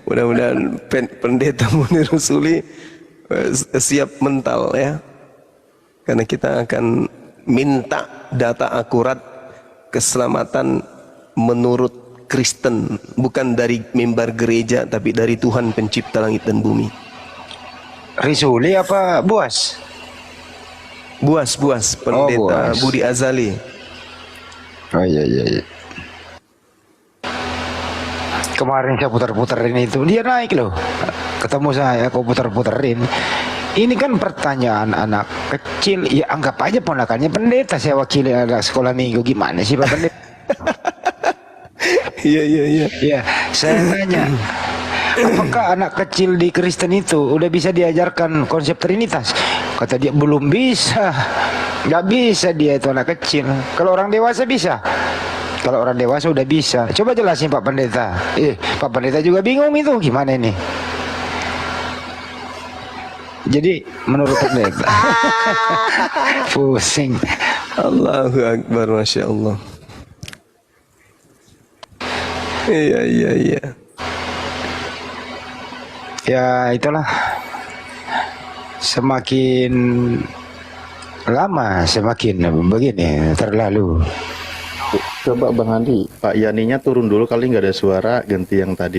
mudah-mudahan pendeta Munir Rusuli siap mental ya. Karena kita akan minta data akurat keselamatan menurut Kristen, bukan dari mimbar gereja tapi dari Tuhan pencipta langit dan bumi. Risuli apa Buas? Buas, pendeta Buas. Budi Azali. Oh iya. Kemarin saya putar-puterin itu, dia naik loh. Ketemu saya, aku putar-puterin. Ini kan pertanyaan anak kecil, ya anggap aja ponakannya pendeta, saya wakili anak sekolah minggu, gimana sih Pak Pendeta? Iya. Ya, saya tanya, apakah anak kecil di Kristen itu udah bisa diajarkan konsep Trinitas? Kata dia belum bisa, nggak bisa dia itu anak kecil. Kalau orang dewasa bisa. Kalau orang dewasa udah bisa. Coba jelasin Pak Pendeta. Pak Pendeta juga bingung itu gimana ini. Jadi menurut pendeta pusing. Allahu Akbar, Masya Allah. Iya. Ya itulah. Semakin lama semakin begini terlalu. Coba Bang Andi, Pak Yaninya turun dulu kali nggak ada suara, ganti yang tadi